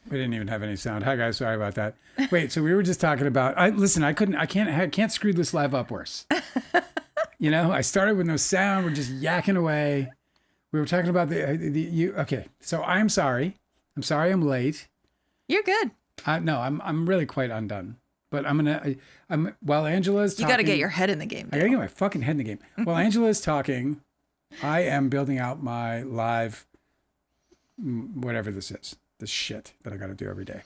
We didn't even have any sound. Hi guys, sorry about that. Wait, so we were just talking about. I can't screw this live up worse. You know, I started with no sound. We're just yakking away. We were talking about okay. So I'm sorry. I'm sorry I'm late. You're good. No, I'm really quite undone. But while Angela's talking. You got to get your head in the game. I got to get my fucking head in the game. While Angela's talking, I am building out my live, whatever this is, this shit that I got to do every day.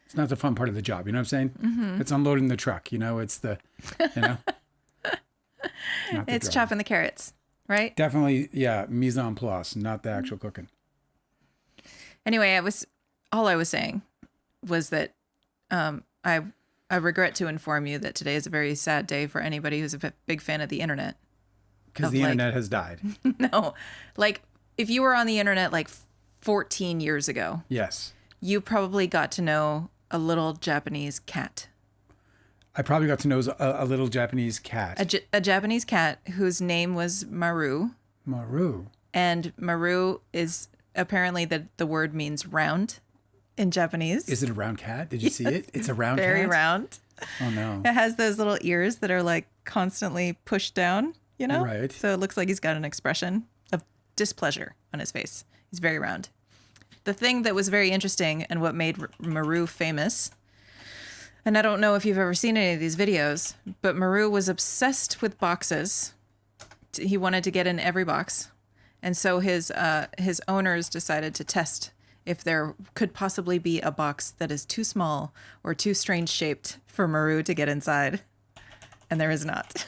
It's not the fun part of the job. You know what I'm saying? Mm-hmm. It's unloading the truck. You know, it's the, you know. It's chopping the carrots, right? Definitely, yeah, mise en place, not the actual cooking. Anyway, all I was saying was that I regret to inform you that today is a very sad day for anybody who's a big fan of the internet. Because the internet has died. No, like if you were on the internet like 14 years ago. Yes. You probably got to know a little Japanese cat. I probably got to know a little Japanese cat. A Japanese cat whose name was Maru. Maru. And Maru is apparently the word means round in Japanese. Is it a round cat? Did you see it? It's a round cat? Very round. Oh, no. It has those little ears that are like constantly pushed down, you know? Right. So it looks like he's got an expression of displeasure on his face. He's very round. The thing that was very interesting and what made Maru famous, and I don't know if you've ever seen any of these videos, but Maru was obsessed with boxes. He wanted to get in every box. And so his owners decided to test if there could possibly be a box that is too small or too strange shaped for Maru to get inside. And there is not.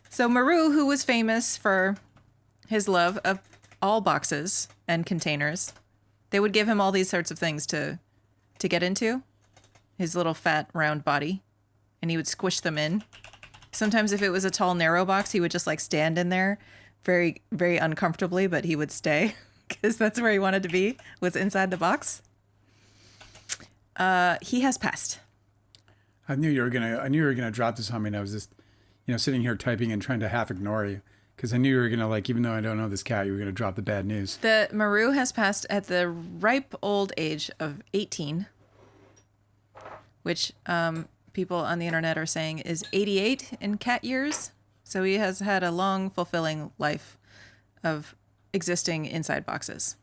So Maru, who was famous for his love of all boxes and containers, they would give him all these sorts of things to get into, his little fat round body, and he would squish them in. Sometimes if it was a tall narrow box, he would just like stand in there very, very uncomfortably, but he would stay because that's where he wanted to be, was inside the box. He has passed. I knew you were gonna drop this on me, and I was just, sitting here typing and trying to half ignore you. Because I knew you were going to, like, even though I don't know this cat, you were going to drop the bad news. The Maru has passed at the ripe old age of 18, which people on the internet are saying is 88 in cat years. So he has had a long, fulfilling life of existing inside boxes.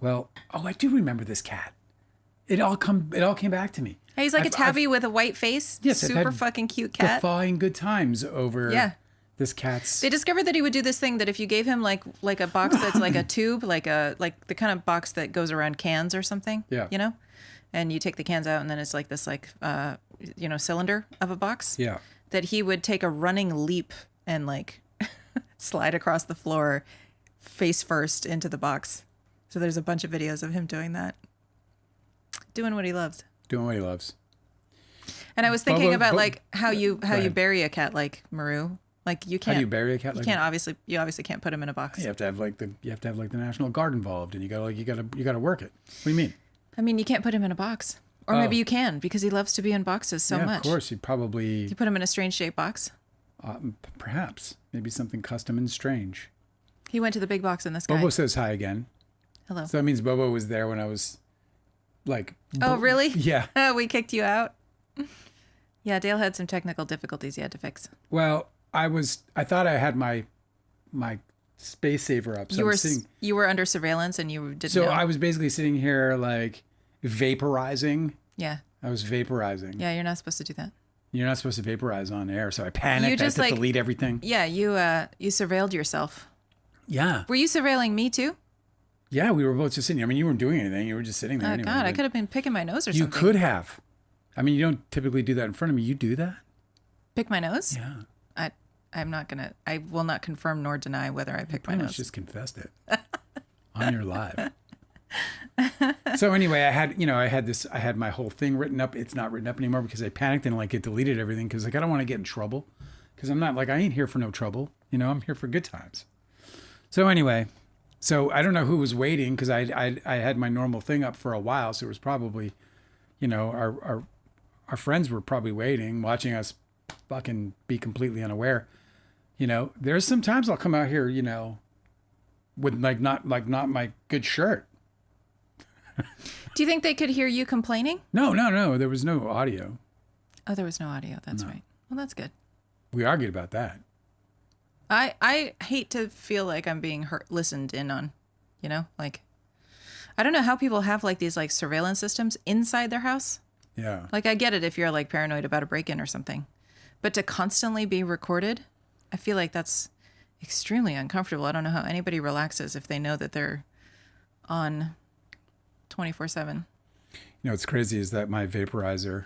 Well, I do remember this cat. It all came back to me. He's like a tabby with a white face. Yes, super fucking cute cat. Defying good times over this cat's. They discovered that he would do this thing that if you gave him like a box that's like a tube, like the kind of box that goes around cans or something. Yeah. You know, and you take the cans out and then it's like this cylinder of a box. Yeah. That he would take a running leap and like slide across the floor, face first into the box. So there's a bunch of videos of him doing that, doing what he loves. Doing what he loves. And I was thinking about like how you bury a cat like Maru. Like you can't. How do you bury a cat? You obviously can't put him in a box. You have to have the National Guard involved, and you gotta work it. What do you mean? I mean, you can't put him in a box, or maybe you can because he loves to be in boxes so much. Of course, you probably. You put him in a strange shaped box. Perhaps maybe something custom and strange. He went to the big box in the sky. Bobo says hi again. Hello. So that means Bobo was there when I was. Like, oh, really? Yeah. We kicked you out. Yeah, Dale had some technical difficulties he had to fix. Well, I thought I had my space saver up. So you were under surveillance and you didn't know. So I was basically sitting here like vaporizing. Yeah. I was vaporizing. Yeah, you're not supposed to do that. You're not supposed to vaporize on air, so I panicked. I had to delete everything. Yeah, you surveilled yourself. Yeah. Were you surveilling me too? Yeah, we were both just sitting. I mean, you weren't doing anything. You were just sitting there. Oh, anyway, God, I could have been picking my nose or something. You could have. I mean, you don't typically do that in front of me. You do that? Pick my nose? Yeah. I will not confirm nor deny whether I picked my nose. Just confessed it on your live. So anyway, I had my whole thing written up. It's not written up anymore because I panicked and like it deleted everything because like I don't want to get in trouble because I'm not like I ain't here for no trouble. I'm here for good times. So anyway. So I don't know who was waiting because I had my normal thing up for a while. So it was probably, our friends were probably waiting, watching us fucking be completely unaware. There's sometimes I'll come out here, with not my good shirt. Do you think they could hear you complaining? No. There was no audio. Oh, there was no audio. That's right. Well, that's good. We argued about that. I hate to feel like I'm being listened in on, like, I don't know how people have like these like surveillance systems inside their house. Yeah. Like, I get it if you're like paranoid about a break-in or something, but to constantly be recorded, I feel like that's extremely uncomfortable. I don't know how anybody relaxes if they know that they're on 24/7. What's crazy is that my vaporizer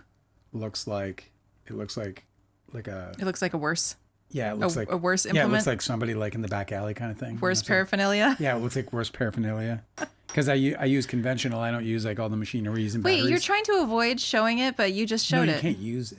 looks like a. It looks like a worse. Yeah, it looks like a worse implement. Yeah, it looks like somebody like in the back alley kind of thing. Worse paraphernalia. Yeah, it looks like worse paraphernalia. Because I use conventional. I don't use like all the machineries and batteries. Wait, you're trying to avoid showing it, but you just showed it. No, it. you can't use it.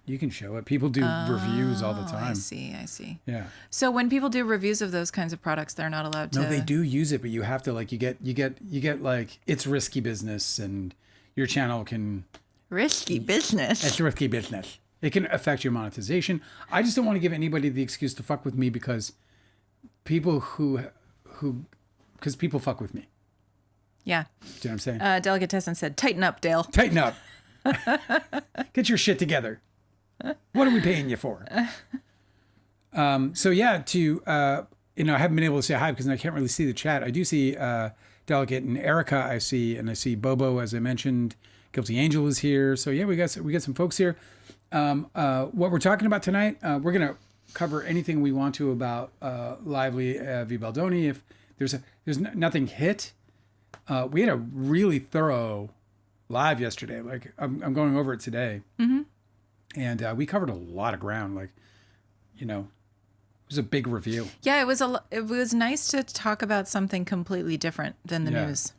You can show it. People do reviews all the time. I see. Yeah. So when people do reviews of those kinds of products, they're not allowed to. No, they do use it, but you have to like you get like it's risky business, and your channel can. Risky business. It's risky business. It can affect your monetization. I just don't want to give anybody the excuse to fuck with me because people people fuck with me. Yeah. Do you know what I'm saying? Delicatessen said, "Tighten up, Dale. Tighten up. Get your shit together. What are we paying you for?" So yeah, I haven't been able to say hi because I can't really see the chat. I do see Delicate and Erica. I see Bobo, as I mentioned. Guilty Angel is here. So yeah, we got some folks here. What we're talking about tonight, we're gonna cover anything we want to about Lively V Baldoni. If there's nothing hit. We had a really thorough live yesterday. Like I'm going over it today, and we covered a lot of ground. Like, it was a big review. Yeah, it was nice to talk about something completely different than the news.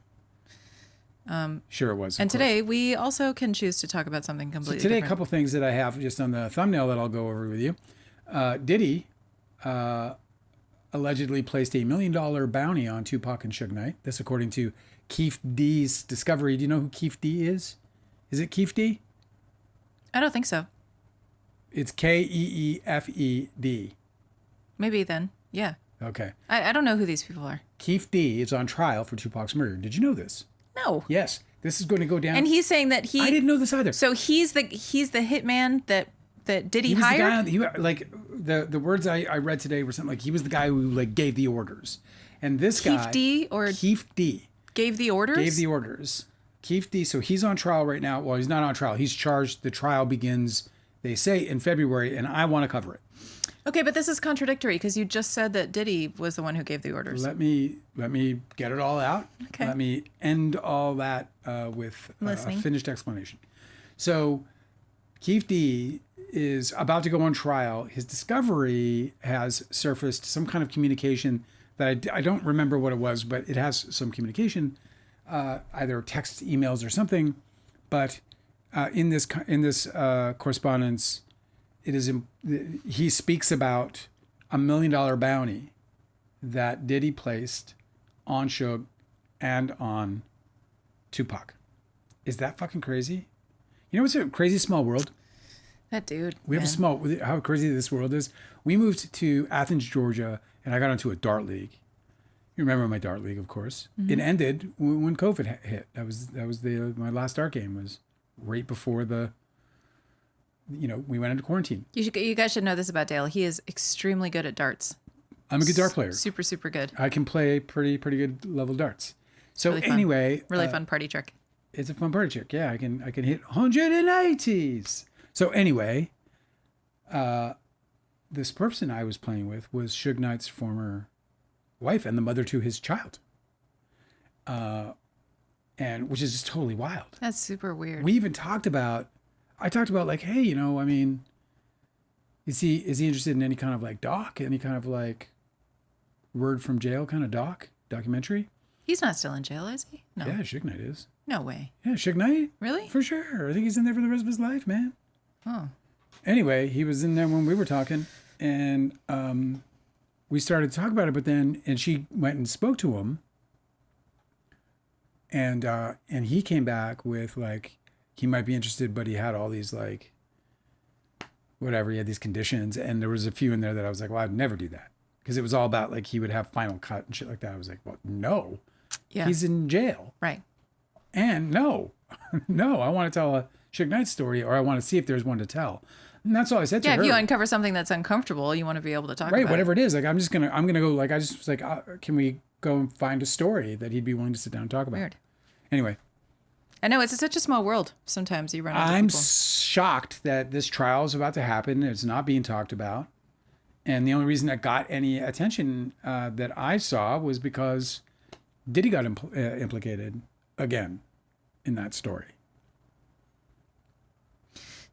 Sure it was. And today we also can choose to talk about something completely different. different. A couple things that I have just on the thumbnail that I'll go over with you. Diddy allegedly placed $1 million bounty on Tupac and Suge Knight. This according to Keefe D's discovery. Do you know who Keefe D is? Is it Keefe D? I don't think so. It's Keefed. Maybe then. Yeah. Okay. I don't know who these people are. Keefe D is on trial for Tupac's murder. Did you know this? No. Yes. This is going to go down. And he's saying that I didn't know this either. So he's the hitman that Diddy hired? The words I read today were something like he was the guy who like gave the orders. And this guy Keefe D or Keefe D gave the orders? Gave the orders. Keefe D. So he's on trial right now. Well, he's not on trial. He's charged. The trial begins, they say, in February, and I want to cover it. Okay, but this is contradictory because you just said that Diddy was the one who gave the orders. Let me get it all out. Okay. Let me end all that with a finished explanation. So Keefe D is about to go on trial. His discovery has surfaced some kind of communication that I don't remember what it was, but it has some communication, either text, emails, or something. But in this correspondence, he speaks about $1 million bounty that Diddy placed on Suge and on Tupac. Is that fucking crazy? It's a crazy small world. That dude. We have how crazy this world is. We moved to Athens, Georgia, and I got into a dart league. You remember my dart league, of course. Mm-hmm. It ended when COVID hit. That was my last dart game was right before we went into quarantine. You guys should know this about Dale. He is extremely good at darts. I'm a good dart player. Super, super good. I can play pretty good level darts. So really anyway, really fun party trick. It's a fun party trick. Yeah, I can hit 180s. So anyway, this person I was playing with was Suge Knight's former wife and the mother to his child. And which is just totally wild. That's super weird. We even talked about like, hey, is he interested in any kind of like doc, any kind of like word from jail kind of documentary? He's not still in jail, is he? No. Yeah, Suge Knight is. No way. Yeah, Suge Knight. Really? For sure. I think he's in there for the rest of his life, man. Oh. Anyway, he was in there when we were talking, and we started to talk about it, and she went and spoke to him, and he came back with like, he might be interested, but he had all these like, whatever, he had these conditions, and there was a few in there that I was like, well, I'd never do that. because it was all about like he would have final cut and shit like that. I was like, well, no, Yeah. he's in jail. Right. And no, no, I want to tell a Suge Knight story, or I want to see if there's one to tell. And that's all I said to Yeah, her. if you uncover something that's uncomfortable, you want to be able to talk about Whatever it. it is. Like, I'm gonna go, like, I just was like, can we go and find a story that he'd be willing to sit down and talk about? Weird. Anyway. I know, it's such a small world. Sometimes you run into I'm people. shocked that this trial is about to happen. It's not being talked about. And the only reason that got any attention that I saw was because Diddy got implicated again in that story.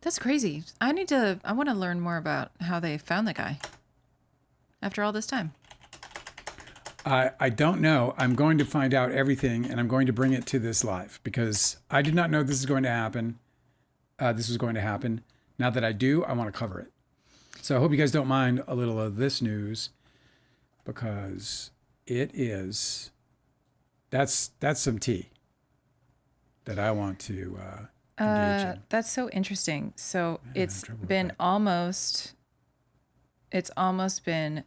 That's crazy. I want to learn more about how they found the guy after all this time. I don't know. I'm going to find out everything, and I'm going to bring it to this live because I did not know this is going to happen. This was going to happen. Now that I do, I want to cover it. So I hope you guys don't mind a little of this news because that's some tea that I want to engage in. That's so interesting. So it's trouble almost been,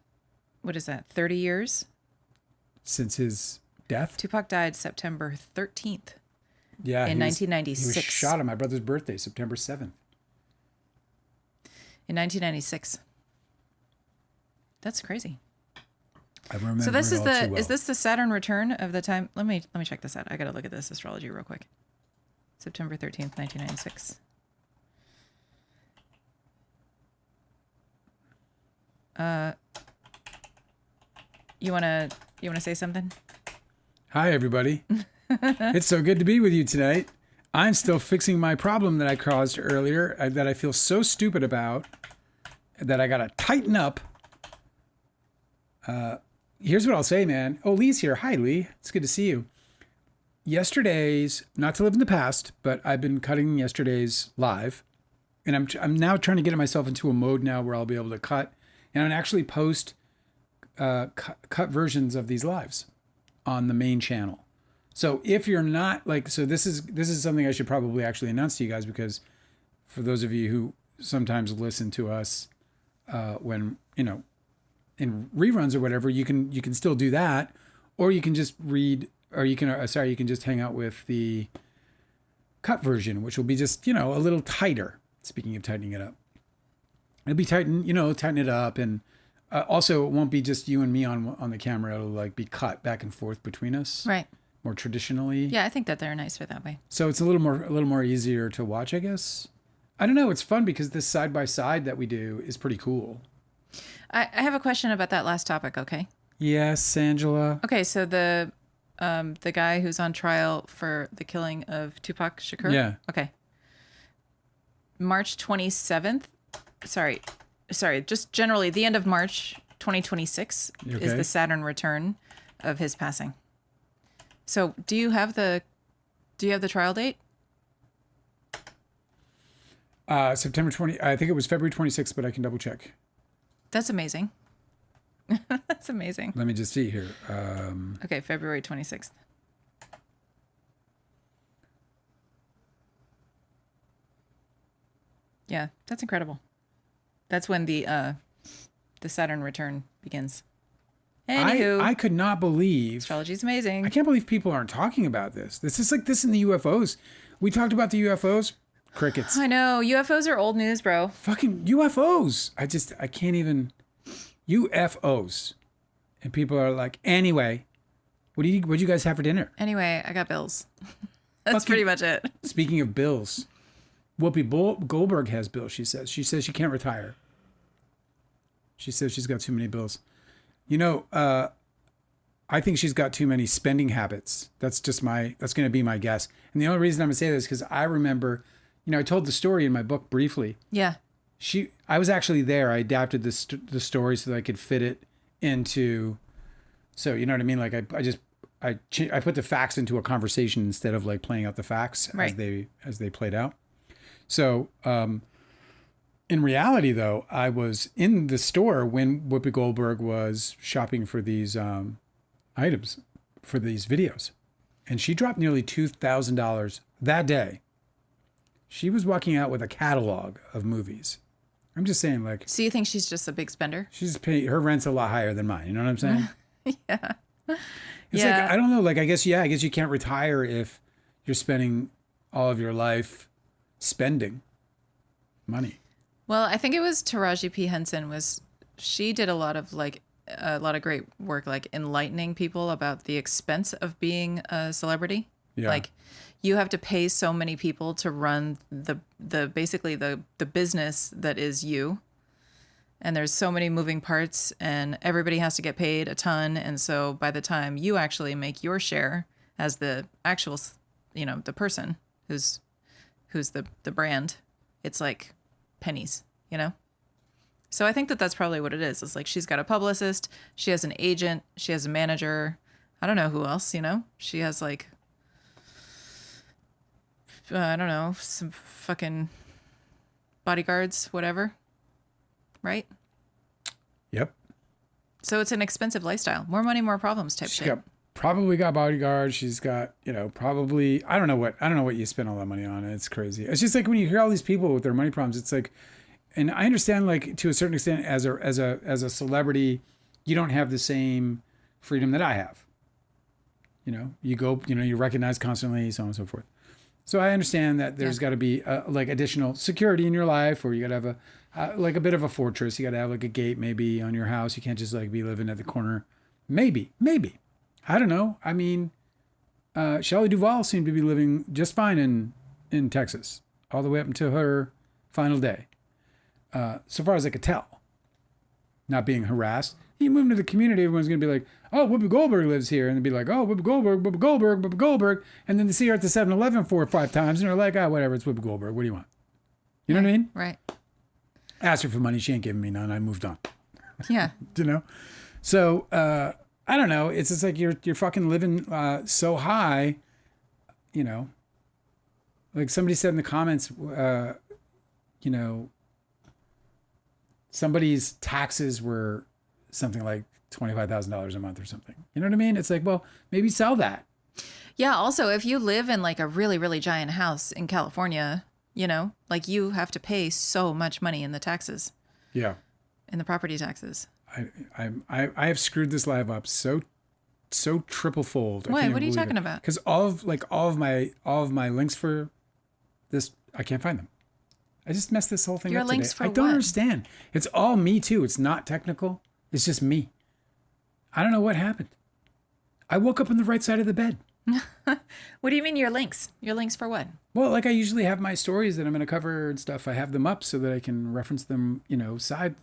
what is that, 30 years? Since his death? Tupac died September 13th. Yeah. In 1996. He was shot on my brother's birthday, September 7th. In 1996. That's crazy. I remember. So this it is all too the well. is this the Saturn return of the time? Let me check this out. I gotta look at this astrology real quick. September 13th, 1996. You wanna say something? Hi, everybody. It's so good to be with you tonight. I'm still fixing my problem that I caused earlier that I feel so stupid about that I got to tighten up. Here's what I'll say, man. Oh, Lee's here. Hi, Lee. It's good to see you. Yesterday's, not to live in the past, but I've been cutting yesterday's live. And I'm now trying to get myself into a mode now where I'll be able to cut and actually post cut versions of these lives on the main channel. So if you're not like, so this is something I should probably actually announce to you guys, because for those of you who sometimes listen to us when, you know, in reruns or whatever, you can still do that, or you can just read, or you can just hang out with the cut version, which will be just, you know, a little tighter. Speaking of tightening it up, it'll be tighten it up. And also it won't be just you and me on the camera. It'll like be cut back and forth between us. Right. More traditionally. Yeah, I think that they're nicer that way. So it's a little more easier to watch, I guess. I don't know. It's fun because this side by side that we do is pretty cool. I have a question about that last topic, okay? Yes, Angela. Okay, so the guy who's on trial for the killing of Tupac Shakur? Yeah. Okay. March 27th. Sorry, just generally the end of March 2026 is the Saturn return of his passing. So, do you have the trial date? September 20, I think it was February 26th, but I can double check. That's amazing. That's amazing. Let me just see here. Okay, February 26th. Yeah, that's incredible. That's when the Saturn return begins. Anywho, I could not believe. astrology's amazing. I can't believe people aren't talking about this. This is like this in the UFOs. We talked about the UFOs. Crickets. I know. UFOs are old news, bro. Fucking UFOs. I can't even. UFOs. And people are like, anyway, what do you guys have for dinner? Anyway, I got bills. That's pretty much it. Speaking of bills, Whoopi Goldberg has bills, she says. She says she can't retire. She says she's got too many bills. You know, I think she's got too many spending habits. That's going to be my guess. And the only reason I'm going to say this is because I remember, you know, I told the story in my book briefly. Yeah. I was actually there. I adapted the story so that I could fit it into, so you know what I mean? Like I put the facts into a conversation instead of like playing out the facts right. as they played out. So, in reality, though, I was in the store when Whoopi Goldberg was shopping for these items for these videos, and she dropped nearly $2,000 that day. She was walking out with a catalog of movies I'm just saying, like, So you think she's just a big spender? she's paying, her rent's a lot higher than mine. You know what I'm saying? Yeah. It's Yeah. like, I don't know. Like, I guess you can't retire if you're spending all of your life spending money. Well, I think it was Taraji P. Henson she did a lot of great work, like enlightening people about the expense of being a celebrity. Yeah. Like you have to pay so many people to run basically the business that is you. And there's so many moving parts and everybody has to get paid a ton. And so by the time you actually make your share as the actual, the person who's the brand, it's like pennies, So I think that's probably what it is. It's like she's got a publicist, she has an agent, she has a manager. I don't know who else, She has like, I don't know, some fucking bodyguards, whatever. Right? Yep. So it's an expensive lifestyle. More money, more problems type shit. Probably got bodyguards. She's got, probably, I don't know what you spend all that money on. It's crazy. It's just like when you hear all these people with their money problems, it's like, and I understand, like, to a certain extent, as a celebrity, you don't have the same freedom that I have. You go, you're recognized constantly, so on and so forth. So I understand that there's got to be like additional security in your life, or you got to have like a bit of a fortress. You got to have like a gate maybe on your house. You can't just like be living at the corner. Maybe. I don't know. I mean, Shelley Duvall seemed to be living just fine in Texas all the way up until her final day. So far as I could tell, not being harassed. You move into the community, everyone's going to be like, oh, Whoopi Goldberg lives here. And they'd be like, oh, Whoopi Goldberg, Whoopi Goldberg, Whoopi Goldberg. And then they see her at the 7-Eleven 4 or 5 times. And they're like, whatever, it's Whoopi Goldberg. What do you want? You know what I mean? Right. Asked her for money. She ain't giving me none. I moved on. Yeah. So, I don't know. It's just like you're fucking living so high, like somebody said in the comments, somebody's taxes were something like $25,000 a month or something. You know what I mean? It's like, well, maybe sell that. Yeah. Also, if you live in like a really, really giant house in California, like you have to pay so much money in the taxes. Yeah. In the property taxes. I have screwed this live up so triple fold. Why? What are you talking about? Because all of my links for this, I can't find them. I just messed this whole thing Your up links today. for I don't what? understand. It's all me too. It's not technical. It's just me. I don't know what happened. I woke up on the right side of the bed. What do you mean your links? Your links for what? Well, like I usually have my stories that I'm going to cover and stuff. I have them up so that I can reference them,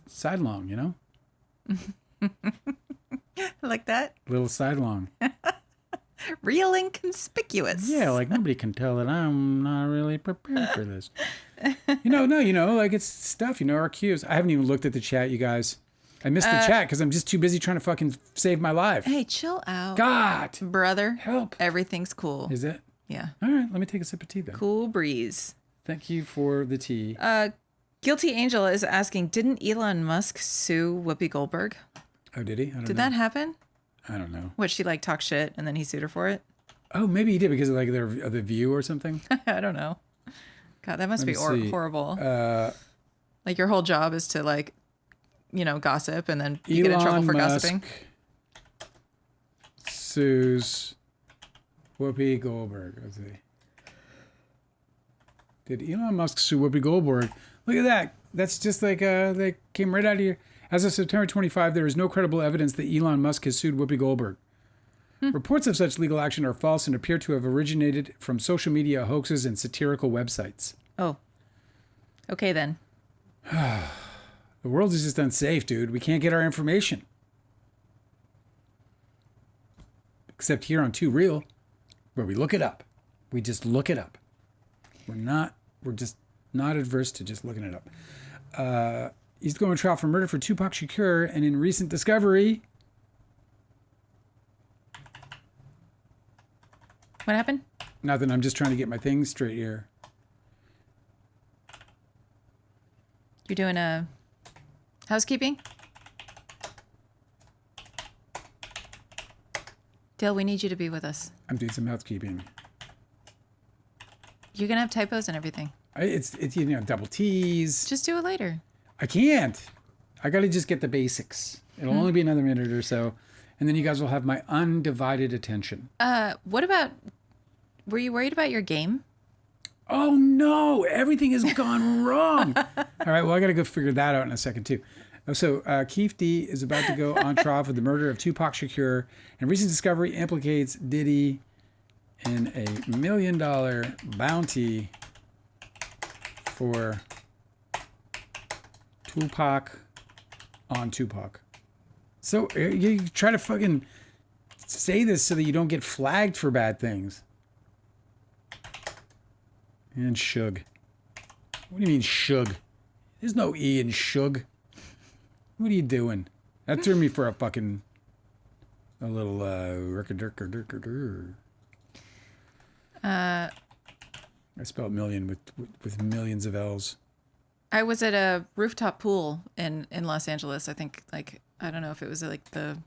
sidelong, Like that? Little sidelong. Real inconspicuous. Yeah, like nobody can tell that I'm not really prepared for this. Like it's stuff, our cues. I haven't even looked at the chat, you guys. I missed the chat because I'm just too busy trying to fucking save my life. Hey, chill out. God. Brother. Help. Everything's cool. Is it? Yeah. All right, let me take a sip of tea then. Cool breeze. Thank you for the tea. Guilty Angel is asking, didn't Elon Musk sue Whoopi Goldberg? Oh, did he? I don't know. Did that happen? I don't know. What, she like talked shit and then he sued her for it? Oh, maybe he did because of like the View or something. I don't know. God, that must be see. horrible. Like your whole job is to like, gossip and then you Elon get in trouble for Musk gossiping. Sues Whoopi Goldberg. Let's see. Did Elon Musk sue Whoopi Goldberg? Look at that. That's just like they came right out of here. As of September 25, there is no credible evidence that Elon Musk has sued Whoopi Goldberg. Reports of such legal action are false and appear to have originated from social media hoaxes and satirical websites. Oh. Okay, then. The world is just unsafe, dude. We can't get our information. Except here on Too Real, where we look it up. We just look it up. We're just not adverse to just looking it up. He's going to trial for murder for Tupac Shakur, and in recent discovery... What happened? Nothing. I'm just trying to get my things straight here. You're doing a housekeeping? Dale, we need you to be with us. I'm doing some housekeeping. You're going to have typos and everything. It's double T's. Just do it later. I can't. I got to just get the basics. It'll only be another minute or so. And then you guys will have my undivided attention. What about, were you worried about your game? Oh, no. Everything has gone wrong. All right. Well, I got to go figure that out in a second, too. So Keefe D is about to go on trial for the murder of Tupac Shakur. And recent discovery implicates Diddy in a $1 million bounty for Tupac on Tupac. So you try to fucking say this so that you don't get flagged for bad things. And Suge. What do you mean Suge? There's no E in Suge. What are you doing? That threw me for a little I spelled million with millions of L's. I was at a rooftop pool in Los Angeles. I think, like, I don't know if it was like the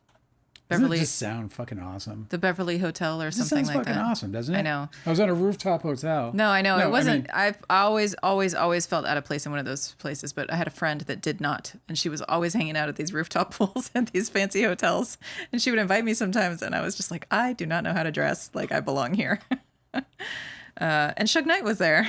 Beverly. Doesn't it just sound fucking awesome? The Beverly Hotel or something like that. Sounds fucking awesome, doesn't it? I know. I was at a rooftop hotel. No, I know. No, it wasn't. I mean, I've always felt out of place in one of those places, but I had a friend that did not. And she was always hanging out at these rooftop pools at these fancy hotels. And she would invite me sometimes. And I was just like, I do not know how to dress like I belong here. And Suge Knight was there.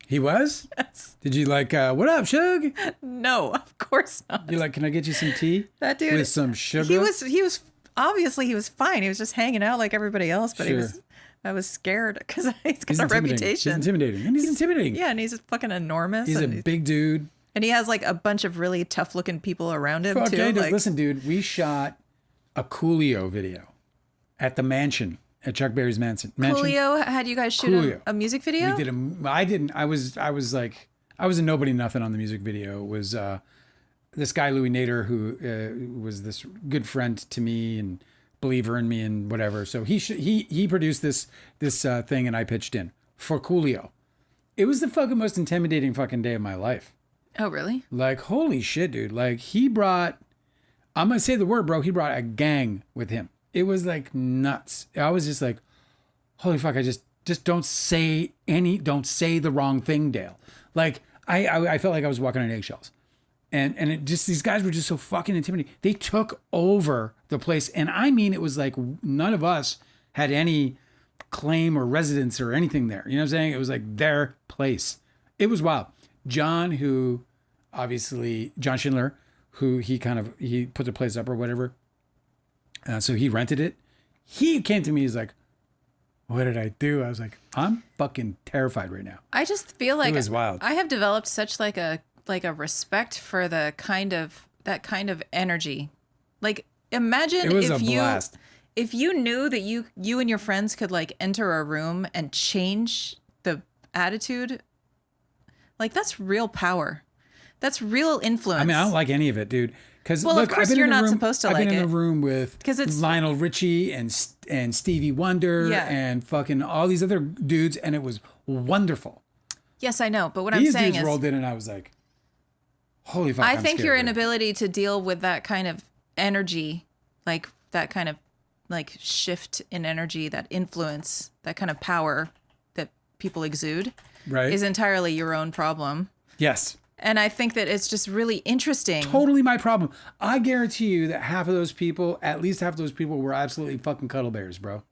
He was? Yes. Did you like, what up, Suge? No, of course not. You like, can I get you some tea? That dude. With some sugar? He was obviously he was fine. He was just hanging out like everybody else, but Sure. I was scared because he's got a reputation. He's intimidating. And he's intimidating. Yeah, and he's fucking enormous. He's a big dude. And he has like a bunch of really tough looking people around him too. Okay, Like, listen, dude, we shot a Coolio video at the mansion, at Chuck Berry's mansion. Coolio had you guys shoot a music video? We did I didn't. I was a nobody nothing on the music video. It was this guy Louis Nader, who was this good friend to me and believer in me and whatever. So he produced this thing and I pitched in for Coolio. It was the fucking most intimidating fucking day of my life. Oh, really? Like, holy shit, dude. Like, I'm gonna say the word, bro. He brought a gang with him. It was like nuts. I was just like, holy fuck, I just don't say the wrong thing, Dale. Like, I felt like I was walking on eggshells. And it just, these guys were just so fucking intimidating. They took over the place. And I mean, it was like none of us had any claim or residence or anything there. You know what I'm saying? It was like their place. It was wild. John Schindler, who he put the place up or whatever. So he rented it. He came to me. He's like, what did I do? I was like, I'm fucking terrified right now. I just feel like it was wild. I have developed such like a respect for that kind of energy. Like, imagine if you knew that you and your friends could like enter a room and change the attitude. Like, that's real power. That's real influence. I mean, I don't like any of it, dude. Because well, look, of course you're not supposed to like it. I've been in a room with Lionel Richie and Stevie Wonder and fucking all these other dudes, and it was wonderful. Yes, I know. But what I'm saying is, these dudes rolled in, and I was like, "Holy fuck!" I think your inability to deal with that kind of energy, like that kind of like shift in energy, that influence, that kind of power that people exude, right, is entirely your own problem. Yes. And I think that it's just really interesting. Totally my problem. I guarantee you that at least half of those people were absolutely fucking cuddle bears, bro.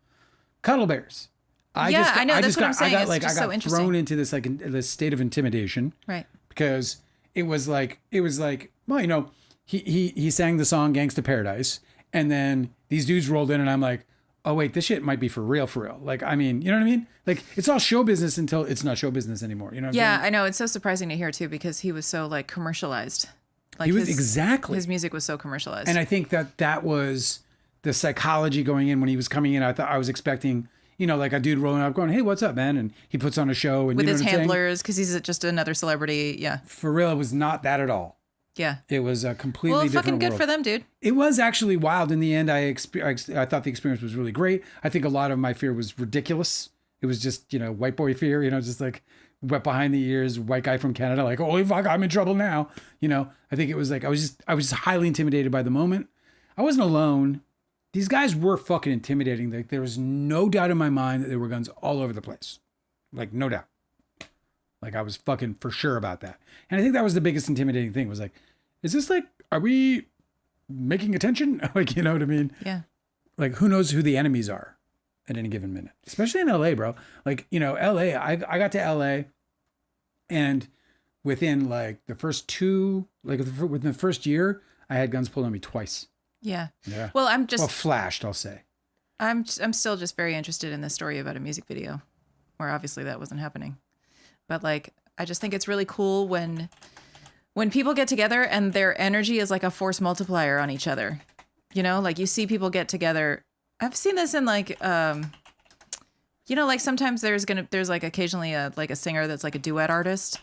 Cuddle bears. I know. That's what I'm saying. I got thrown into this this state of intimidation. Right. Because it was like, well, you know, he sang the song Gangsta Paradise, and then these dudes rolled in, and I'm like, oh wait, this shit might be for real. Like, I mean, you know what I mean? Like, it's all show business until it's not show business anymore. You know what I'm saying? I know. It's so surprising to hear too, because he was so like commercialized. Like, his music was so commercialized. And I think that was the psychology going in when he was coming in. I was expecting, you know, like a dude rolling up going, hey, what's up, man? And he puts on a show. And with you know his what I'm handlers, because he's just another celebrity. Yeah. For real, it was not that at all. Yeah. It was a completely different fucking good world. For them, dude. It was actually wild. In the end, I thought the experience was really great. I think a lot of my fear was ridiculous. It was just, you know, white boy fear, you know, just like wet behind the ears, white guy from Canada, like, holy fuck, I'm in trouble now. You know, I think it was like, I was just highly intimidated by the moment. I wasn't alone. These guys were fucking intimidating. Like, there was no doubt in my mind that there were guns all over the place. Like, no doubt. Like I was fucking for sure about that. And I think that was the biggest intimidating thing was like, is this like, are we making attention? Like, you know what I mean? Yeah. Like who knows who the enemies are at any given minute, especially in LA, bro. Like, you know, LA, I got to LA and within like the first within the first year, I had guns pulled on me twice. Yeah. Yeah. Well, flashed, I'll say. I'm still just very interested in the story about a music video where obviously that wasn't happening. But like, I just think it's really cool when people get together and their energy is like a force multiplier on each other. You know, like you see people get together. I've seen this in like, you know, like sometimes there's like occasionally a singer that's like a duet artist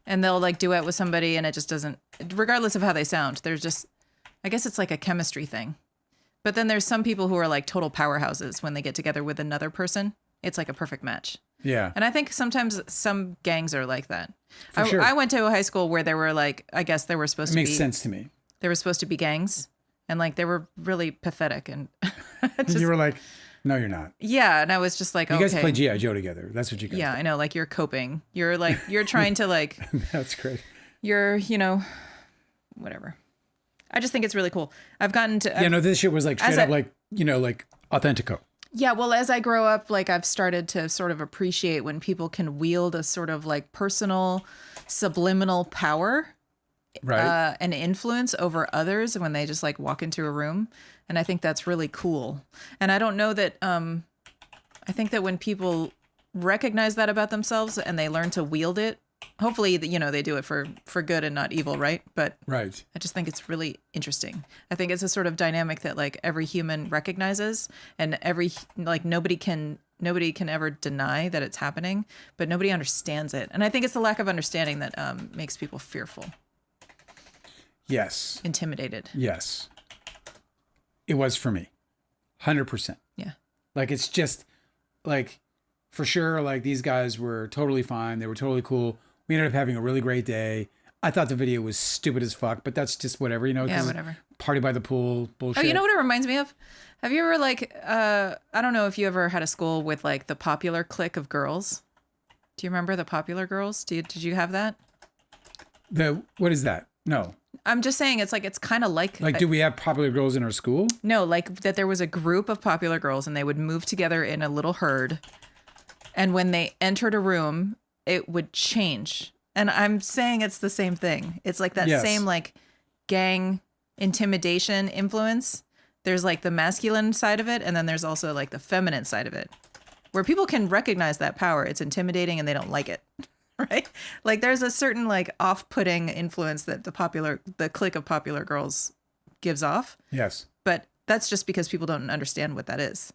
and they'll like duet with somebody and it just doesn't, regardless of how they sound, there's just, I guess it's like a chemistry thing. But then there's some people who are like total powerhouses when they get together with another person. It's like a perfect match. Yeah. And I think sometimes some gangs are like that. Sure. I went to a high school where there were like, I guess there were supposed to be. It makes sense to me. There were supposed to be gangs and like they were really pathetic. And you were like, no, you're not. Yeah. And I was just like, you guys play G.I. Joe together. That's what you guys do. I know. Like you're coping. You're like, you're trying to like. That's great. You're, you know, whatever. I just think it's really cool. I've gotten to. Yeah, no, this shit was like straight up like, you know, like Authentico. Yeah, well, as I grow up, like I've started to sort of appreciate when people can wield a sort of like personal subliminal power, right, and influence over others when they just like walk into a room. And I think that's really cool. And I don't know that, I think that when people recognize that about themselves and they learn to wield it, hopefully, you know, they do it for good and not evil, right? But right. I just think it's really interesting. I think it's a sort of dynamic that like every human recognizes, and nobody can ever deny that it's happening, but nobody understands it. And I think it's the lack of understanding that makes people fearful. Yes. Intimidated. Yes. It was for me. 100%. Yeah. Like it's just like for sure, like these guys were totally fine. They were totally cool. We ended up having a really great day. I thought the video was stupid as fuck, but that's just whatever, you know? Yeah, whatever. Party by the pool, bullshit. Oh, you know what it reminds me of? Have you ever like, I don't know if you ever had a school with like the popular clique of girls. Do you remember the popular girls? Did you have that? What is that? No. I'm just saying it's kind of like. Like, do we have popular girls in our school? No, like that there was a group of popular girls and they would move together in a little herd. And when they entered a room, it would change. And I'm saying it's the same thing. It's like that same like gang intimidation influence. There's like the masculine side of it. And then there's also like the feminine side of it where people can recognize that power. It's intimidating and they don't like it. Right? Like there's a certain like off-putting influence that the clique of popular girls gives off. Yes. But that's just because people don't understand what that is.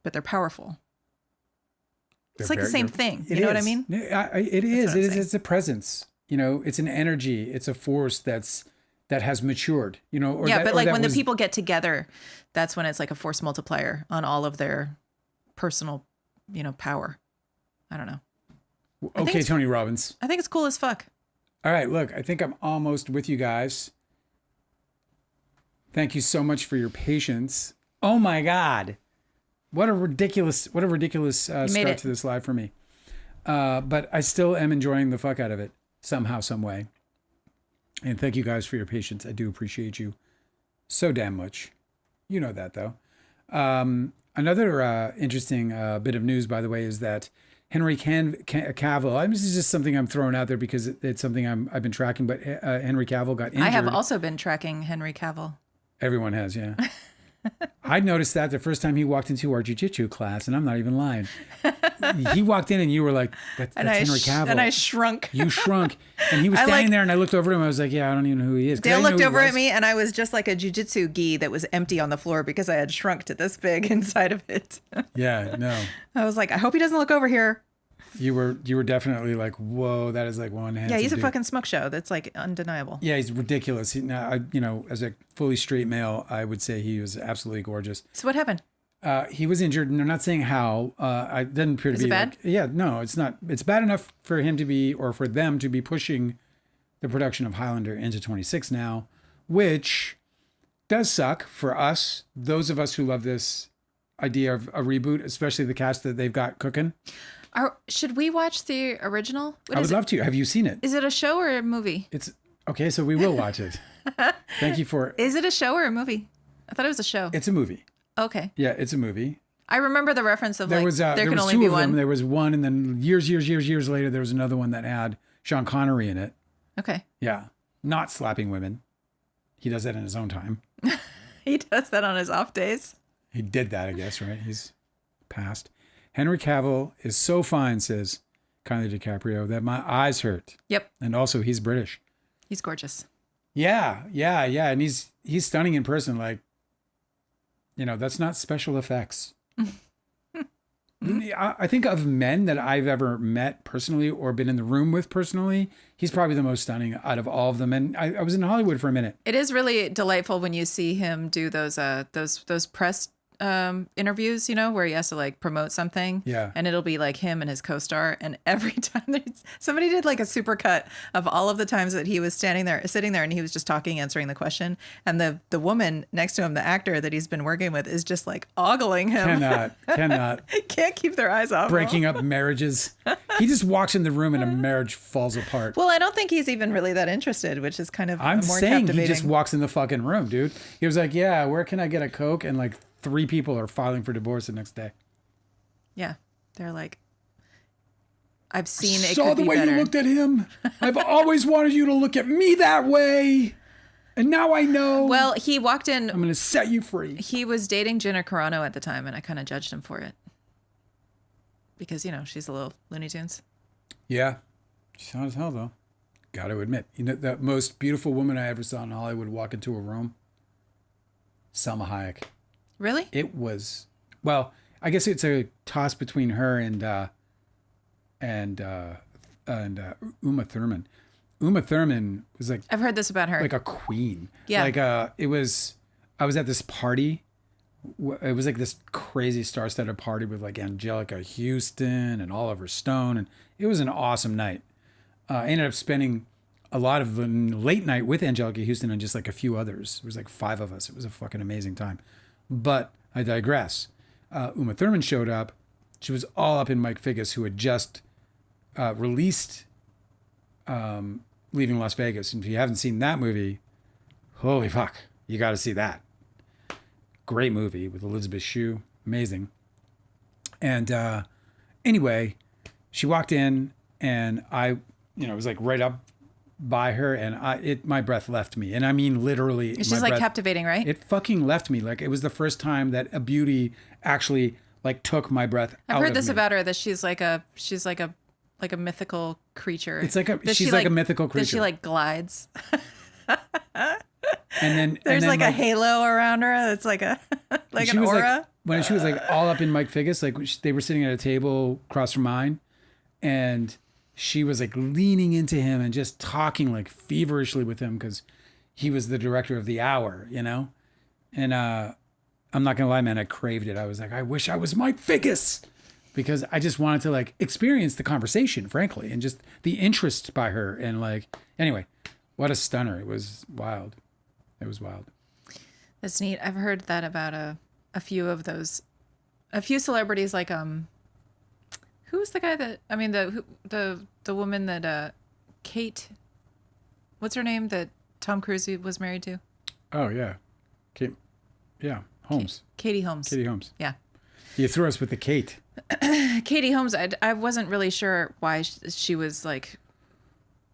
But they're powerful. It's like the same thing. You know what I mean? It is. It's a presence. You know, it's an energy. It's a force that has matured. You know, but like when the people get together, that's when it's like a force multiplier on all of their personal, you know, power. I don't know. Okay, Tony Robbins. I think it's cool as fuck. All right, look, I think I'm almost with you guys. Thank you so much for your patience. Oh my God. What a ridiculous start to this live for me. But I still am enjoying the fuck out of it somehow, some way. And thank you guys for your patience. I do appreciate you so damn much. You know that though. Another interesting bit of news, by the way, is that Henry Cavill, this is just something I'm throwing out there because it's something I've been tracking, but Henry Cavill got injured. I have also been tracking Henry Cavill. Everyone has, yeah. I noticed that the first time he walked into our jiu-jitsu class, and I'm not even lying. He walked in and you were like, that's Henry Cavill. And I shrunk. You shrunk. And he was standing there and I looked over at him. I was like, yeah, I don't even know who he is. Dale looked over at me and I was just like a jiu-jitsu gi that was empty on the floor because I had shrunk to this big inside of it. Yeah, no. I was like, I hope he doesn't look over here. You were definitely like, whoa, that is like one hand. Yeah, he's a fucking smoke show. That's like undeniable. Yeah, he's ridiculous. As a fully straight male, I would say he was absolutely gorgeous. So what happened? He was injured, and I'm not saying how. It doesn't appear to be. Is it bad? Yeah, no, it's not. It's bad enough for him to be, or for them to be pushing the production of Highlander into 26 now, which does suck for us, those of us who love this idea of a reboot, especially the cast that they've got cooking. Should we watch the original? What I is would it? love to. Have you seen it? Is it a show or a movie? It's okay. So we will watch it. Thank you for. Is it a show or a movie? I thought it was a show. It's a movie. Okay. Yeah, it's a movie. I remember the reference of there There can was only two be of one. them. There was one, and then years later, there was another one that had Sean Connery in it. Okay. Yeah, not slapping women. He does that in his own time. He does that on his off days. He did that, I guess, right? He's passed. Henry Cavill is so fine, says Kylie DiCaprio, that my eyes hurt. Yep. And also, he's British. He's gorgeous. Yeah. And he's stunning in person. Like, that's not special effects. I think of men that I've ever met personally or been in the room with personally, he's probably the most stunning out of all of them. And I was in Hollywood for a minute. It is really delightful when you see him do those press interviews, where he has to like promote something. Yeah. And it'll be like him and his co-star. And every time somebody did like a super cut of all of the times that he was sitting there and he was just talking, answering the question. And the woman next to him, the actor that he's been working with, is just like ogling him. Cannot. Can't keep their eyes off him. Breaking up marriages. He just walks in the room and a marriage falls apart. Well, I don't think he's even really that interested, which is kind of I'm more saying captivating. he just walks in the fucking room, dude. He was like, yeah, where can I get a Coke? And like 3 people are filing for divorce the next day. Yeah. They're like, I've seen it Saw could the be way better. you looked at him. I've always wanted you to look at me that way. And now I know. Well, he walked in. I'm going to set you free. He was dating Gina Carano at the time, and I kind of judged him for it. Because, she's a little Looney Tunes. Yeah. She's hot as hell, though. Got to admit. The most beautiful woman I ever saw in Hollywood walk into a room? Selma Hayek. Really? It was, well, I guess it's a toss between her and Uma Thurman. Uma Thurman was like, I've heard this about her. like a queen. Yeah. Like I was at this party. It was like this crazy star-studded party with like Angelica Houston and Oliver Stone, and it was an awesome night. I ended up spending a lot of the late night with Angelica Houston and just like a few others. It was like 5 of us. It was a fucking amazing time. But I digress. Uma Thurman showed up. She was all up in Mike Figgis, who had just released Leaving Las Vegas. And if you haven't seen that movie, holy fuck, you got to see that. Great movie with Elizabeth Shue. Amazing. And anyway, she walked in and I was like right up by her, and my breath left me. And I mean literally. She's like captivating, right? It fucking left me. Like it was the first time that a beauty actually like took my breath out I've heard of this me. about her, that she's like a mythical creature. It's like she's like a mythical creature. That she like glides. And then There's and then, like a halo around her that's like a like an aura. When she was like all up in Mike Figgis, like they were sitting at a table across from mine, and she was like leaning into him and just talking like feverishly with him because he was the director of the hour, And I'm not gonna lie, man, I craved it. I was like, I wish I was Mike Figgis, because I just wanted to like experience the conversation, frankly, and just the interest by her. And like, anyway, what a stunner. It was wild. It was wild. That's neat. I've heard that about a few of those, a few celebrities, like who was the guy that, I mean, the woman that Kate, what's her name, that Tom Cruise was married to? Oh yeah, Kate. Yeah, Holmes. Katie Holmes. Katie Holmes. Yeah. You threw us with the Kate. Katie Holmes. I wasn't really sure why she was like.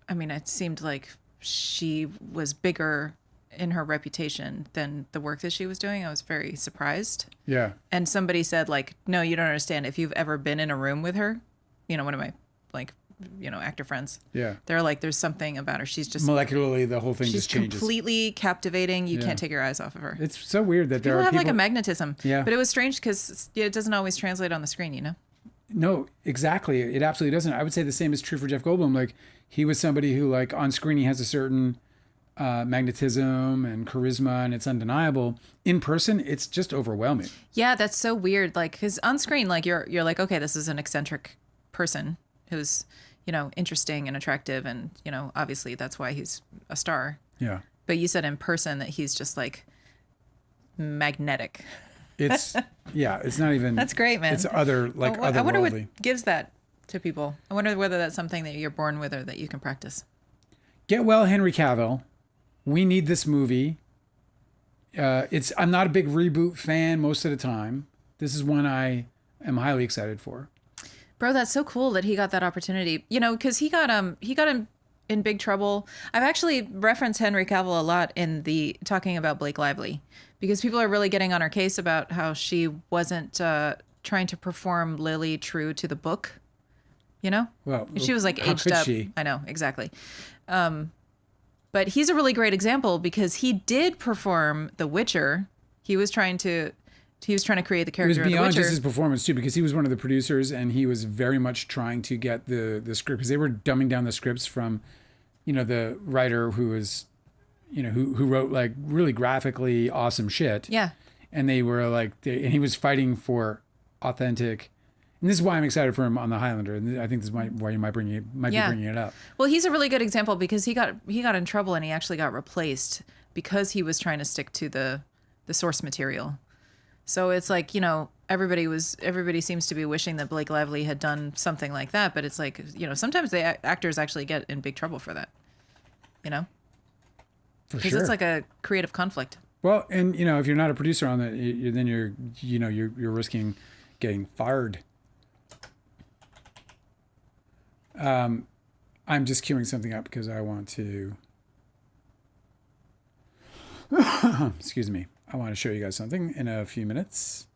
I mean, it seemed like she was bigger in her reputation than the work that she was doing. I was very surprised. Yeah. And somebody said, like, no, you don't understand. If you've ever been in a room with her, one of my, like, actor friends. Yeah. They're like, there's something about her. She's just molecularly, the whole thing she's just changes. completely captivating. You can't take your eyes off of her. It's so weird that there People are have people like a magnetism. Yeah. But it was strange because it doesn't always translate on the screen, No, exactly. It absolutely doesn't. I would say the same is true for Jeff Goldblum. Like, he was somebody who, like, on screen he has a certain magnetism and charisma, and it's undeniable. In person, it's just overwhelming. Yeah, that's so weird. Like, because on screen, like, you're like, okay, this is an eccentric person who's, interesting and attractive, and, obviously that's why he's a star. Yeah. But you said in person that he's just, like, magnetic. It's, yeah, it's not even... That's great, man. It's other, like, I wonder otherworldly. what gives that to people. I wonder whether that's something that you're born with or that you can practice. Get well, Henry Cavill. We need this movie. I'm not a big reboot fan most of the time. This is one I am highly excited for. Bro, that's so cool that he got that opportunity. You know, because he got in big trouble. I've actually referenced Henry Cavill a lot in the talking about Blake Lively, because people are really getting on her case about how she wasn't trying to perform Lily true to the book. You know? Well, she was like how aged could up. she? I know, exactly. But he's a really great example because he did perform The Witcher. He was trying to create the character It was of The beyond Witcher. just his performance too, because he was one of the producers and he was very much trying to get the script, because they were dumbing down the scripts from, the writer who was, who wrote like really graphically awesome shit. Yeah. And they were like, and he was fighting for authentic. And this is why I'm excited for him on the Highlander. And I think this is why you might be bringing it up. Well, he's a really good example because he got in trouble and he actually got replaced because he was trying to stick to the source material. So it's like, everybody seems to be wishing that Blake Lively had done something like that, but it's like, sometimes the actors actually get in big trouble for that. For because sure. it's like a creative conflict. Well, and if you're not a producer on that, then you're risking getting fired. I'm just queuing something up because I want to. Excuse me. I want to show you guys something in a few minutes.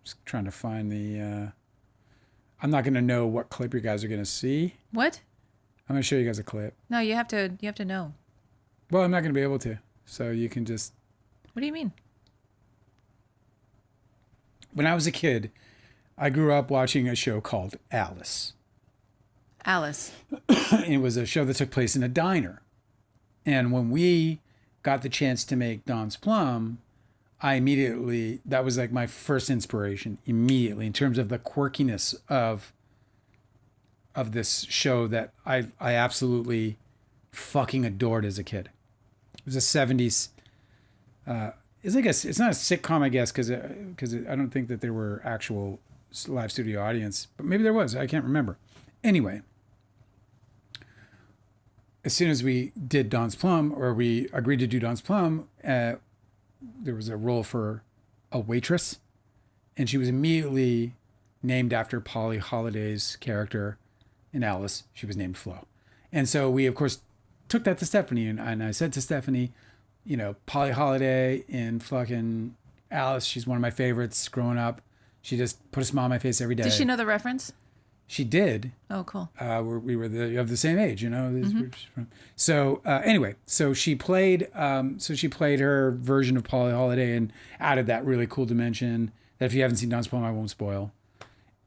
Just trying to find the. I'm not going to know what clip you guys are going to see. What? I'm going to show you guys a clip. No, you have to know. Well, I'm not going to be able to. So you can just. What do you mean? When I was a kid, I grew up watching a show called Alice. Alice. It was a show that took place in a diner. And when we got the chance to make Don's Plum, that was like my first inspiration immediately in terms of the quirkiness of this show that I absolutely fucking adored as a kid. It was a 70s, it's not a sitcom, I guess, because I don't think that there were actual live studio audience, but maybe there was. I can't remember. Anyway, as soon as we did Don's Plum, or we agreed to do Don's Plum, there was a role for a waitress, and she was immediately named after Polly Holliday's character in Alice. She was named Flo. And so we, of course, took that to Stephanie, and I said to Stephanie, Polly Holliday in fucking Alice, she's one of my favorites growing up. She just put a smile on my face every day. Did she know the reference? She did. Oh, cool. We were of the same age, Mm-hmm. So anyway, so she played her version of Polly Holliday and added that really cool dimension that if you haven't seen Don's Plum, I won't spoil.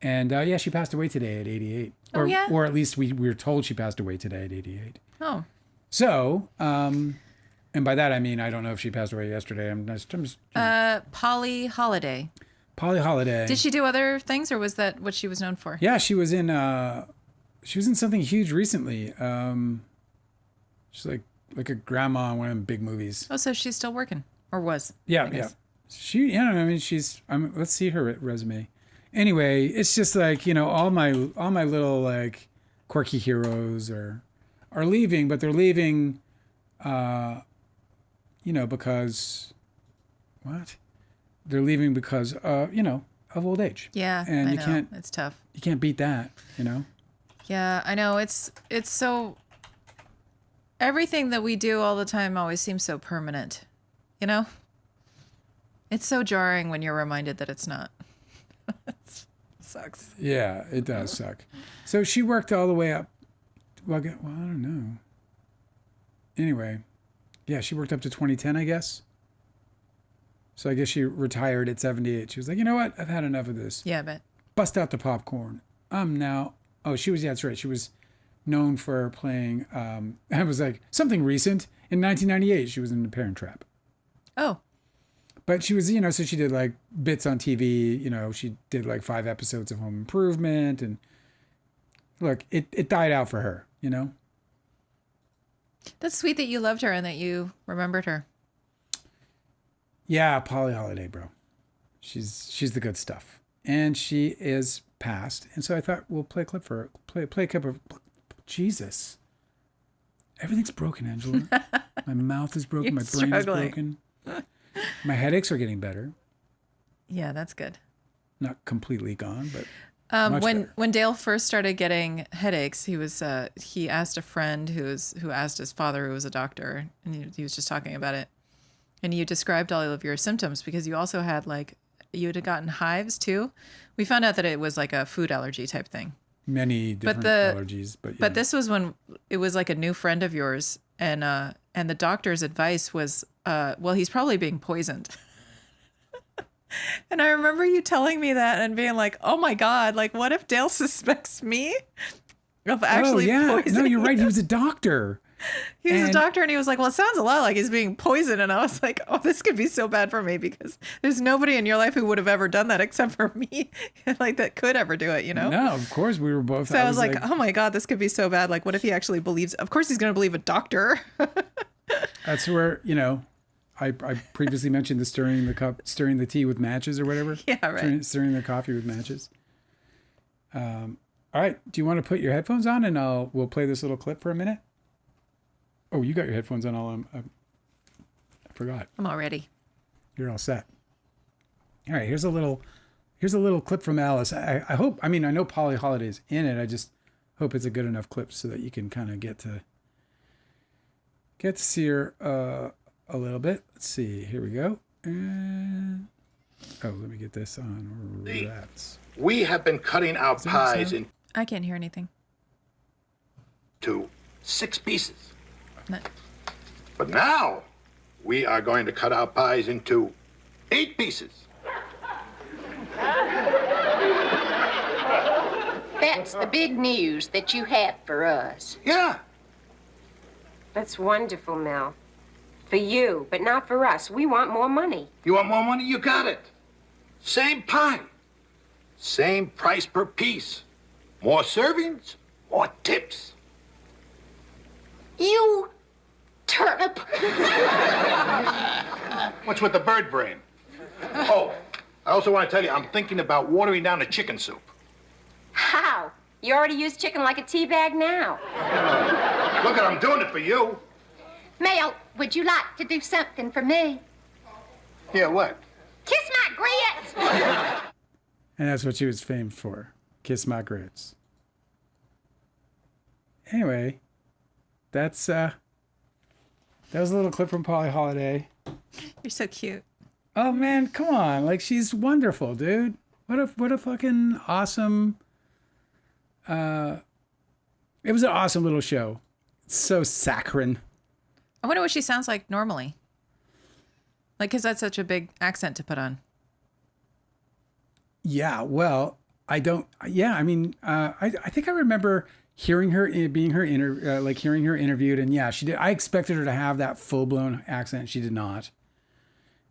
And she passed away today at 88. Oh, yeah? Or at least we were told she passed away today at 88. Oh. So, and by that I mean I don't know if she passed away yesterday. I'm just Polly Holliday. Polly Holliday. Did she do other things, or was that what she was known for? Yeah, she was in something huge recently. She's like a grandma in one of them big movies. Oh, so she's still working, or was? Yeah. Let's see her resume. Anyway, it's just like, all my little like quirky heroes are leaving, but they're leaving because what? They're leaving because of old age. Yeah, and I know. It's tough. You can't beat that, Yeah, I know. It's so, everything that we do all the time always seems so permanent, It's so jarring when you're reminded that it's not. It sucks. Yeah, it does suck. So she worked all the way up. Well, I don't know. Anyway, yeah, she worked up to 2010, I guess. So I guess she retired at 78. She was like, you know what? I've had enough of this. Yeah, I bet. Bust out the popcorn. She was, that's right. She was known for playing, I was like, something recent. In 1998, she was in The Parent Trap. Oh. But she was, so she did like bits on TV, she did like 5 episodes of Home Improvement. And look, it died out for her, That's sweet that you loved her and that you remembered her. Yeah, Polly Holliday, bro. She's the good stuff. And she is passed. And so I thought, we'll play a clip for her. Play a clip of, Jesus. Everything's broken, Angela. My mouth is broken. My brain is broken. My headaches are getting better. Yeah, that's good. Not completely gone, but when Dale first started getting headaches, he asked a friend who asked his father, who was a doctor, and he was just talking about it. And you described all of your symptoms because you also had you had gotten hives too. We found out that it was like a food allergy type thing. Many different allergies, but yeah. But this was when it was like a new friend of yours, and the doctor's advice was, well, he's probably being poisoned. And I remember you telling me that and being like, oh my God, like what if Dale suspects me of actually poisoning? No, you're right. He was a doctor. He was a doctor, and he was like, well, it sounds a lot like he's being poisoned. And I was like, oh, this could be so bad for me because there's nobody in your life who would have ever done that except for me, like that could ever do it, you know? No, of course we were both. So I was like, oh my God, this could be so bad. Like, what if he actually believes? Of course he's going to believe a doctor. That's where, I previously mentioned the stirring the tea with matches or whatever. Yeah, right. Stirring the coffee with matches. All right. Do you want to put your headphones on and we'll play this little clip for a minute? Oh, you got your headphones on. I forgot. I'm all ready. You're all set. All right. Here's a little clip from Alice. I hope. I mean, I know Polly Holliday's in it. I just hope it's a good enough clip so that you can kind of get to see her a little bit. Let's see. Here we go. And let me get this on. We have been cutting our pies in. I can't hear anything. To 6 pieces. No. But now we are going to cut our pies into 8 pieces. That's the big news that you have for us. Yeah. That's wonderful, Mel. For you, but not for us. We want more money. You want more money? You got it. Same pie. Same price per piece. More servings, more tips. You turnip. What's with the bird brain? Oh, I also want to tell you, I'm thinking about watering down the chicken soup. How? You already use chicken like a tea bag now. Look, I'm doing it for you. Mel, would you like to do something for me? Yeah, what? Kiss my grits. And that's what she was famed for. Kiss my grits. Anyway, that was a little clip from Polly Hollidday. You're so cute. Oh man, come on. Like she's wonderful, dude. What a fucking awesome it was an awesome little show. It's so saccharine. I wonder what she sounds like normally. Like, because that's such a big accent to put on. Yeah, well, I don't. Yeah, I mean, I think I remember hearing her hearing her interviewed, and yeah, she did. I expected her to have that full blown accent. She did not,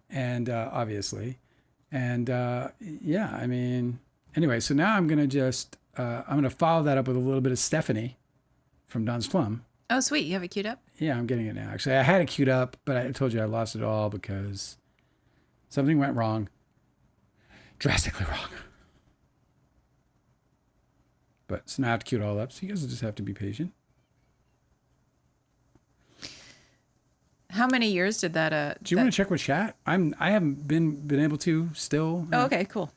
and obviously, and yeah, I mean, anyway. So now I'm gonna follow that up with a little bit of Stephanie from Don's Plum. Oh, sweet. You have it queued up? Yeah, I'm getting it now. Actually, I had it queued up, but I told you I lost it all because something went wrong. Drastically wrong. But so now I have to queue it all up, so you guys will just have to be patient. How many years did that... Do you want to check with chat? I haven't been able to still. Oh, okay, cool.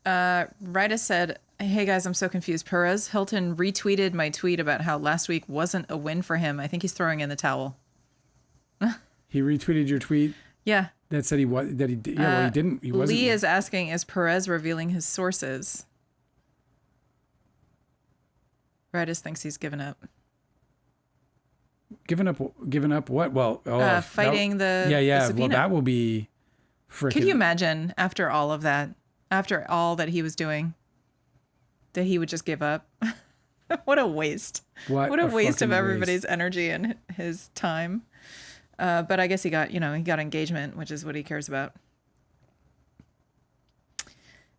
Rita said, hey guys, I'm so confused. Perez Hilton retweeted my tweet about how last week wasn't a win for him. I think he's throwing in the towel. He retweeted your tweet? Yeah. That said he didn't. He wasn't. Lee is asking, is Perez revealing his sources? Rita thinks he's given up. Given up what? Well, fighting the subpoena. Well, that will be freaking. Could you imagine after all of that, after all that he was doing, that he would just give up? What a waste. What a waste of everybody's energy and his time. But I guess he got engagement, which is what he cares about.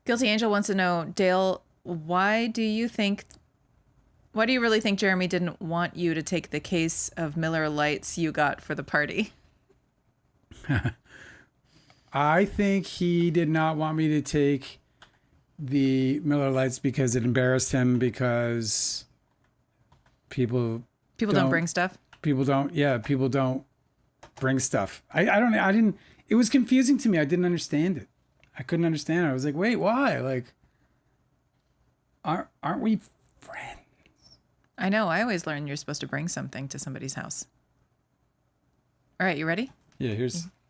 Guilty Angel wants to know, Dale, why do you really think Jeremy didn't want you to take the case of Miller Lights you got for the party? I think he did not want me to take the Miller Lights because it embarrassed him because people don't bring stuff. People don't bring stuff. I don't know. I didn't. It was confusing to me. I didn't understand it. I couldn't understand it. I was like, wait, why? Like, aren't we friends? I know. I always learn you're supposed to bring something to somebody's house. All right, you ready? Yeah.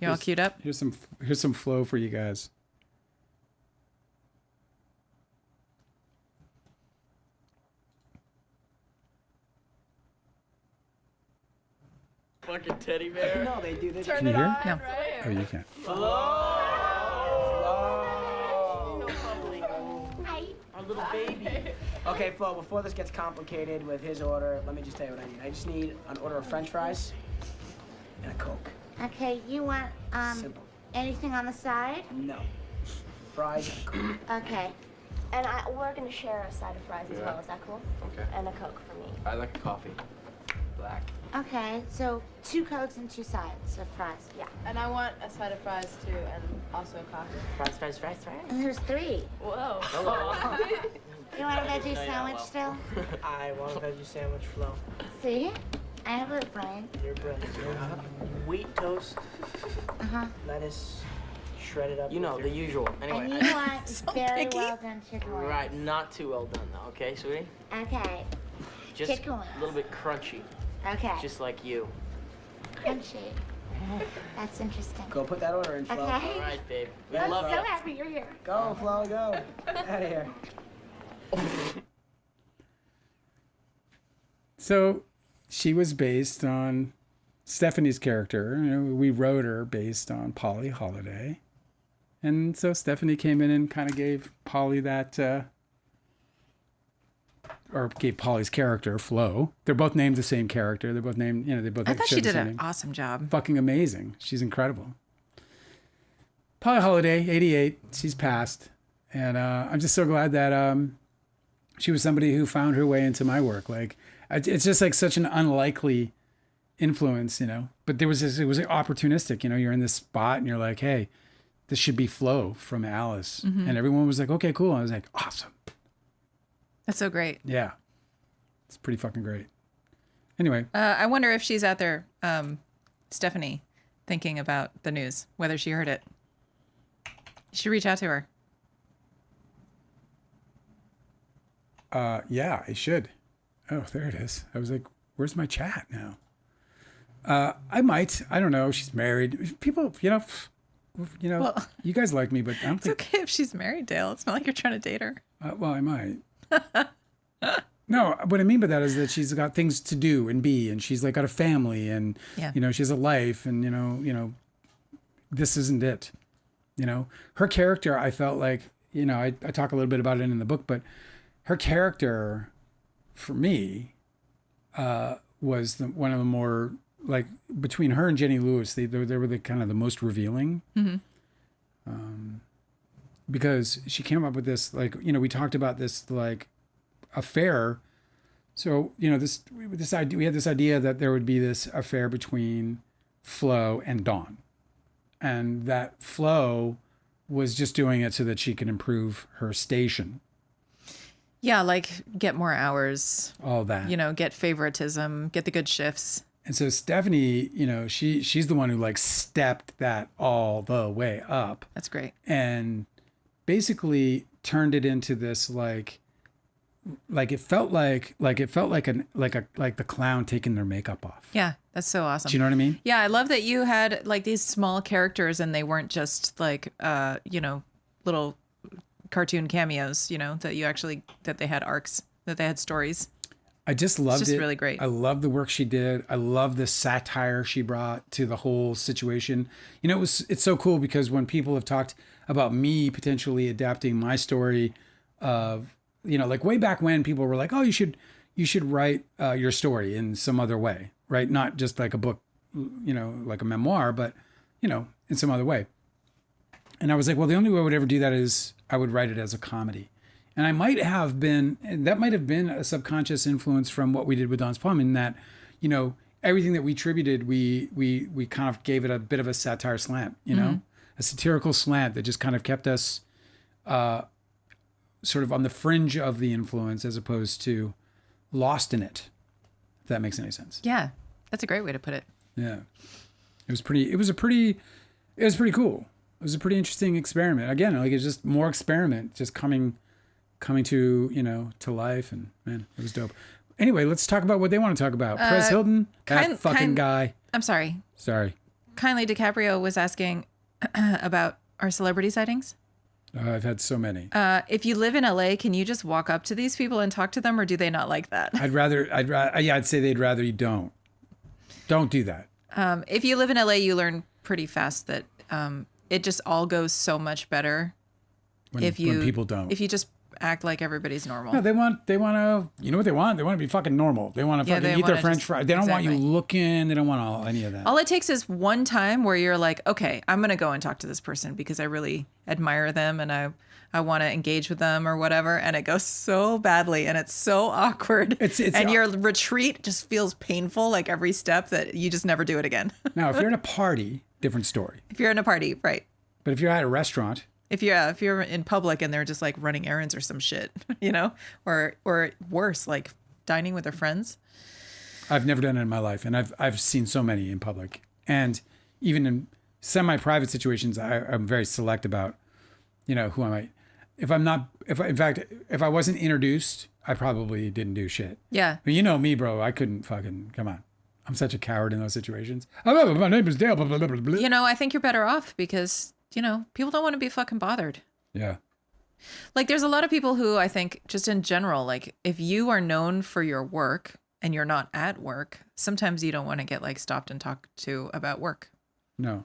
You all queued up? Here's some flow for you guys. Fucking teddy bear. No, they do this. Can you hear? No. Oh, you can't. Our little baby. Okay, Flo, before this gets complicated with his order, let me just tell you what I need. I just need an order of French fries and a Coke. Okay, you want Simple. anything on the side? No. Fries and a Coke. Okay. And we're gonna share a side of fries as well. Is that cool? Okay. And a Coke for me. I like a coffee. Black. Okay, so 2 Cokes and 2 sides of fries. Yeah. And I want a side of fries too, and also a coffee. Fries. And there's 3. Whoa. You want a veggie sandwich still? I want a veggie sandwich, Flo. See? I have a brain. Your bread. Wheat toast, Uh-huh. lettuce, shredded up. You know, the usual. And Anyway. you want very picky. well done chicken wings. Right, not too well done though, okay, sweetie? Okay. Just Chicken wings. a little bit crunchy, Okay. just like you. Crunchy. That's interesting. Go put that order in, Flo. Okay. All right, babe. We I'm love so you. happy you're here. Go, Flo, go. Get out of here. So she was based on Stephanie's character. You know, we wrote her based on Polly Holliday. And so Stephanie came in and kind of gave Polly that, or gave Polly's character, Flo. They're both named the same character. They're both named, they both I thought share she the did same an name. awesome job. Fucking amazing. She's incredible. Polly Holliday, 88. She's passed. And I'm just so glad that she was somebody who found her way into my work. Like, it's just like such an unlikely influence, But it was opportunistic, You're in this spot and you're like, hey, this should be Flo from Alice. Mm-hmm. And everyone was like, okay, cool. I was like, awesome. That's so great. Yeah. It's pretty fucking great. Anyway. I wonder if she's out there, Stephanie, thinking about the news, whether she heard it. You should reach out to her. Yeah, I should. Oh, there it is. I was like, where's my chat now? I might. I don't know. She's married. People, Well, you guys like me, but I don't It's think. okay if she's married, Dale. It's not like you're trying to date her. Well, I might. No, what I mean by that is that she's got things to do and be, and she's like got a family, and Yeah. she has a life, and this isn't it. Her character, I felt like, I talk a little bit about it in the book, but her character, for me, was one of the more, like, between her and Jenny Lewis, they were the kind of the most revealing. Mm-hmm. Because she came up with this, like, we talked about this, like, affair. So, this idea, we had this idea that there would be this affair between Flo and Dawn, and that Flo was just doing it so that she could improve her station. Yeah, like get more hours, All that. get favoritism, get the good shifts. And so Stephanie, she's the one who like stepped that all the way up That's great. and basically turned it into this like it felt like the clown taking their makeup off. Yeah, that's so awesome. Do you know what I mean? Yeah, I love that you had like these small characters and they weren't just like little cartoon cameos, that they had arcs, that they had stories. I just loved just it. really great. I love the work she did. I love the satire she brought to the whole situation. It's so cool because when people have talked about me potentially adapting my story of, like way back when people were like, oh, you should write your story in some other way, right? Not just like a book, like a memoir, but, in some other way. And I was like, well, the only way I would ever do that is I would write it as a comedy. And that might have been a subconscious influence from what we did with Don's Plum in that, everything that we attributed, we kind of gave it a bit of a satire slant, a satirical slant that just kind of kept us sort of on the fringe of the influence as opposed to lost in it. If that makes any sense. Yeah, that's a great way to put it. Yeah. It was pretty cool. It was a pretty interesting experiment. Again, like it's just more experiment just coming to, you know, to life, and man, it was dope. Anyway, let's talk about what they want to talk about. Perez Hilton, that fucking guy. I'm sorry. Kindly DiCaprio was asking about our celebrity sightings. I've had so many. If you live in LA, can you just walk up to these people and talk to them, or do they not like that? I'd say they'd rather you don't. Don't do that. If you live in LA, you learn pretty fast that it just all goes so much better when people don't. If you just act like everybody's normal. No, they want to, you know what they want? They want to be fucking normal. They want to fucking eat their French fries. They don't want you looking. They don't want any of that. All it takes is one time where you're like, okay, I'm going to go and talk to this person because I really admire them and I want to engage with them or whatever. And it goes so badly and it's so awkward. And your retreat just feels painful like every step that you just never do it again. Now, if you're in a party, different story. If you're in a party, right. But if you're at a restaurant. If you're in public and they're just like running errands or some shit, you know, or worse, like dining with their friends. I've never done it in my life, and I've seen so many in public, and even in semi-private situations, I'm very select about, you know, who I might. If I wasn't introduced, I probably didn't do shit. Yeah. But you know me, bro. I couldn't fucking come on. I'm such a coward in those situations. Oh, my name is Dale. Blah, blah, blah, blah. You know, I think you're better off because, you know, people don't want to be fucking bothered. Yeah. Like there's a lot of people who I think just in general, like if you are known for your work and you're not at work, sometimes you don't want to get like stopped and talked to about work. No.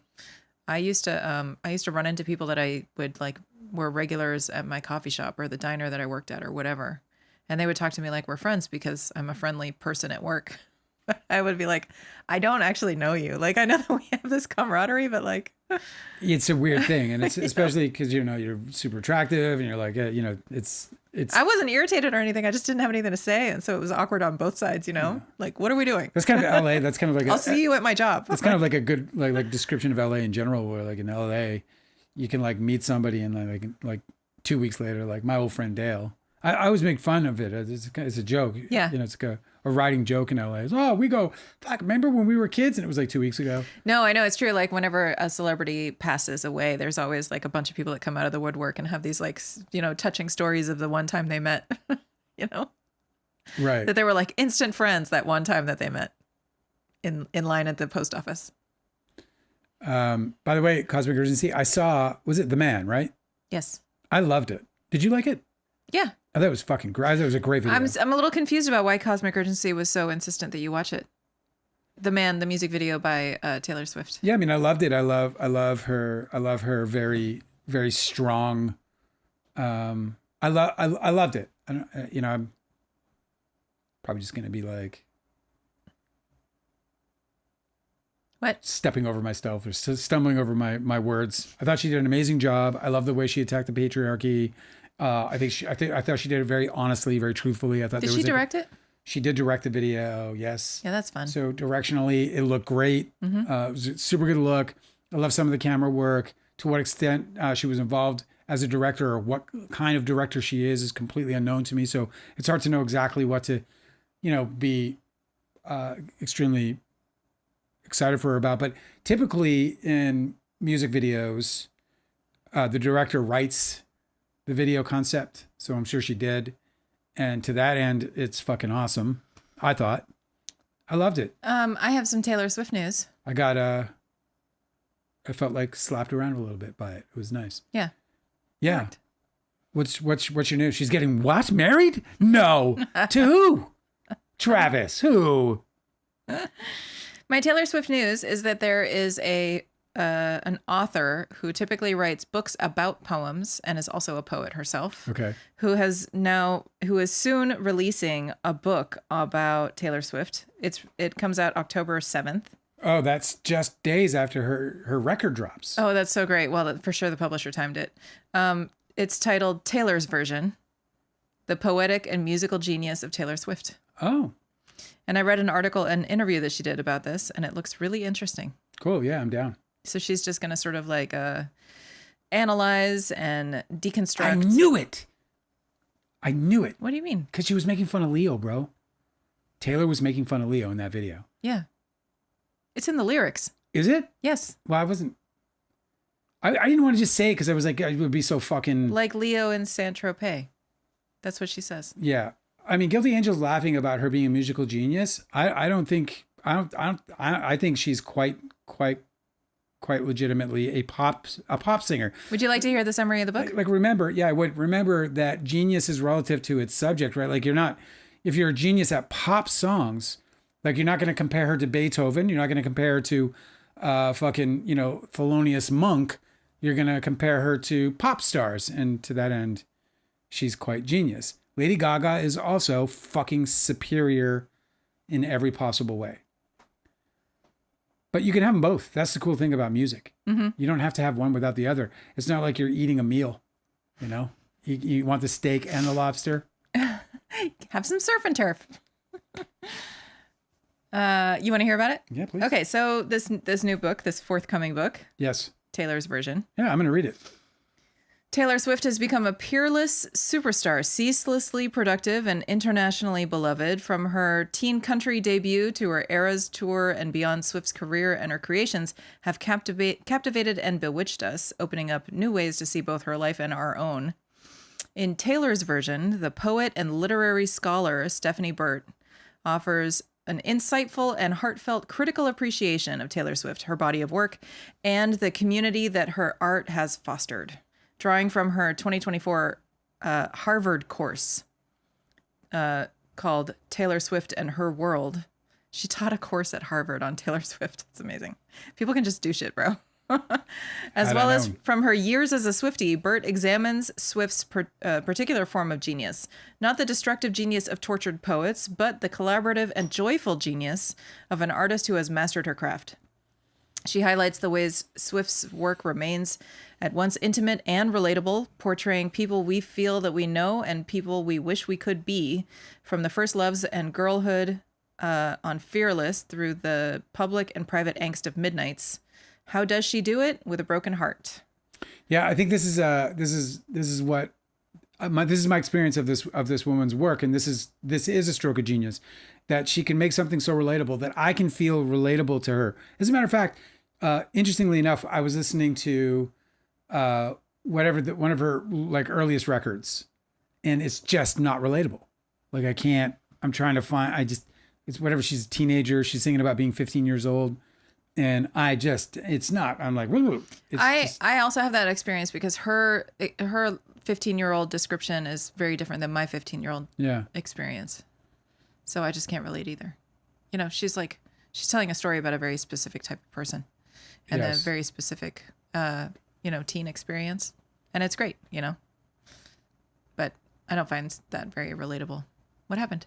I used to run into people that I would like were regulars at my coffee shop or the diner that I worked at or whatever. And they would talk to me like we're friends because I'm a friendly person at work. I would be like, I don't actually know you. Like, I know that we have this camaraderie, but like, it's a weird thing. And it's especially because, you know, you're super attractive and you're like, you know, it's, I wasn't irritated or anything. I just didn't have anything to say. And so it was awkward on both sides, you know, like, what are we doing? That's kind of LA. That's kind of like, I'll see you at my job. That's kind of like a good, like description of LA in general, where like in LA, you can like meet somebody and like 2 weeks later, like my old friend Dale, I always make fun of it. It's a joke. Yeah. You know, it's like a riding joke in LA. It's, oh, we go, fuck, remember when we were kids? And it was like 2 weeks ago. No, I know. It's true. Like whenever a celebrity passes away, there's always like a bunch of people that come out of the woodwork and have these like, you know, touching stories of the one time they met, you know? Right. That they were like instant friends that one time that they met in line at the post office. By the way, Cosmic Urgency, I saw, was it The Man, right? Yes. I loved it. Did you like it? Yeah. I thought it was fucking great. I thought it was a great video. I'm a little confused about why Cosmic Urgency was so insistent that you watch it. The Man, the music video by Taylor Swift. Yeah, I mean, I loved it. I love her very, very strong. I loved it. I don't, you know, I'm probably just gonna be like, what? Stepping over myself or stumbling over my words. I thought she did an amazing job. I love the way she attacked the patriarchy. I thought she did it very honestly, very truthfully. I thought did she direct it? She did direct the video. Yes. Yeah, that's fun. So directionally, it looked great. Mm-hmm. It was a super good look. I love some of the camera work. To what extent she was involved as a director or what kind of director she is completely unknown to me. So it's hard to know exactly what to, you know, be extremely excited for her about. But typically in music videos, the director writes the video concept. So I'm sure she did. And to that end, it's fucking awesome. I thought. I loved it. I have some Taylor Swift news. I got I felt like slapped around a little bit by it. It was nice. Yeah. Yeah. Correct. What's your news? She's getting what? Married? No. To who? Travis. Who? My Taylor Swift news is that there is an author who typically writes books about poems and is also a poet herself. Okay. Who is soon releasing a book about Taylor Swift. It comes out October 7th. Oh, that's just days after her record drops. Oh, that's so great. Well, for sure the publisher timed it. It's titled Taylor's Version: The Poetic and Musical Genius of Taylor Swift. Oh. And I read an interview that she did about this, and it looks really interesting. Cool. Yeah, I'm down. So she's just going to sort of like analyze and deconstruct. I knew it. I knew it. What do you mean? Because she was making fun of Leo, bro. Taylor was making fun of Leo in that video. Yeah. It's in the lyrics. Is it? Yes. Well, I wasn't. I didn't want to just say it because I was like, it would be so fucking. Like Leo in Saint-Tropez. That's what she says. Yeah. I mean, Guilty Angel's laughing about her being a musical genius. I think she's quite legitimately a pop singer. Would you like to hear the summary of the book? Like remember, yeah, I would remember that genius is relative to its subject, right? Like if you're a genius at pop songs, like you're not going to compare her to Beethoven. You're not going to compare her to fucking, Thelonious Monk. You're going to compare her to pop stars. And to that end, she's quite genius. Lady Gaga is also fucking superior in every possible way. But you can have them both. That's the cool thing about music. Mm-hmm. You don't have to have one without the other. It's not like you're eating a meal, You want the steak and the lobster? Have some surf and turf. You want to hear about it? Yeah, please. Okay, so this new book, this forthcoming book, Yes. Taylor's version. Yeah, I'm going to read it. Taylor Swift has become a peerless superstar, ceaselessly productive and internationally beloved. From her teen country debut to her Eras tour and beyond, Swift's career and her creations have captivated and bewitched us, opening up new ways to see both her life and our own. In Taylor's version, the poet and literary scholar Stephanie Burt offers an insightful and heartfelt critical appreciation of Taylor Swift, her body of work, and the community that her art has fostered. Drawing from her 2024 Harvard course called Taylor Swift and Her World. She taught a course at Harvard on Taylor Swift. It's amazing. People can just do shit, bro. As well as from her years as a Swiftie, Burt examines Swift's particular form of genius. Not the destructive genius of tortured poets, but the collaborative and joyful genius of an artist who has mastered her craft. She highlights the ways Swift's work remains at once intimate and relatable, portraying people we feel that we know and people we wish we could be, from the first loves and girlhood on Fearless through the public and private angst of Midnights. How does she do it? With a broken heart. Yeah, I think this is what this is my experience of this woman's work, and this is a stroke of genius, that she can make something so relatable that I can feel relatable to her. As a matter of fact, interestingly enough, I was listening to one of her like earliest records, and it's just not relatable. Like I'm trying to find, it's whatever. She's a teenager. She's singing about being 15 years old. And it's not, I'm like, I also have that experience because her 15-year-old description is very different than my 15-year-old experience. So I just can't relate either. She's telling a story about a very specific type of person and a very specific, teen experience. And it's great, but I don't find that very relatable. What happened?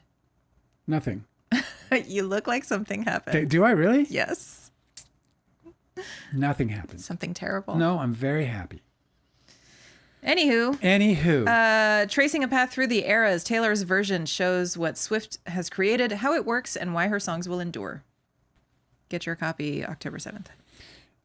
Nothing. You look like something happened. Do I really? Yes. Nothing happened. Something terrible. No, I'm very happy. Anywho. Tracing a path through the eras, Taylor's version shows what Swift has created, how it works, and why her songs will endure. Get your copy October 7th.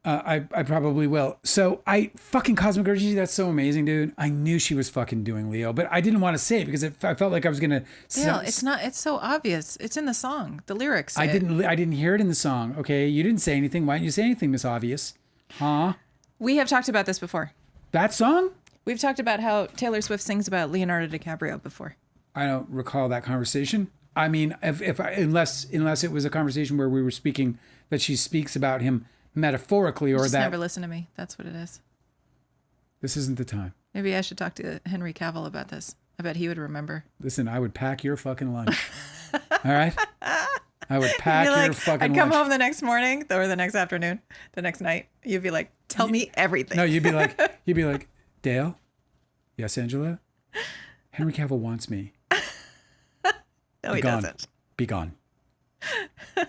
I probably will. So fucking Cosmic Urgency, that's so amazing, dude. I knew she was fucking doing Leo, but I didn't want to say it because I felt like I was gonna. Dale, it's so obvious. It's in the song, the lyrics. I didn't hear it in the song. Okay, you didn't say anything. Why didn't you say anything, Miss Obvious? Huh? We have talked about this before. That song? We've talked about how Taylor Swift sings about Leonardo DiCaprio before. I don't recall that conversation. I mean, unless it was a conversation where we were speaking that she speaks about him metaphorically, or just that never listen to me. That's what it is. This isn't the time. Maybe I should talk to Henry Cavill about this. I bet he would remember. Listen, I would pack your fucking lunch. All right? I would pack your fucking lunch. I'd come home the next morning or the next afternoon, the next night. You'd be like, tell me everything. No, you'd be like, Dale? Yes, Angela? Henry Cavill wants me. No, he doesn't. Be gone.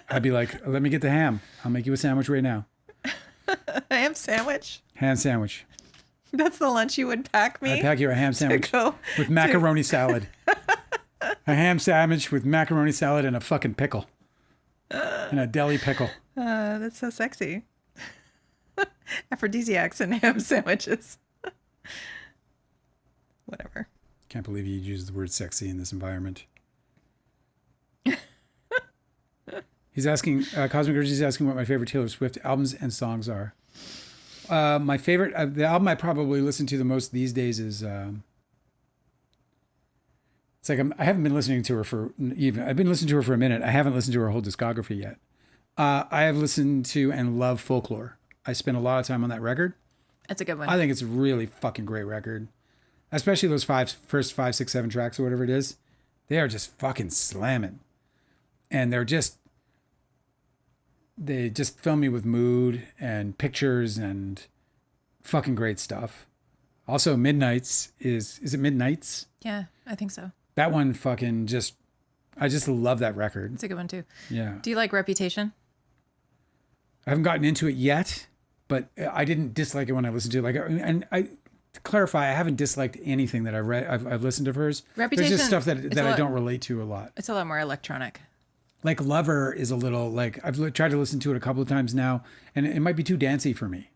I'd be like, let me get the ham. I'll make you a sandwich right now. Ham sandwich? Ham sandwich. That's the lunch you would pack me? I'd pack you a ham sandwich with macaroni salad. A ham sandwich with macaroni salad and a fucking pickle. And a deli pickle. That's so sexy. Aphrodisiacs and ham sandwiches. Whatever. Can't believe you used the word sexy in this environment. He's asking, Cosmic Urge is asking what my favorite Taylor Swift albums and songs are. My favorite, the album I probably listen to the most these days is, it's like I haven't been listening to her I've been listening to her for a minute. I haven't listened to her whole discography yet. I have listened to and love Folklore. I spent a lot of time on that record. That's a good one. I think it's a really fucking great record. Especially those first 5, 6, 7 tracks or whatever it is. They are just fucking slamming. And they just fill me with mood and pictures and fucking great stuff. Also, Midnights is it Midnights? Yeah, I think so. That one fucking I just love that record. It's a good one too. Yeah. Do you like Reputation? I haven't gotten into it yet, but I didn't dislike it when I listened to it. To clarify, I haven't disliked anything that I've read. I've listened to hers. Reputation. There's just stuff that I don't relate to a lot. It's a lot more electronic. Like Lover is a little like I've tried to listen to it a couple of times now, and it might be too dancey for me.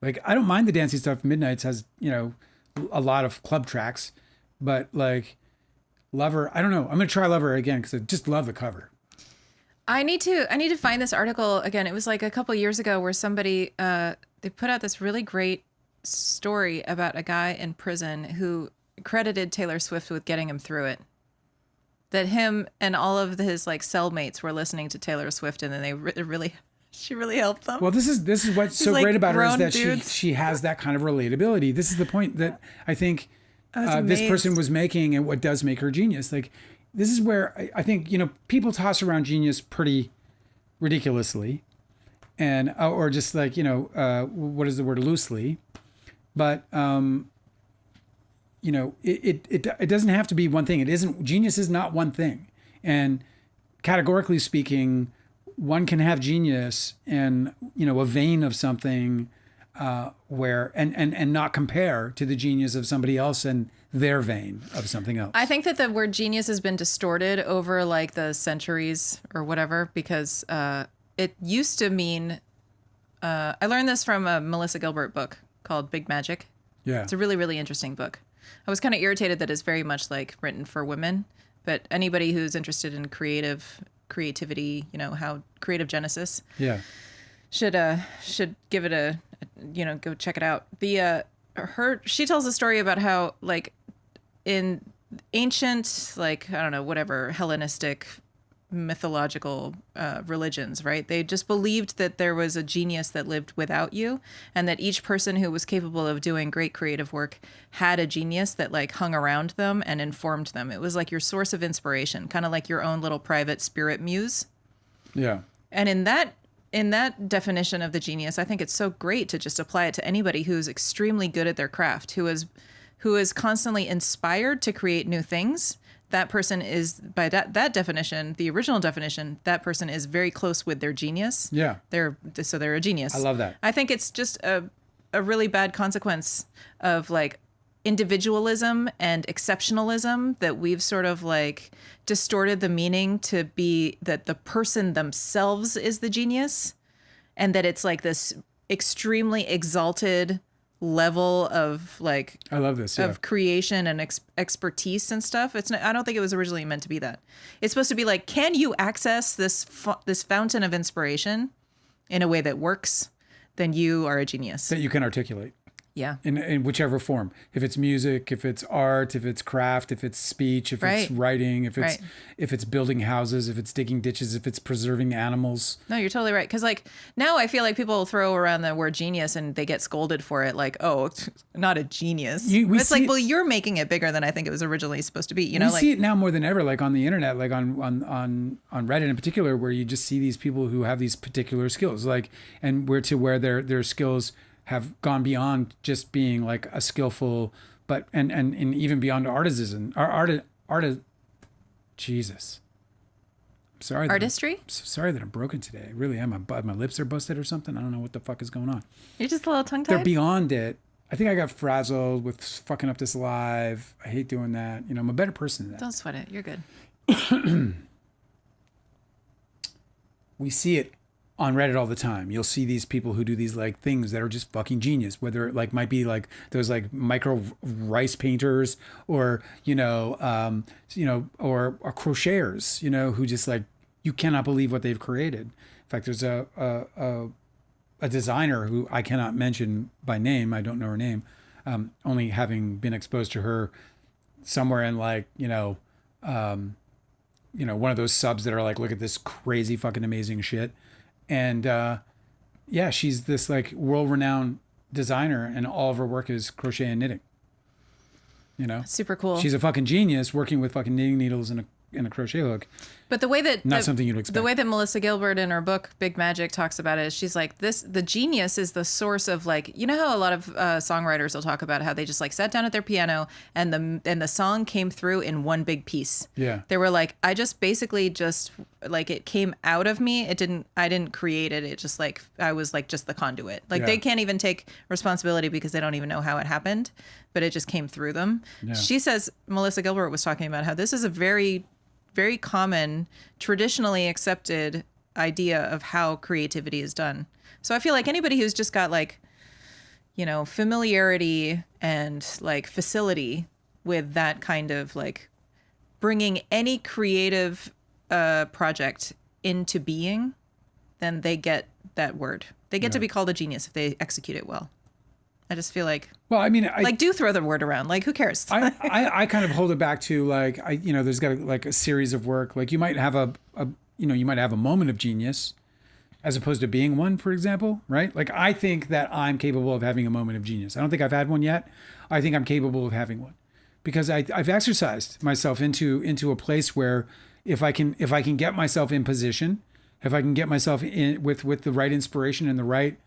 Like I don't mind the dancey stuff. Midnights has a lot of club tracks, but like Lover, I don't know. I'm gonna try Lover again because I just love the cover. I need to find this article again. It was like a couple of years ago where somebody they put out this really great story about a guy in prison who credited Taylor Swift with getting him through it. That him and all of his like cellmates were listening to Taylor Swift, and then she really helped them. Well, this is what's so like great about her is that dudes. she has that kind of relatability. This is the point that I think this person was making, and what does make her genius. Like this is where I think people toss around genius pretty ridiculously, and or just like what is the word, loosely, but it doesn't have to be one thing. It isn't. Genius is not one thing. And categorically speaking, one can have genius in, a vein of something where, and not compare to the genius of somebody else and their vein of something else. I think that the word genius has been distorted over like the centuries or whatever, because it used to mean, I learned this from a Melissa Gilbert book called Big Magic. Yeah. It's a really, really interesting book. I was kind of irritated that it's very much like written for women, but anybody who's interested in creativity, how creative genesis, should give it go check it out. She tells a story about how like in ancient, like, I don't know, whatever, Hellenistic mythological religions, right? They just believed that there was a genius that lived without you, and that each person who was capable of doing great creative work had a genius that like hung around them and informed them. It was like your source of inspiration, kind of like your own little private spirit muse. Yeah. And in that definition of the genius, I think it's so great to just apply it to anybody who's extremely good at their craft, who is constantly inspired to create new things. That person is, by that definition, the original definition, that person is very close with their genius. Yeah. They're a genius. I love that. I think it's just a really bad consequence of like individualism and exceptionalism, that we've sort of like distorted the meaning to be that the person themselves is the genius, and that it's like this extremely exalted level of like, I love this, of creation and expertise and stuff. It's not, I don't think it was originally meant to be that. It's supposed to be like, can you access this fountain of inspiration in a way that works? Then you are a genius that you can articulate. Yeah. In whichever form. If it's music, if it's art, if it's craft, if it's speech, if it's writing, if it's building houses, if it's digging ditches, if it's preserving animals. No, you're totally right. Because like now I feel like people throw around the word genius and they get scolded for it. Like, oh, not a genius. It's like, well, you're making it bigger than I think it was originally supposed to be. We see it now more than ever, like on the internet, like on Reddit in particular, where you just see these people who have these particular skills, like, and where their skills have gone beyond just being like a skillful, but and even beyond artisan. Jesus. I'm sorry. Artistry? I'm so sorry that I'm broken today. I really am. My lips are busted or something. I don't know what the fuck is going on. You're just a little tongue-tied? They're beyond it. I think I got frazzled with fucking up this live. I hate doing that. I'm a better person than that. Don't sweat it. You're good. We see it on Reddit all the time. You'll see these people who do these like things that are just fucking genius, whether it like might be like those like micro rice painters or, or crocheters, who just like, you cannot believe what they've created. In fact, there's a designer who I cannot mention by name. I don't know her name. Only having been exposed to her somewhere in like, one of those subs that are like, look at this crazy fucking amazing shit. And she's this like world-renowned designer, and all of her work is crochet and knitting. Super cool. She's a fucking genius working with fucking knitting needles and a crochet hook. But the way that something you'd expect. The way that Melissa Gilbert in her book Big Magic talks about it is she's like the genius is the source of like, how a lot of songwriters will talk about how they just like sat down at their piano and the song came through in one big piece. Yeah. They were like, I just basically just like it came out of me. I didn't create it. It just like I was like just the conduit. Like they can't even take responsibility because they don't even know how it happened, but it just came through them. Yeah. She says Melissa Gilbert was talking about how this is a very very common, traditionally accepted idea of how creativity is done. So I feel like anybody who's just got like, familiarity and like facility with that kind of like bringing any creative project into being, then they get that word. They get to be called a genius if they execute it well. I just feel like, well, I mean, do throw the word around. Like, who cares? I kind of hold it back to like, there's got like a series of work. Like you might have you might have a moment of genius as opposed to being one, for example, right? Like I think that I'm capable of having a moment of genius. I don't think I've had one yet. I think I'm capable of having one because I've exercised myself into a place where if I can get myself in position, if I can get myself in with the right inspiration and the right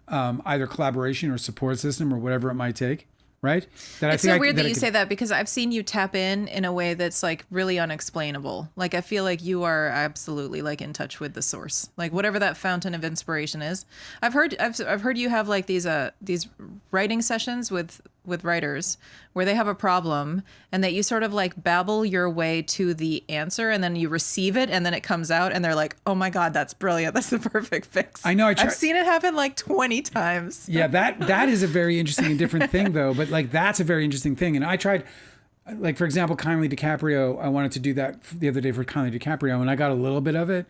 either collaboration or support system or whatever it might take, right? It's so weird that you say that because I've seen you tap in a way that's like really unexplainable. Like I feel like you are absolutely like in touch with the source, like whatever that fountain of inspiration is. I've heard you have like these writing sessions with writers where they have a problem and that you sort of like babble your way to the answer and then you receive it and then it comes out and they're like, oh my God, that's brilliant. That's the perfect fix. I know. I've seen it happen like 20 times. Yeah, that is a very interesting and different thing though. But like, that's a very interesting thing. And I tried, like, for example, Kindly DiCaprio, I wanted to do that the other day for Kindly DiCaprio and I got a little bit of it,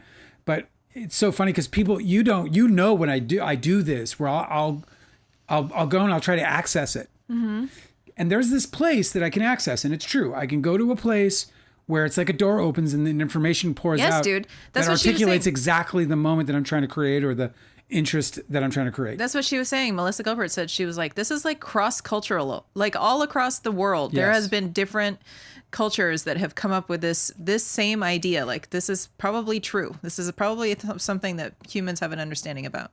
but it's so funny because people, when I do this where I'll go and I'll try to access it. Mm-hmm. And there's this place that I can access, and it's true. I can go to a place where it's like a door opens and then information pours out. Yes, dude. That's that what articulates exactly the moment that I'm trying to create or the interest that I'm trying to create. That's what she was saying. Melissa Gilbert said she was like, this is like cross-cultural, like all across the world. Yes. There has been different cultures that have come up with this same idea. Like this is probably true. This is probably something that humans have an understanding about.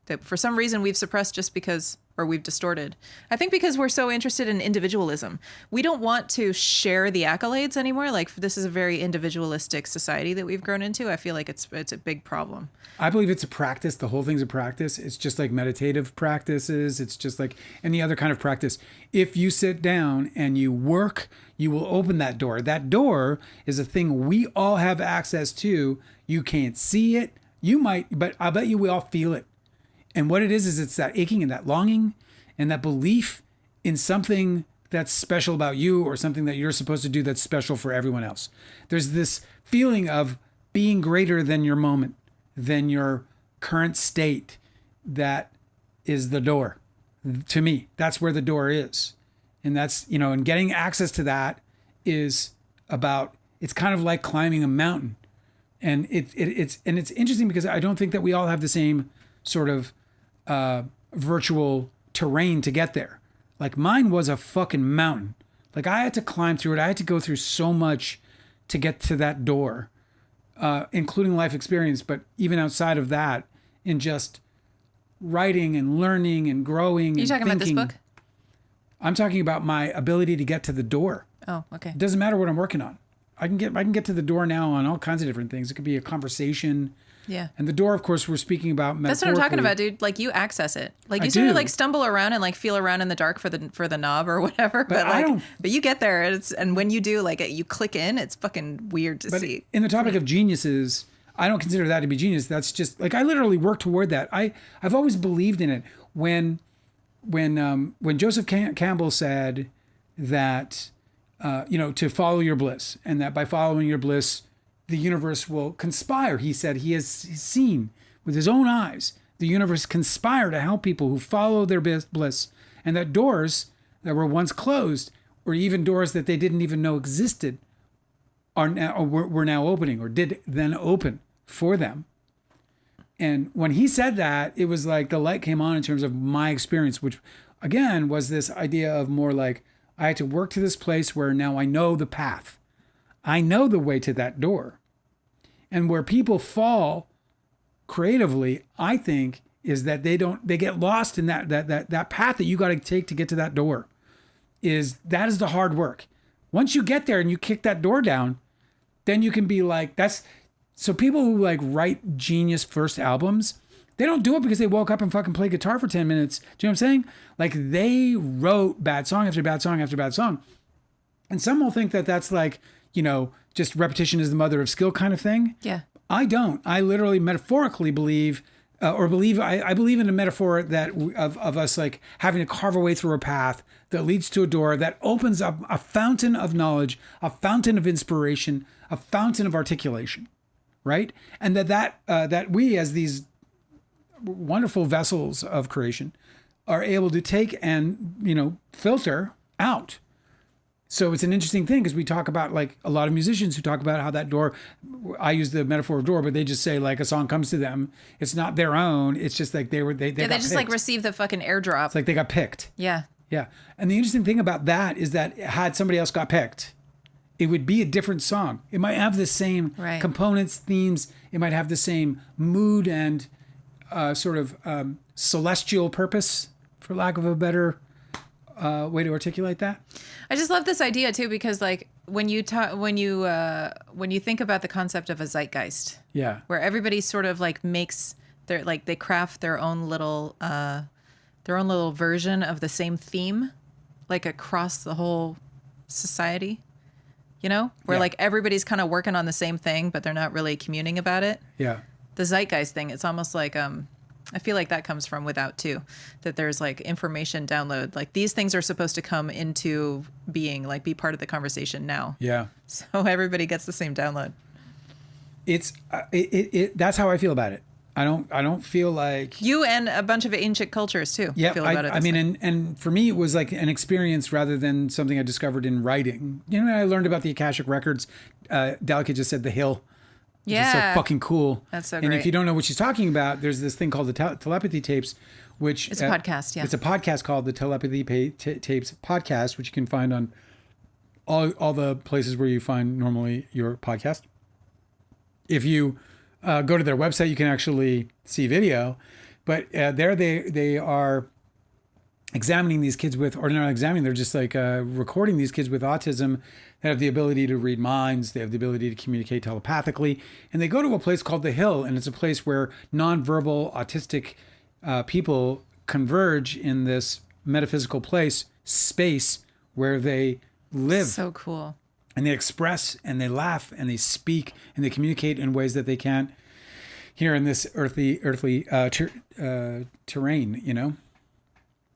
That for some reason we've suppressed just because, or we've distorted. I think because we're so interested in individualism. We don't want to share the accolades anymore. Like this is a very individualistic society that we've grown into. I feel like it's a big problem. I believe it's a practice. The whole thing's a practice. It's just like meditative practices. It's just like any other kind of practice. If you sit down and you work, you will open that door. That door is a thing we all have access to. You can't see it. You might, but I bet you we all feel it. And what it is it's that aching and that longing and that belief in something that's special about you or something that you're supposed to do that's special for everyone else. There's this feeling of being greater than your moment, than your current state. That is the door. To me, that's where the door is. And that's, and getting access to that is about, it's kind of like climbing a mountain. And it's interesting because I don't think that we all have the same sort of virtual terrain to get there. Like mine was a fucking mountain. Like I had to climb through it. I had to go through so much to get to that door, including life experience. But even outside of that, in just writing and learning and growing. Are you talking about this book? I'm talking about my ability to get to the door. Oh, okay. It doesn't matter what I'm working on. I can get to the door now on all kinds of different things. It could be a conversation. Yeah. And the door, of course, we're speaking about That's what I'm talking about, dude. Like you access it. Like you sort of like stumble around and like feel around in the dark for the knob or whatever. But you get there and when you do, like you click in, it's fucking weird to see. In the topic of geniuses, I don't consider that to be genius. That's just like I literally work toward that. I've always believed in it. When Joseph Campbell said that to follow your bliss, and that by following your bliss, the universe will conspire. He said he's seen with his own eyes the universe conspire to help people who follow their bliss, and that doors that were once closed, or even doors that they didn't even know existed, are now or were now opening, or did then open for them. And when he said that, it was like the light came on in terms of my experience, which again was this idea of more like I had to work to this place where now I know the path. I know the way to that door. And where people fall creatively, I think, is that they get lost in that path that you got to take to get to that door. That is the hard work. Once you get there and you kick that door down, then you can be like, so people who like write genius first albums, they don't do it because they woke up and fucking played guitar for 10 minutes. Do you know what I'm saying? Like they wrote bad song after bad song after bad song. And some will think that that's like, just repetition is the mother of skill kind of thing. Yeah. I don't. I literally metaphorically believe, I believe in a metaphor that of us like having to carve our way through a path that leads to a door that opens up a fountain of knowledge, a fountain of inspiration, a fountain of articulation, right? And that we as these wonderful vessels of creation are able to take and, filter out. So it's an interesting thing because we talk about like a lot of musicians who talk about how that door, I use the metaphor of door, but they just say like a song comes to them. It's not their own. It's just like they just like receive the fucking airdrop. It's like they got picked. Yeah. Yeah. And the interesting thing about that is that had somebody else got picked, it would be a different song. It might have the same components, themes. It might have the same mood and sort of celestial purpose, for lack of a better way to articulate that. I just love this idea too, because like when you think about the concept of a zeitgeist, where everybody sort of like makes they craft their own little version of the same theme, like across the whole society, where like everybody's kind of working on the same thing, but they're not really communing about it. Yeah. The zeitgeist thing, it's almost like I feel like that comes from without too, that there's like information download. Like these things are supposed to come into being, like be part of the conversation now. Yeah. So everybody gets the same download. It's that's how I feel about it. I don't feel like you and a bunch of ancient cultures too. Yeah. Feel about it I mean, and for me, it was like an experience rather than something I discovered in writing. I learned about the Akashic Records. Delicate just said The Hill. Yeah. It's so fucking cool. That's so great. And if you don't know what she's talking about, there's this thing called the telepathy tapes, which it's a podcast. Yeah, it's a podcast called the Telepathy Tapes podcast, which you can find on all the places where you find normally your podcast. If you go to their website, you can actually see video, but there they are examining these kids with, or not examining, they're just like recording these kids with autism that have the ability to read minds, they have the ability to communicate telepathically, and they go to a place called The Hill, and it's a place where nonverbal autistic people converge in this metaphysical space where they live. So cool. And they express, and they laugh, and they speak, and they communicate in ways that they can't here in this earthly terrain,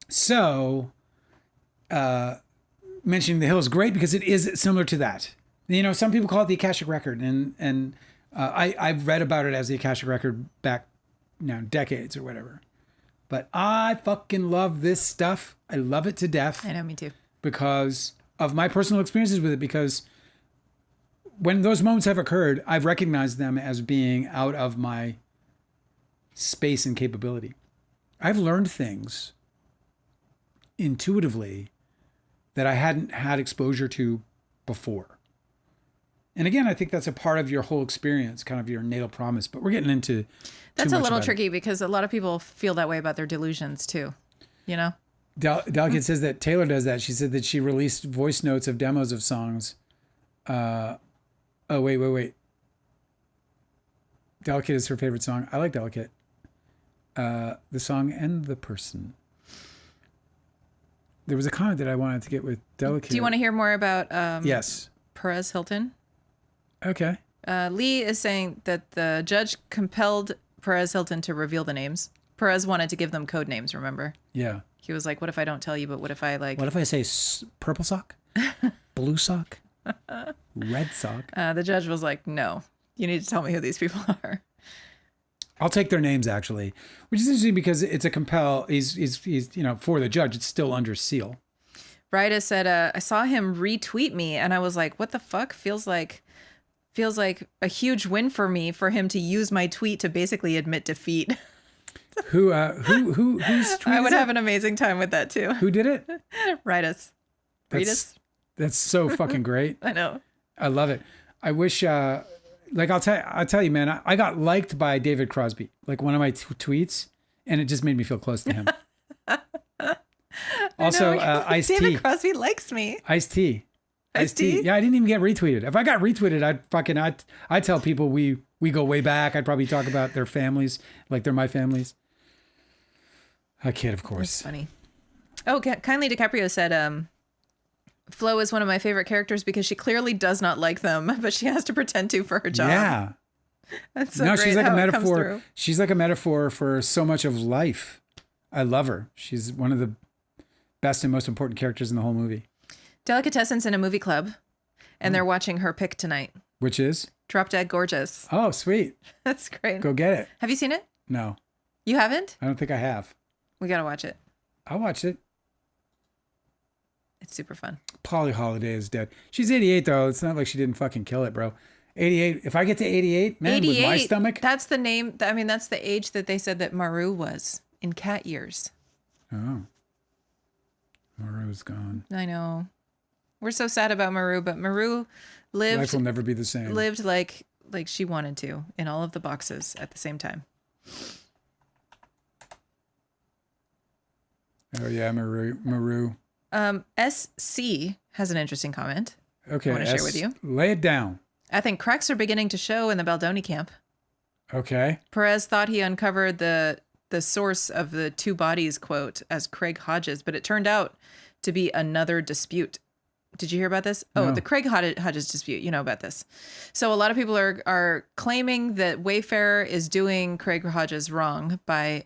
So, mentioning The Hill is great because it is similar to that. Some people call it the Akashic Record, and I've read about it as the Akashic Record back now decades or whatever. But I fucking love this stuff. I love it to death. I know, me too. Because of my personal experiences with it. Because when those moments have occurred, I've recognized them as being out of my space and capability. I've learned things intuitively that I hadn't had exposure to before. And again, I think that's a part of your whole experience, kind of your natal promise, but we're getting into that's a little tricky because a lot of people feel that way about their delusions too, Delicate says that Taylor does that. She said that she released voice notes of demos of songs. Wait. Delicate is her favorite song. I like Delicate. The song and the person. There was a comment that I wanted to get with Delicate. Do you want to hear more about yes, Perez Hilton? Okay. Lee is saying that the judge compelled Perez Hilton to reveal the names. Perez wanted to give them code names, remember? Yeah. He was like, what if I don't tell you, but what if I like... What if I say purple sock? Blue sock? Red sock? The judge was like, no, you need to tell me who these people are. I'll take their names, actually, which is interesting because it's a compel. He's for the judge, it's still under seal. Rida said, I saw him retweet me and I was like, what the fuck? Feels like a huge win for me for him to use my tweet to basically admit defeat. Who's tweet? I would have an amazing time with that too. Who did it? Ritus. That's so fucking great. I know. I love it. I wish, I'll tell you, man, I got liked by David Crosby, like one of my tweets, and it just made me feel close to him. Also, Ice-T. David Crosby likes me. Ice-T. Ice-T? Yeah, I didn't even get retweeted. If I got retweeted, I'd tell people we go way back. I'd probably talk about their families, like they're my families. I kid, of course. That's funny. Oh, Kindly DiCaprio said, Flo is one of my favorite characters because she clearly does not like them, but she has to pretend to for her job. Yeah. That's so No, great she's like how a it comes metaphor. through. She's like a metaphor for so much of life. I love her. She's one of the best and most important characters in the whole movie. Delicatessen's in a movie club, and they're watching her pick tonight. Which is? Drop Dead Gorgeous. Oh, sweet. That's great. Go get it. Have you seen it? No. You haven't? I don't think I have. We got to watch it. I'll watch it. It's super fun. Polly Holliday is dead. She's 88, though. It's not like she didn't fucking kill it, bro. 88. If I get to 88, man, 88, with my stomach. That's the name. I mean, that's the age that they said that Maru was in cat years. Oh. Maru's gone. I know. We're so sad about Maru, but Maru lived. Life will never be the same. Lived like she wanted to in all of the boxes at the same time. Oh yeah, Maru. SC has an interesting comment. Okay, I want to share with you. Lay it down. I think cracks are beginning to show in the Baldoni camp. Okay. Perez thought he uncovered the source of the two bodies quote as Craig Hodges, but it turned out to be another dispute. Did you hear about this? Oh, No. the Craig Hodges dispute. You know about this. So a lot of people are claiming that Wayfarer is doing Craig Hodges wrong by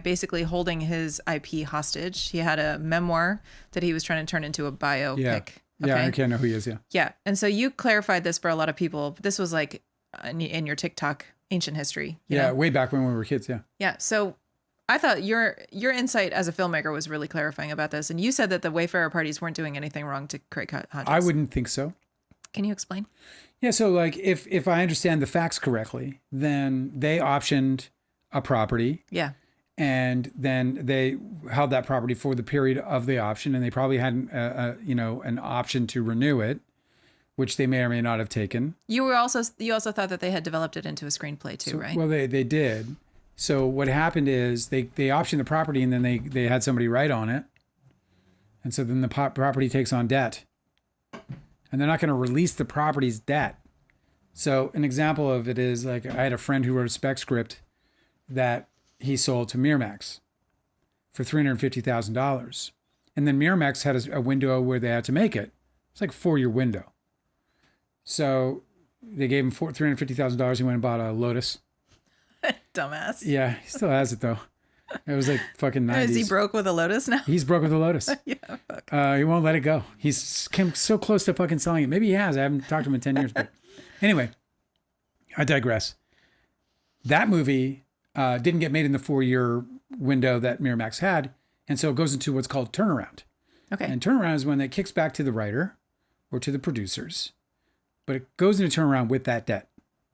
basically holding his IP hostage. He had a memoir that he was trying to turn into a biopic. Yeah. Yeah, Okay? I can't know who he is. Yeah. Yeah. And so you clarified this for a lot of people. This was like in your TikTok ancient history. You Yeah, know? way back when we were kids. Yeah. Yeah. So I thought your insight as a filmmaker was really clarifying about this. And you said that the Wayfarer parties weren't doing anything wrong to Craig Hodges. I wouldn't think so. Can you explain? Yeah, so like if I understand the facts correctly, then they optioned a property. Yeah. And then they held that property for the period of the option, and they probably had an option to renew it, which they may or may not have taken. You also thought that they had developed it into a screenplay too, right? Well, they did. So what happened is they optioned the property, and then they had somebody write on it, and so then the property takes on debt, and they're not going to release the property's debt. So an example of it is like I had a friend who wrote a spec script that he sold to Miramax for $350,000. And then Miramax had a window where they had to make it. It's like a 4-year window. So they gave him $350,000. He went and bought a Lotus. Dumbass. Yeah, he still has it though. It was like fucking 90s. Is he broke with a Lotus now? He's broke with a Lotus. Yeah, fuck. He won't let it go. He's came so close to fucking selling it. Maybe he has. I haven't talked to him in 10 years. But anyway, I digress. That movie didn't get made in the 4-year window that Miramax had. And so it goes into what's called turnaround. Okay. And turnaround is when it kicks back to the writer or to the producers. But it goes into turnaround with that debt.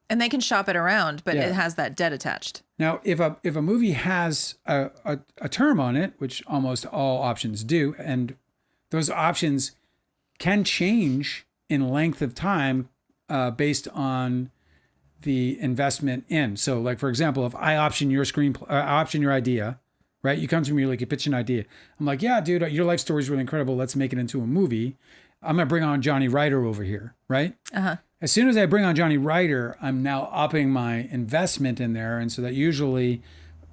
And they can shop it around, but Yeah. it has that debt attached. Now, if a movie has a term on it, which almost all options do, and those options can change in length of time based on the investment in. So like, for example, if I option your option your idea, right? You come to me, like you pitch an idea. I'm like, yeah, dude, your life story is really incredible. Let's make it into a movie. I'm going to bring on Johnny Ryder over here, right? Uh-huh. As soon as I bring on Johnny Ryder, I'm now upping my investment in there. And so that usually,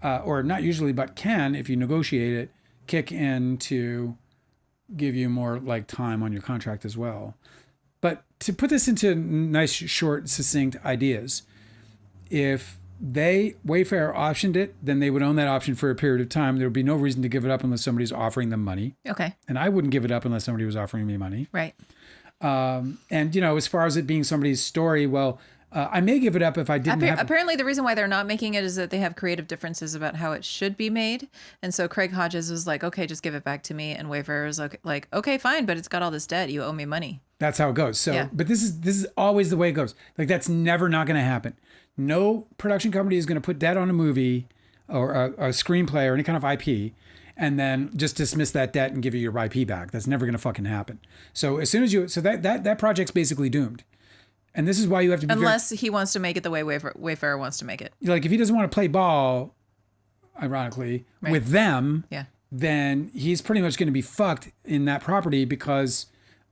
or not usually, but can, if you negotiate it, kick in to give you more like time on your contract as well. But to put this into nice, short, succinct ideas, if Wayfair optioned it, then they would own that option for a period of time. There would be no reason to give it up unless somebody's offering them money. Okay. And I wouldn't give it up unless somebody was offering me money. Right. And, as far as it being somebody's story, well, I may give it up if I didn't have... Apparently, the reason why they're not making it is that they have creative differences about how it should be made. And so Craig Hodges was like, okay, just give it back to me. And Wayfair was like, okay, fine, but it's got all this debt. You owe me money. That's how it goes. So, yeah. But this is always the way it goes. Like, that's never not going to happen. No production company is going to put debt on a movie or a screenplay or any kind of IP and then just dismiss that debt and give you your IP back. That's never going to fucking happen. So as soon as that project's basically doomed. And this is why you have to be unless he wants to make it the way Wayfair wants to make it. Like if he doesn't want to play ball, ironically, with them, then he's pretty much going to be fucked in that property because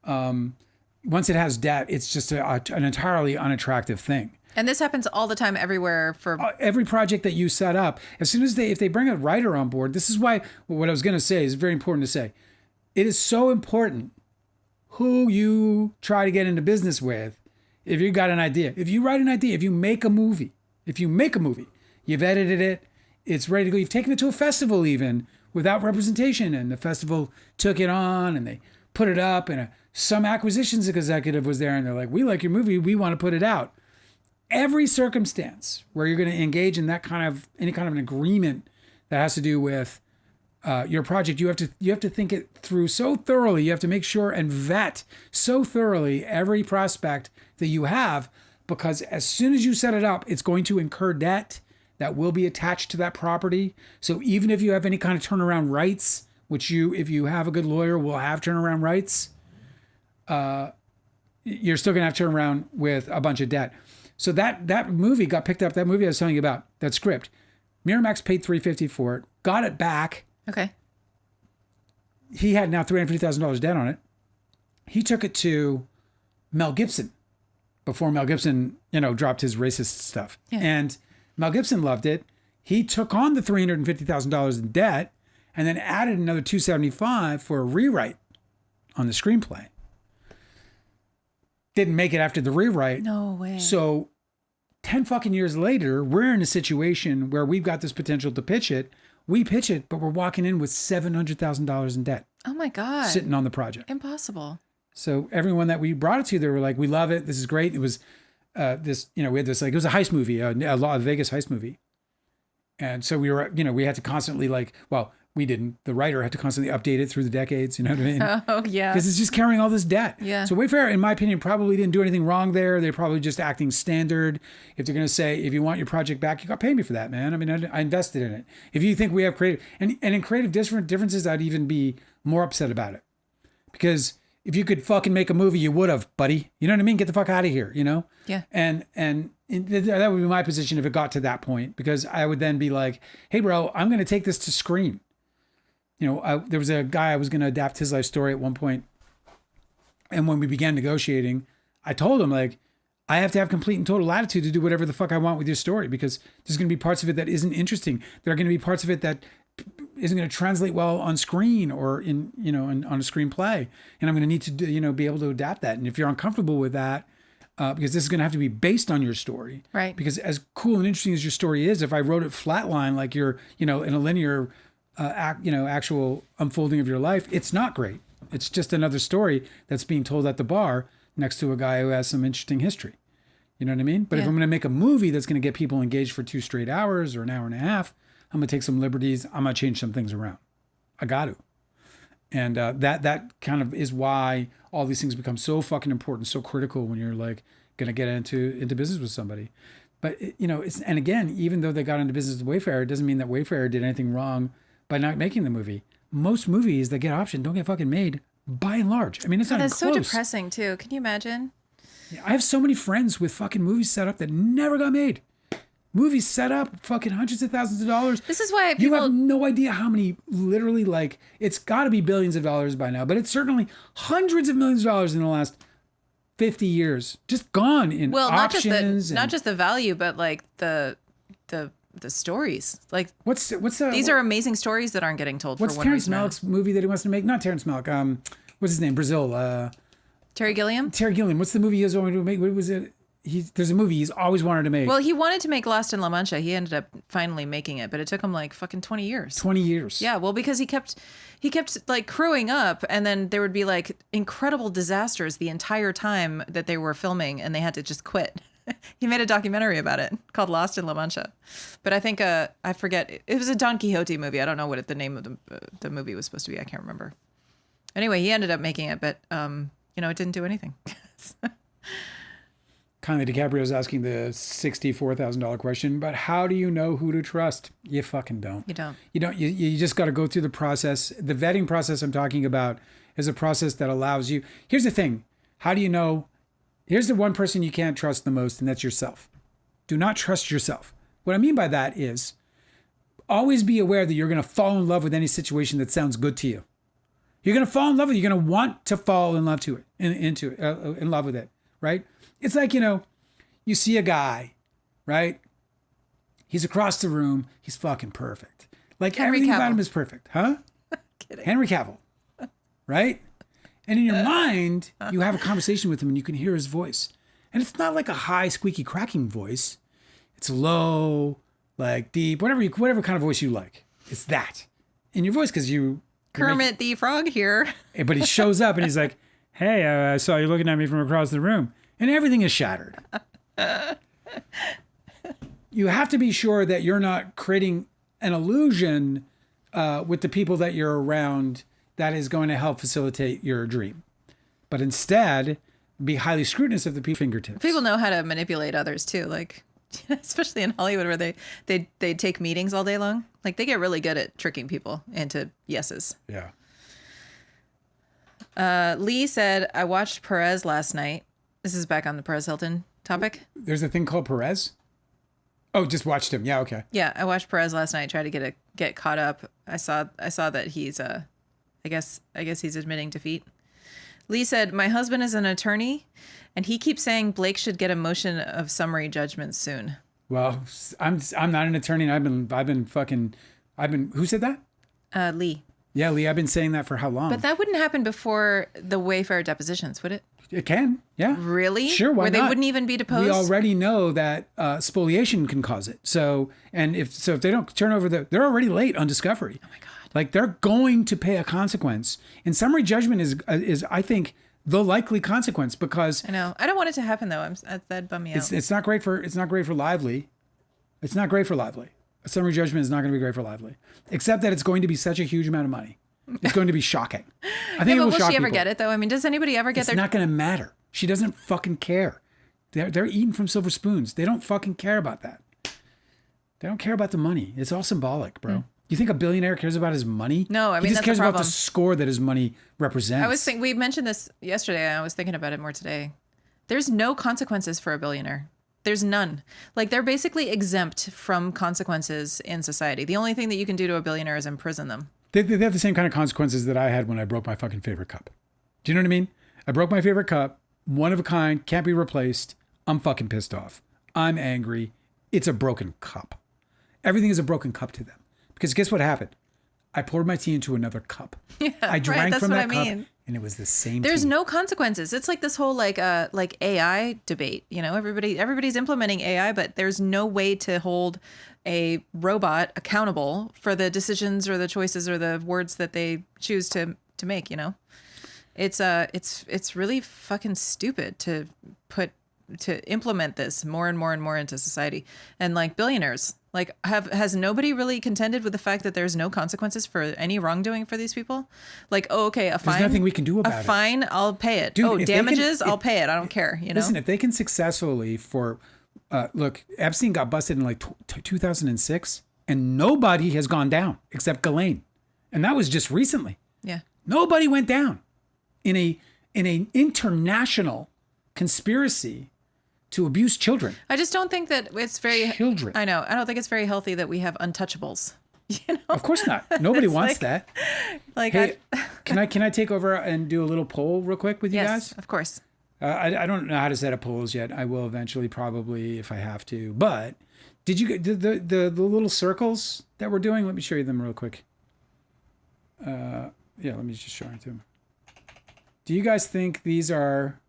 once it has debt, it's just an entirely unattractive thing. And this happens all the time everywhere for every project that you set up. As soon as if they bring a writer on board, this is why what I was going to say is very important to say. It is so important who you try to get into business with. If you got an idea, if you write an idea, if you make a movie, you've edited it, it's ready to go. You've taken it to a festival even without representation, and the festival took it on and they put it up, and some acquisitions executive was there and they're like, we like your movie, we want to put it out. Every circumstance where you're going to engage in that any kind of an agreement that has to do with your project, you have to think it through so thoroughly. You have to make sure and vet so thoroughly every prospect that you have, because as soon as you set it up, it's going to incur debt that will be attached to that property. So even if you have any kind of turnaround rights, which if you have a good lawyer, will have turnaround rights, you're still going to have to turn around with a bunch of debt. So that movie got picked up. That movie I was telling you about, that script, Miramax paid $350 for it, got it back. Okay. He had now $350,000 debt on it. He took it to Mel Gibson before Mel Gibson, dropped his racist stuff. Yeah. And Mel Gibson loved it. He took on the $350,000 in debt and then added another $275 for a rewrite on the screenplay. Didn't make it after the rewrite. No way. So 10 fucking years later, we're in a situation where we've got this potential to pitch it. We pitch it, but we're walking in with $700,000 in debt. Oh my God. Sitting on the project. Impossible. So everyone that we brought it to, they were like, we love it. This is great. It was we had this, it was a heist movie, a Vegas heist movie. And so we were, we had to constantly we didn't. The writer had to constantly update it through the decades. You know what I mean? Oh, yeah. Because it's just carrying all this debt. Yeah. So Wayfair, in my opinion, probably didn't do anything wrong there. They're probably just acting standard. If they're going to say, if you want your project back, you got to pay me for that, man. I mean, I invested in it. If you think we have creative, and in creative differences, I'd even be more upset about it. Because if you could fucking make a movie, you would have, buddy. You know what I mean? Get the fuck out of here, Yeah. And that would be my position if it got to that point. Because I would then be like, hey, bro, I'm going to take this to screen. There was a guy I was going to adapt his life story at one point. And when we began negotiating, I told him, I have to have complete and total latitude to do whatever the fuck I want with your story, because there's going to be parts of it that isn't interesting. There are going to be parts of it that isn't going to translate well on screen or on a screenplay. And I'm going to need to, be able to adapt that. And if you're uncomfortable with that, because this is going to have to be based on your story. Right. Because as cool and interesting as your story is, if I wrote it flatline, like you're, in a linear actual unfolding of your life, it's not great. It's just another story that's being told at the bar next to a guy who has some interesting history. You know what I mean? But if I'm going to make a movie that's going to get people engaged for 2 straight hours or an hour and a half, I'm going to take some liberties. I'm going to change some things around. I got to. And that kind of is why all these things become so fucking important, so critical when you're going to get into business with somebody. But and again, even though they got into business with Wayfair, it doesn't mean that Wayfair did anything wrong by not making the movie. Most movies that get optioned don't get fucking made, by and large. I mean, it's not even close. That's so depressing too. Can you imagine? I have so many friends with fucking movies set up that never got made. Movies set up, fucking hundreds of thousands of dollars. This is why you have no idea how many, literally, it's got to be billions of dollars by now, but it's certainly hundreds of millions of dollars in the last 50 years, just gone in options. Not just the value, but the stories. What's these are amazing stories that aren't getting told. What's for one Terrence reason Malick's movie that he wants to make? Not Terrence Malick. What's his name? Brazil. Terry Gilliam? Terry Gilliam. What's the movie he was wanted to make? What was it? There's a movie he's always wanted to make. Well, he wanted to make Lost in La Mancha. He ended up finally making it, but it took him like fucking 20 years. 20 years. Yeah, well, because he kept like crewing up, and then there would be like incredible disasters the entire time that they were filming, and they had to just quit. He made a documentary about it called Lost in La Mancha. But I think, I forget, it was a Don Quixote movie. I don't know what the name of the movie was supposed to be. I can't remember. Anyway, he ended up making it, but, it didn't do anything. Conley DiCaprio's asking the $64,000 question, but how do you know who to trust? You fucking don't. You don't. You don't. You just got to go through the process. The vetting process I'm talking about is a process that allows you. Here's the thing. How do you know? Here's the one person you can't trust the most, and that's yourself. Do not trust yourself. What I mean by that is always be aware that you're going to fall in love with any situation that sounds good to you. You're going to fall in love with it. You're going to want to fall in love to it, in love with it, right? It's like, you see a guy, right? He's across the room. He's fucking perfect. Like everything about him is perfect. Huh? Kidding. Henry Cavill, right? And in your mind, you have a conversation with him and you can hear his voice. And it's not like a high, squeaky, cracking voice. It's low, like deep, whatever kind of voice you like. It's that in your voice because you... Kermit the Frog here. But he shows up and he's like, hey, I saw you looking at me from across the room. And everything is shattered. You have to be sure that you're not creating an illusion with the people that you're around that is going to help facilitate your dream. But instead, be highly scrutinous of the people's fingertips. People know how to manipulate others too, like especially in Hollywood where they take meetings all day long. Like they get really good at tricking people into yeses. Yeah. Lee said, I watched Perez last night. This is back on the Perez Hilton topic. There's a thing called Perez? Oh, just watched him. Yeah, okay. Yeah, I watched Perez last night, tried to get caught up. I saw that he's I guess he's admitting defeat. Lee said, my husband is an attorney and he keeps saying Blake should get a motion of summary judgment soon. Well, I'm not an attorney and I've been who said that? Lee. Yeah, Lee, I've been saying that for how long? But that wouldn't happen before the Wayfair depositions, would it? It can, yeah. Really? Sure, why Where not? they wouldn't even be deposed? We already know that spoliation can cause it. So if they don't turn over they're already late on discovery. Oh my God. Like they're going to pay a consequence. And summary judgment is I think the likely consequence because I know. I don't want it to happen though. That'd bum me out. It's not great for Lively. It's not great for Lively. A summary judgment is not going to be great for Lively, except that it's going to be such a huge amount of money. It's going to be shocking. I think it will will shock she ever people. get it though? I mean, does anybody ever get It's their... not going to matter. She doesn't fucking care. They're eating from silver spoons. They don't fucking care about that. They don't care about the money. It's all symbolic, bro. You think a billionaire cares about his money? No, I mean, he just that's cares the about the problem. score that his money represents. we mentioned this yesterday. I was thinking about it more today. There's no consequences for a billionaire. There's none. Like they're basically exempt from consequences in society. The only thing that you can do to a billionaire is imprison them. They have the same kind of consequences that I had when I broke my fucking favorite cup. Do you know what I mean? I broke my favorite cup, one of a kind, can't be replaced. I'm fucking pissed off. I'm angry. It's a broken cup. Everything is a broken cup to them. Because guess what happened? I poured my tea into another cup. Yeah, I drank that's from what that I cup, mean. and it was the same There's tea. no consequences. It's like this whole like AI debate. You know, everybody's implementing AI, but there's no way to hold a robot accountable for the decisions or the choices or the words that they choose to make. You know, it's really fucking stupid to implement this more and more and more into society. And like billionaires, like has nobody really contended with the fact that there's no consequences for any wrongdoing for these people? Like, oh, okay, a fine. There's nothing we can do about it. A fine, I'll pay it. Dude, oh, if they damages, can- I'll pay it. I don't care. You know. Listen, if they can successfully look, Epstein got busted in like 2006, and nobody has gone down except Ghislaine, and that was just recently. Yeah. Nobody went down in an international conspiracy to abuse children. I just don't think that it's very Children. I know. I don't think it's very healthy that we have untouchables. You know. Of course not. Nobody It's wants like- that. Like, Hey, can I take over and do a little poll real quick with you yes, guys? of course. I don't know how to set up polls yet. I will eventually, probably, if I have to. But did you get the little circles that we're doing? Let me show you them real quick. Yeah, let me just show it to them. Do you guys think these are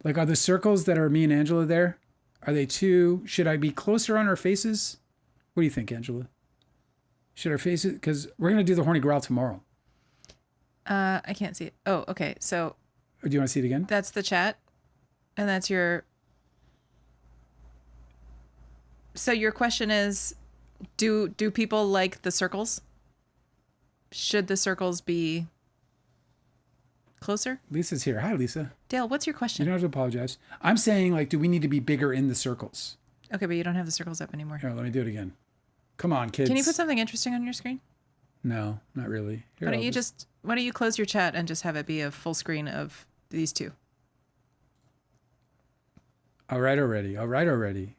the circles that are me and Angela there? Are they too? Should I be closer on our faces? What do you think, Angela? Should our faces? Because we're gonna do the horny growl tomorrow. I can't see it. Oh, okay. So. Or do you want to see it again? That's the chat, and that's your. So your question is, do people like the circles? Should the circles be closer? Lisa's here. Hi, Lisa. Dale, what's your You question? don't have to apologize. I'm saying, do we need to be bigger in the circles? Okay, but you don't have the circles up anymore. Here, let me do it again. Come on, kids. Can you put something interesting on your screen? No, not really. Here, Why don't you close your chat and just have it be a full screen of these two? All right already. All right already.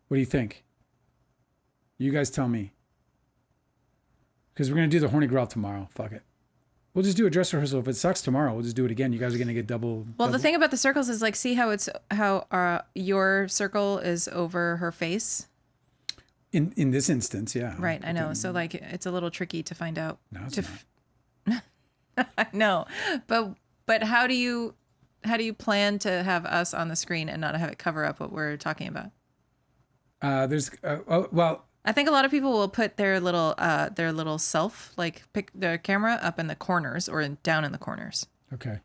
What do you think? You guys tell me. Because we're going to do the horny growl tomorrow. Fuck it. We'll just do a dress rehearsal. If it sucks tomorrow, we'll just do it again. You guys are going to get double. Well, the thing about the circles is see how your circle is over her face. In this instance, yeah. Right, I know. So it's a little tricky to find out. No, it's not. I know, but how do you plan to have us on the screen and not have it cover up what we're talking about? I think a lot of people will put their little self, pick their camera up in the corners or down in the corners. Okay.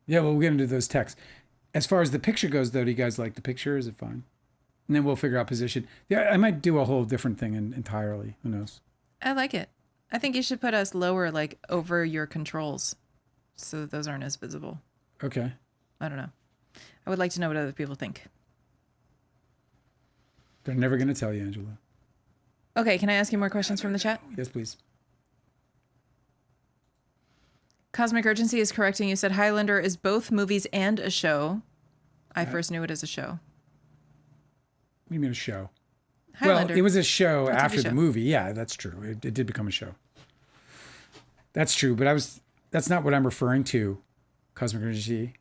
Yeah, well, we'll get into those texts. As far as the picture goes, though, do you guys like the picture? Is it fine? And then we'll figure out position. Yeah, I might do a whole different thing entirely. Who knows? I like it. I think you should put us lower, over your controls, so that those aren't as visible. Okay. I don't know. I would like to know what other people think. They're never going to tell you, Angela. Okay, can I ask you more questions from the chat? Yes, please. Cosmic Urgency is correcting. You said Highlander is both movies and a show. I first knew it as a show. What do you mean a show? Highlander. Well, it was a show TV after show. the movie. Yeah, that's true. It did become a show. That's true, but that's not what I'm referring to, Cosmic Urgency.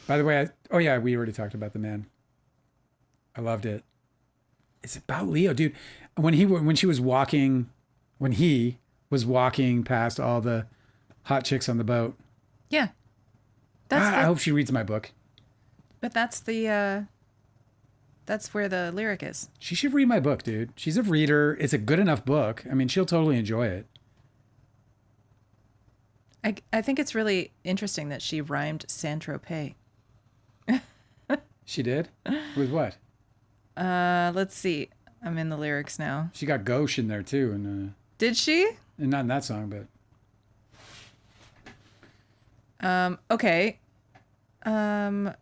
By the way, we already talked about The Man. I loved it. It's about Leo, dude. When he was walking past all the hot chicks on the boat. Yeah. I hope she reads my book. But that's where the lyric is. She should read my book, dude. She's a reader. It's a good enough book. I mean, she'll totally enjoy it. I think it's really interesting that she rhymed Saint-Tropez. She did? With what? Let's see. I'm in the lyrics now. She got gauche in there too, and Did she? and not in that song, but Okay. And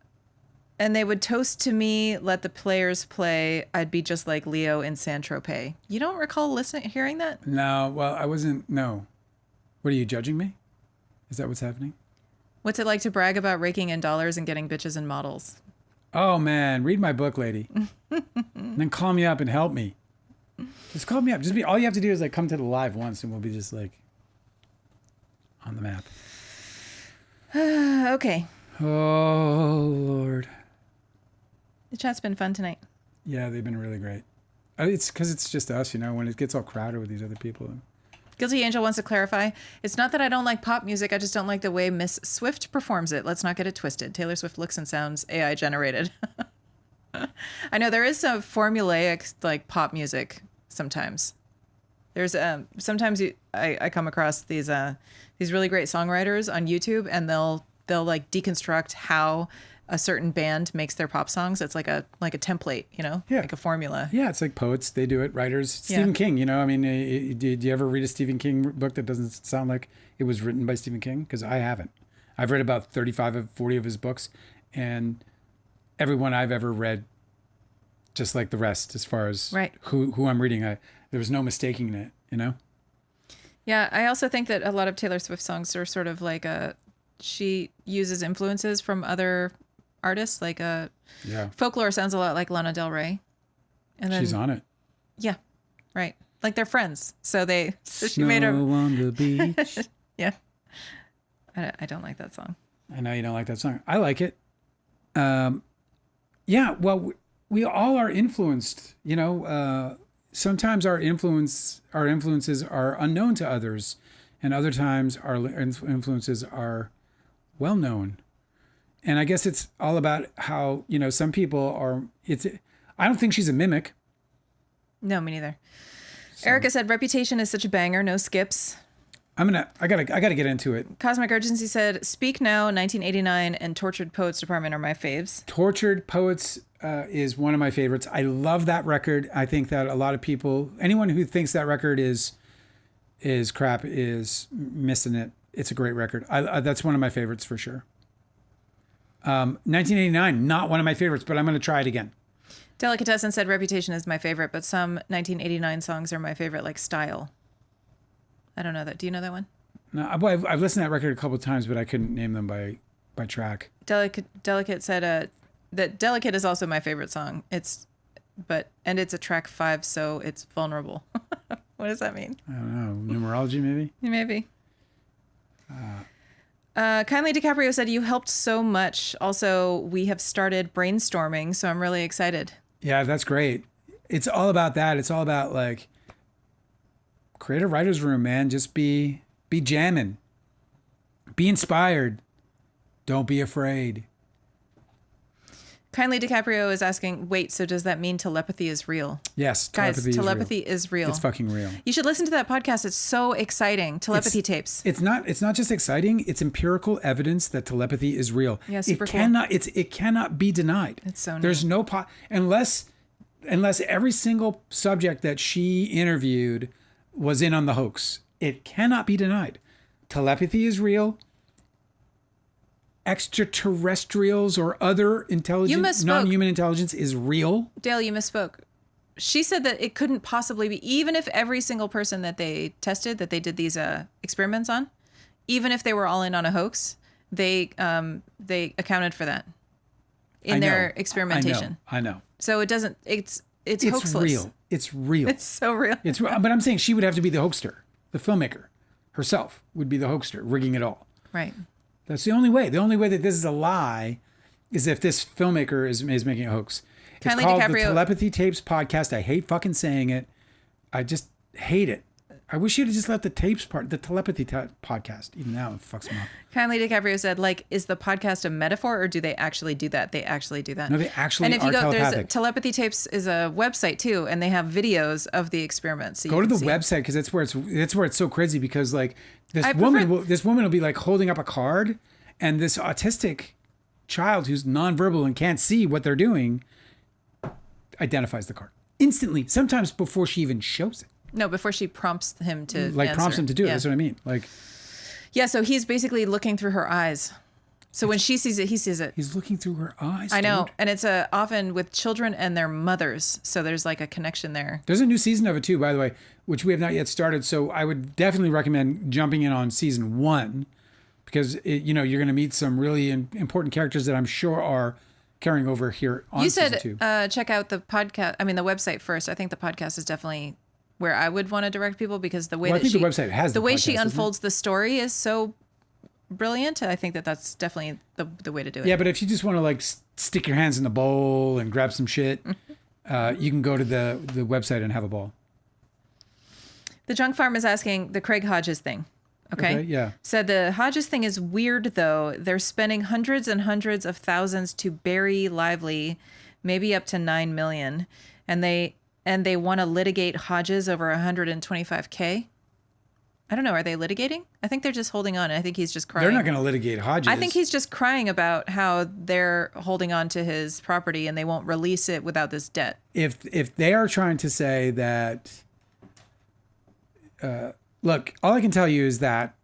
they would toast to me, let the players play. I'd be just like Leo in Saint-Tropez. You don't recall hearing that? no. Well, I wasn't. No. What are you judging me? Is that what's happening? What's it like to brag about raking in dollars and getting bitches and models? Oh man, read my book, lady. And then call me up and help me. Just call me up. All you have to do is come to the live once, and we'll be just on the map. Okay. Oh Lord. The chat's been fun tonight. Yeah, they've been really great. It's because it's just us, when it gets all crowded with these other people. Guilty Angel wants to clarify. It's not that I don't like pop music. I just don't like the way Miss Swift performs it. Let's not get it twisted. Taylor Swift looks and sounds AI generated. I know there is some formulaic pop music sometimes. There's sometimes I come across these really great songwriters on YouTube, and they'll deconstruct how a certain band makes their pop songs. It's like a template, Yeah. like a formula. Yeah, it's like poets. They do it. Writers. Stephen King, I mean, did you ever read a Stephen King book that doesn't sound like it was written by Stephen King? Because I haven't. I've read about 35 of 40 of his books, and everyone I've ever read, just like the rest, as far as who I'm reading, there was no mistaking it, Yeah, I also think that a lot of Taylor Swift songs are sort of she uses influences from other artists, Folklore sounds a lot like Lana Del Rey. And then, she's on it. Yeah, right. Like they're friends. So she Snow made her on the beach. Yeah. I don't like that song. I know you don't like that song. I like it. Yeah, well, we all are influenced, sometimes our influences are unknown to others, and other times our influences are well known. And I guess it's all about how, some people are, I don't think she's a mimic. No, me neither. So. Erica said, Reputation is such a banger, no skips. I gotta get into it. Cosmic Urgency said, Speak Now, 1989, and Tortured Poets Department are my faves. Tortured Poets is one of my favorites. I love that record. I think that a lot of people, anyone who thinks that record is crap is missing it. It's a great record. That's one of my favorites for sure. 1989, not one of my favorites, but I'm going to try it again. Delicatessen said Reputation is my favorite, but some 1989 songs are my favorite, like Style. I don't know that. Do you know that one? No, I've listened to that record a couple of times, but I couldn't name them by track. Delicate said that Delicate is also my favorite song. It's a track 5, so it's vulnerable. What does that mean? I don't know. Numerology, maybe? Maybe. Kindly DiCaprio said, You helped so much. Also, we have started brainstorming, so I'm really excited. Yeah, that's great. It's all about that. It's all about like create a writer's room, man. Just be jamming. Be inspired. Don't be afraid. Kindly DiCaprio is asking, wait, so does that mean telepathy is real? Yes, telepathy is real. It's fucking real. You should listen to that podcast. It's so exciting. Telepathy tapes. It's not just exciting. It's empirical evidence that telepathy is real. Yeah, super cool. It cannot be denied. It's so neat. There's no unless every single subject that she interviewed was in on the hoax. It cannot be denied. Telepathy is real. Extraterrestrials or other intelligence, non-human intelligence is real. Dale, you misspoke. She said that it couldn't possibly be, even if every single person that they tested, that they did these experiments on, even if they were all in on a hoax, they accounted for that in their experimentation. I know. So it doesn't. It's hoaxless. Real. It's real. It's so real. It's real. But I'm saying she would have to be the hoaxer. The filmmaker herself would be the hoaxer, rigging it all. Right. That's the only way. The only way that this is a lie is if this filmmaker is making a hoax. It's called the Telepathy Tapes Podcast. I hate fucking saying it. I just hate it. I wish you'd have just left the tapes part, the telepathy podcast. Even now, it fucks me up. Kindly DiCaprio said, is the podcast a metaphor or do they actually do that? They actually do that. No, they actually and if you go, telepathic. There's Telepathy Tapes is a website too, and they have videos of the experiments. So go to the website because that's where it's so crazy because like this woman will be like holding up a card and this autistic child who's nonverbal and can't see what they're doing identifies the card instantly, sometimes before she even shows it. No, before she prompts him to prompts him to do it. That's what I mean. Yeah, so he's basically looking through her eyes. So when she sees it, he sees it. He's looking through her eyes. I know. And it's often with children and their mothers. So there's like a connection there. There's a new season of it too, by the way, which we have not yet started. So I would definitely recommend jumping in on season 1 because you're going to meet some really important characters that I'm sure are carrying over here on season 2. You said check out the podcast. I mean, the website first. I think the podcast is definitely where I would want to direct people because the way I think the website has the way podcast, she unfolds the story is so brilliant. I think that's definitely the way to do it. Yeah, but if you just want to stick your hands in the bowl and grab some shit, you can go to the website and have a ball. The Junk Farm is asking the Craig Hodges thing. Okay. Yeah. Said the Hodges thing is weird though. They're spending hundreds and hundreds of thousands to bury Lively, maybe up to $9 million, and they want to litigate Hodges over $125K. I don't know. Are they litigating? I think they're just holding on. I think he's just crying. They're not going to litigate Hodges. I think he's just crying about how they're holding on to his property and they won't release it without this debt. If they are trying to say that, look, all I can tell you is that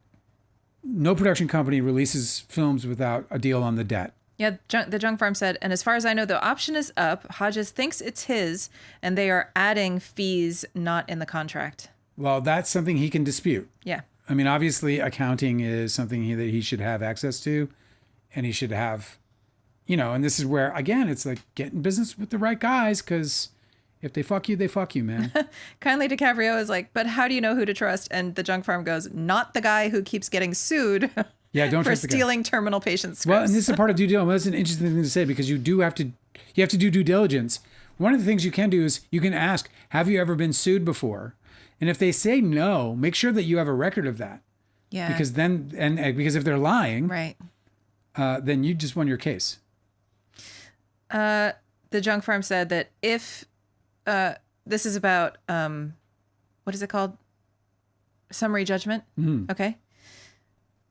no production company releases films without a deal on the debt. Yeah, the Junk Farm said, and as far as I know, the option is up. Hodges thinks it's his, and they are adding fees not in the contract. Well, that's something he can dispute. Yeah. I mean, obviously, accounting is something that he should have access to, and he should have, and this is where, again, it's like getting business with the right guys, because if they fuck you, they fuck you, man. Kindly DiCaprio is like, but how do you know who to trust? And the Junk Farm goes, not the guy who keeps getting sued. Yeah, don't for trust the guy. stealing terminal patient scripts. Well, and this is a part of due diligence. Well, that's an interesting thing to say because you do have to You have to do due diligence. One of the things you can do is you can ask, have you ever been sued before? And if they say no, make sure that you have a record of that. Yeah. Because then, because if they're lying, right. Then you just won your case. The junk farm said that if this is about what is it called? Summary judgment. Okay.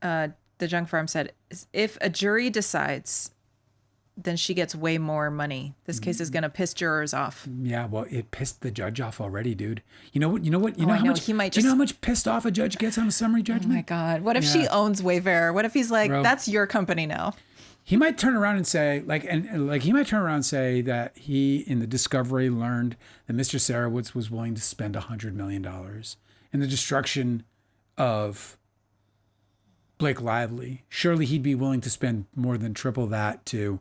The junk farm said if a jury decides, then she gets way more money. This case is going to piss jurors off. Yeah, well, it pissed the judge off already, dude. You know what? I know. He might do you know how much pissed off a judge gets on a summary judgment? Oh my God. What if she owns Wayfair? What if he's like, Bro. that's your company now? He might turn around and say, he might turn around and say that he, in the discovery, learned that Mr. Sarowitz was willing to spend $100 million in the destruction of Blake Lively. Surely he'd be willing to spend more than triple that to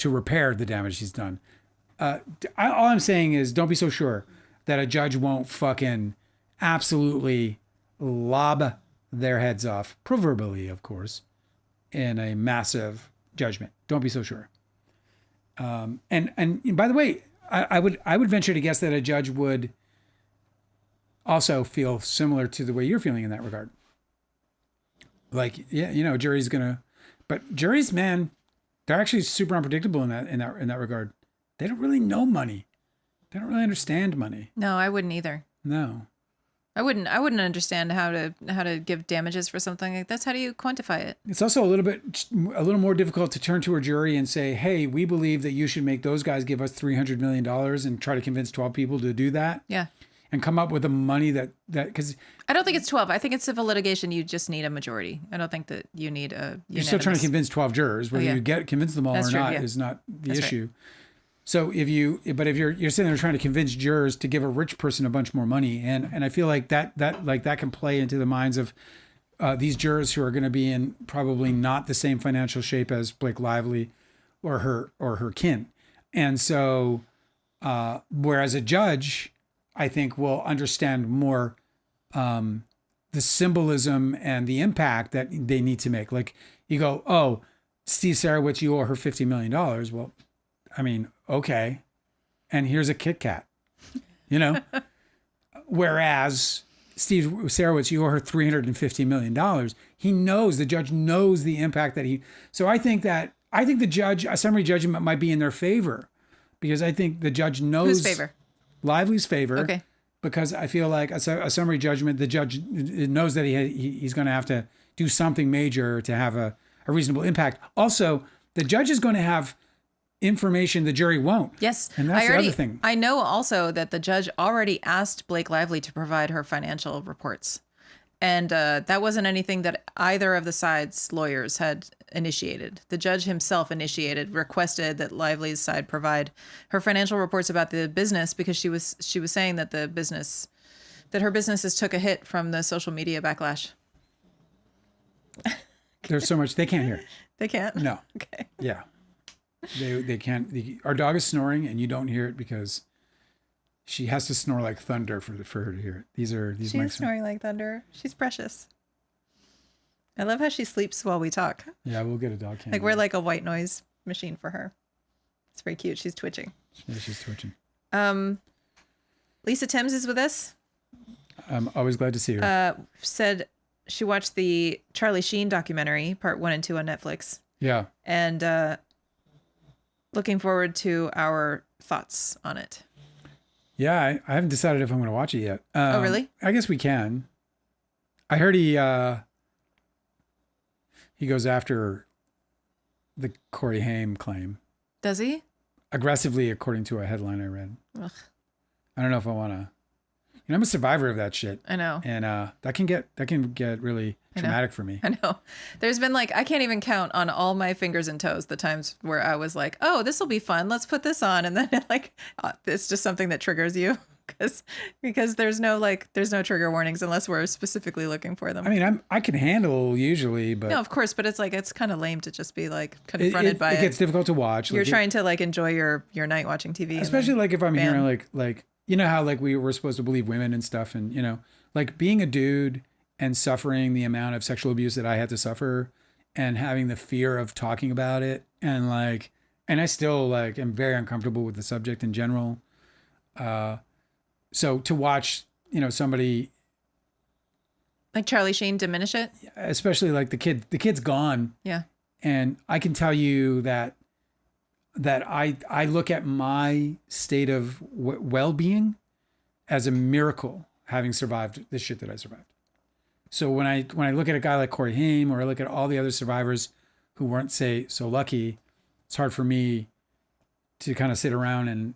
repair the damage he's done. All I'm saying is, don't be so sure that a judge won't fucking absolutely lob their heads off, proverbially, of course, in a massive judgment. Don't be so sure. And by the way, I would venture to guess that a judge would also feel similar to the way you're feeling in that regard. Like, yeah, jury's gonna, but juries, man, they're actually super unpredictable in that regard. They don't really know money. They don't really understand money. No, I wouldn't either. No. I wouldn't understand how to give damages for something like this. How do you quantify it? It's also a little more difficult to turn to a jury and say, hey, we believe that you should make those guys give us $300 million and try to convince 12 people to do that. Yeah. And come up with the money that because I don't think it's 12. I think it's civil litigation. You just need a majority. I don't think that you need a unanimous. You're still trying to convince 12 jurors. Whether you convince them all or not is not the issue. Right. So if you're sitting there trying to convince jurors to give a rich person a bunch more money, and I feel like that can play into the minds of these jurors who are going to be in probably not the same financial shape as Blake Lively or her kin, and so whereas a judge, I think, will understand more the symbolism and the impact that they need to make. Like you go, oh, Steve Sarowitz, you owe her $50 million. Well, I mean, okay. And here's a Kit Kat, Whereas Steve Sarowitz, you owe her $350 million. He knows, the judge knows the impact that so I think the judge, a summary judgment might be in their favor because I think the judge knows. Whose favor? Lively's favor. Okay. Because I feel like a summary judgment, the judge knows that he's going to have to do something major to have a reasonable impact. Also, the judge is going to have information the jury won't. Yes. And that's the other thing. I know also that the judge already asked Blake Lively to provide her financial reports. And that wasn't anything that either of the side's lawyers had initiated. The judge himself requested that Lively's side provide her financial reports about the business because she was saying that her businesses took a hit from the social media backlash. There's so much they can't hear. They can't? No. Okay. Yeah. They can't. Our dog is snoring and you don't hear it because she has to snore like thunder for her to hear it. She's snoring like thunder. She's precious. I love how she sleeps while we talk. Yeah, we'll get a dog cam. Like we're like a white noise machine for her. It's very cute. She's twitching. Yeah, she's twitching. Lisa Timms is with us. I'm always glad to see her. Said she watched the Charlie Sheen documentary, part 1 and 2 on Netflix. Yeah. And looking forward to our thoughts on it. Yeah, I haven't decided if I'm going to watch it yet. Oh, really? I guess we can. I heard he goes after the Corey Haim claim. Does he? Aggressively, according to a headline I read. Ugh. I don't know if I want to. I'm a survivor of that shit. I know. And that can get really traumatic for me. I know. There's been I can't even count on all my fingers and toes the times where I was like, oh, this will be fun. Let's put this on. And then it's just something that triggers you because there's no trigger warnings unless we're specifically looking for them. I mean, I can handle usually, but no, of course, but it's kind of lame to just be confronted by it. It gets difficult to watch. You're trying to enjoy your night watching TV. Especially if I'm hearing like how we were supposed to believe women and stuff, and being a dude and suffering the amount of sexual abuse that I had to suffer and having the fear of talking about it and and I still like am very uncomfortable with the subject in general. So to watch, somebody Like Charlie Sheen diminish it? especially like the kid's gone. Yeah. And I can tell you that I look at my state of well-being as a miracle, having survived this shit that I survived. So when I look at a guy like Corey Haim, or I look at all the other survivors who weren't, say, so lucky, it's hard for me to kind of sit around and,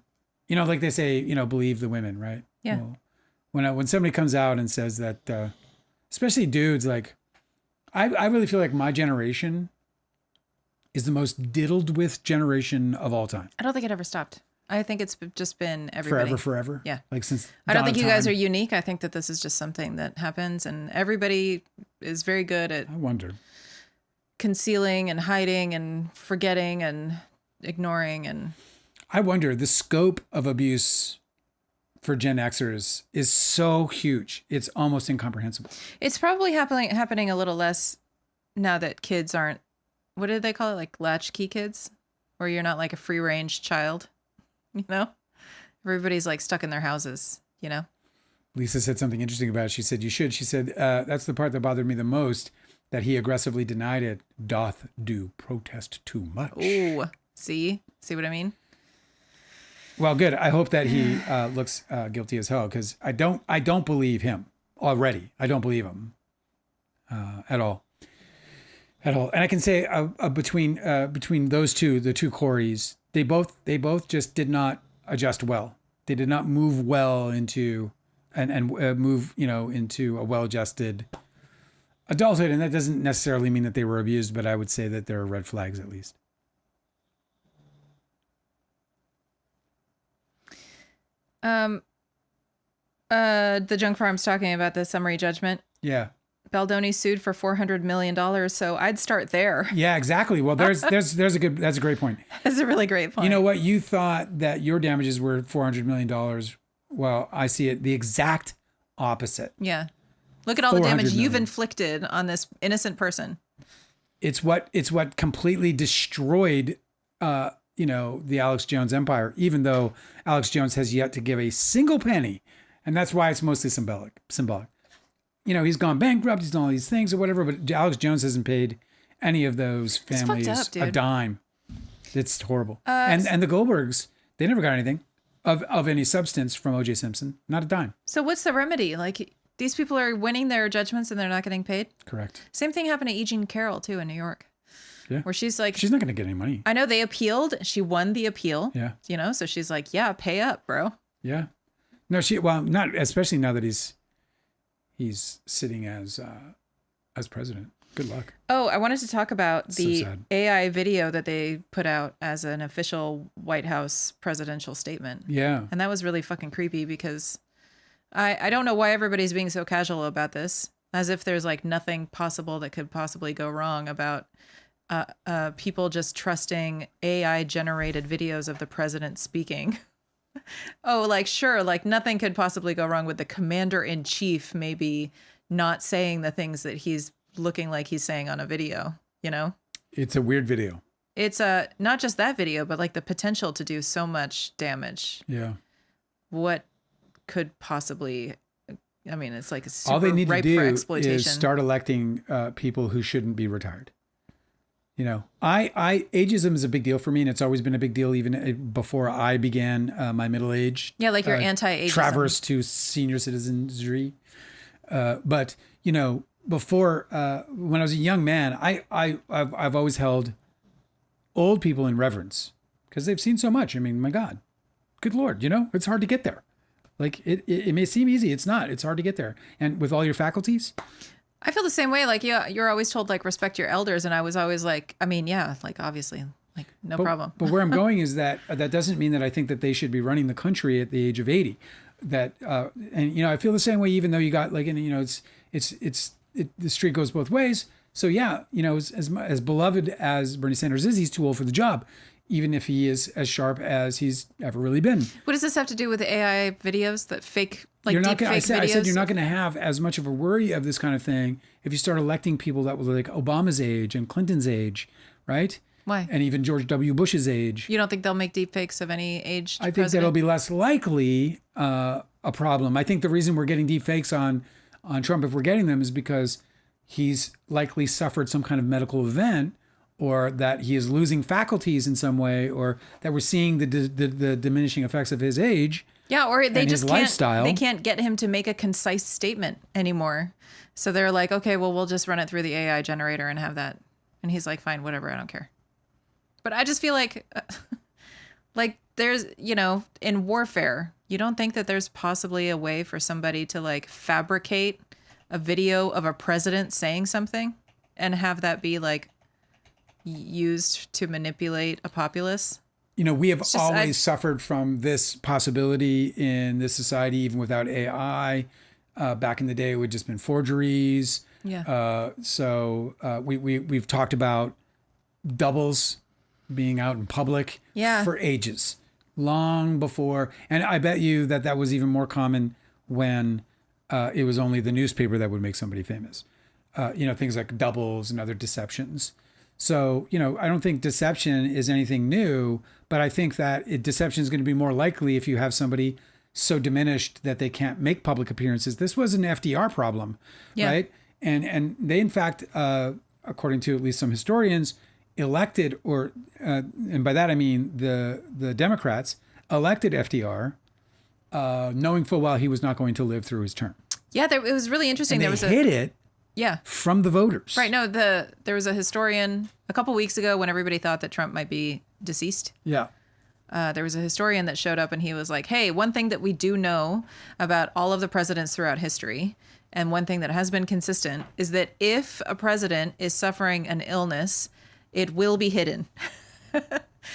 like they say, believe the women, right? Yeah. Well, when somebody comes out and says that, especially dudes, like I really feel like my generation is the most diddled with generation of all time. I don't think it ever stopped. I think it's just been everybody. Forever. Yeah. Like since I don't dawn think of you guys time. are unique. I think that this is just something that happens, and everybody is very good at I wonder. concealing and hiding and forgetting and ignoring. And I wonder, the scope of abuse for Gen Xers is so huge. It's almost incomprehensible. it's probably happening a little less now that kids aren't, what did they call it? Like latchkey kids, where you're not like a free range child, Everybody's like stuck in their houses, Lisa said something interesting about it. She said, you should. She said, that's the part that bothered me the most, that he aggressively denied it. Doth do protest too much. Ooh, see what I mean? Well, good. I hope that he looks guilty as hell, because I don't believe him already. I don't believe him at all. And I can say between those two, the two Coreys, they both just did not adjust well. They did not move well into and move into a well-adjusted adulthood. And that doesn't necessarily mean that they were abused, but I would say that there are red flags at least. The junk farm's talking about the summary judgment. Yeah. Baldoni sued for $400 million, so I'd start there. Yeah, exactly. Well, that's a great point. That's a really great point. You know what? You thought that your damages were $400 million. Well, I see it the exact opposite. Yeah. Look at all the damage 400 you've million. inflicted on this innocent person. It's what completely destroyed, the Alex Jones empire, even though Alex Jones has yet to give a single penny. And that's why it's mostly symbolic. He's gone bankrupt, he's done all these things or whatever, but Alex Jones hasn't paid any of those families a dime. It's horrible. And the Goldbergs, they never got anything of any substance from O.J. Simpson. Not a dime. So what's the remedy? Like, these people are winning their judgments and they're not getting paid? Correct. Same thing happened to E. Jean Carroll, too, in New York. Yeah. Where she's like... She's not going to get any money. I know they appealed. She won the appeal. Yeah. So she's like, yeah, pay up, bro. Yeah. No, not especially now that he's sitting as president. Good luck. Oh, I wanted to talk about the So sad. AI video that they put out as an official White House presidential statement. Yeah. And that was really fucking creepy because I don't know why everybody's being so casual about this, as if there's like nothing possible that could possibly go wrong about people just trusting AI generated videos of the president speaking. Oh, like, sure, like nothing could possibly go wrong with the commander in chief maybe not saying the things that he's looking like he's saying on a video, It's a weird video. It's not just that video, but like the potential to do so much damage. Yeah. What could possibly, it's like a super all they need to ripe do for exploitation. is start electing people who shouldn't be retired. Ageism is a big deal for me, and it's always been a big deal even before I began my middle age. Yeah, like your anti-ageism. Traverse to senior citizenry. But before when I was a young man, I've always held old people in reverence because they've seen so much. I mean, my God, good Lord, it's hard to get there. Like it may seem easy, it's not. It's hard to get there, and with all your faculties. I feel the same way. Like, yeah, you're always told like respect your elders, and I was always like, like obviously, like no problem. But where I'm going is that doesn't mean that I think that they should be running the country at the age of 80. That and I feel the same way, even though you got like, and the street goes both ways. So yeah, as beloved as Bernie Sanders is, he's too old for the job, even if he is as sharp as he's ever really been. What does this have to do with the AI videos, that fake, like deep fake videos? I said you're not going to have as much of a worry of this kind of thing if you start electing people that were like Obama's age and Clinton's age, right? Why? And even George W. Bush's age. You don't think they'll make deepfakes of any aged I think president? that'll be less likely a problem. I think the reason we're getting deepfakes on Trump, if we're getting them, is because he's likely suffered some kind of medical event, or that he is losing faculties in some way, or that we're seeing the diminishing effects of his age. Yeah, or they and just his can't. lifestyle. They can't get him to make a concise statement anymore. So they're like, okay, well, we'll just run it through the AI generator and have that. And he's like, fine, whatever, I don't care. But I just feel like there's, in warfare, you don't think that there's possibly a way for somebody to like fabricate a video of a president saying something and have that be like used to manipulate a populace? We have always suffered from this possibility in this society, even without AI. Back in the day, it would just been forgeries. Yeah. We've talked about doubles being out in public for ages, long before. And I bet you that was even more common when it was only the newspaper that would make somebody famous. Things like doubles and other deceptions. So, I don't think deception is anything new, but I think that deception is going to be more likely if you have somebody so diminished that they can't make public appearances. This was an FDR problem, right? And they, in fact, according to at least some historians, elected, and by that I mean the Democrats elected FDR, knowing full well he was not going to live through his term. Yeah, it was really interesting. And they hid it from the voters. Right. No, there was a historian a couple weeks ago when everybody thought that Trump might be deceased. Yeah. There was a historian that showed up and he was like, hey, one thing that we do know about all of the presidents throughout history, and one thing that has been consistent, is that if a president is suffering an illness, it will be hidden.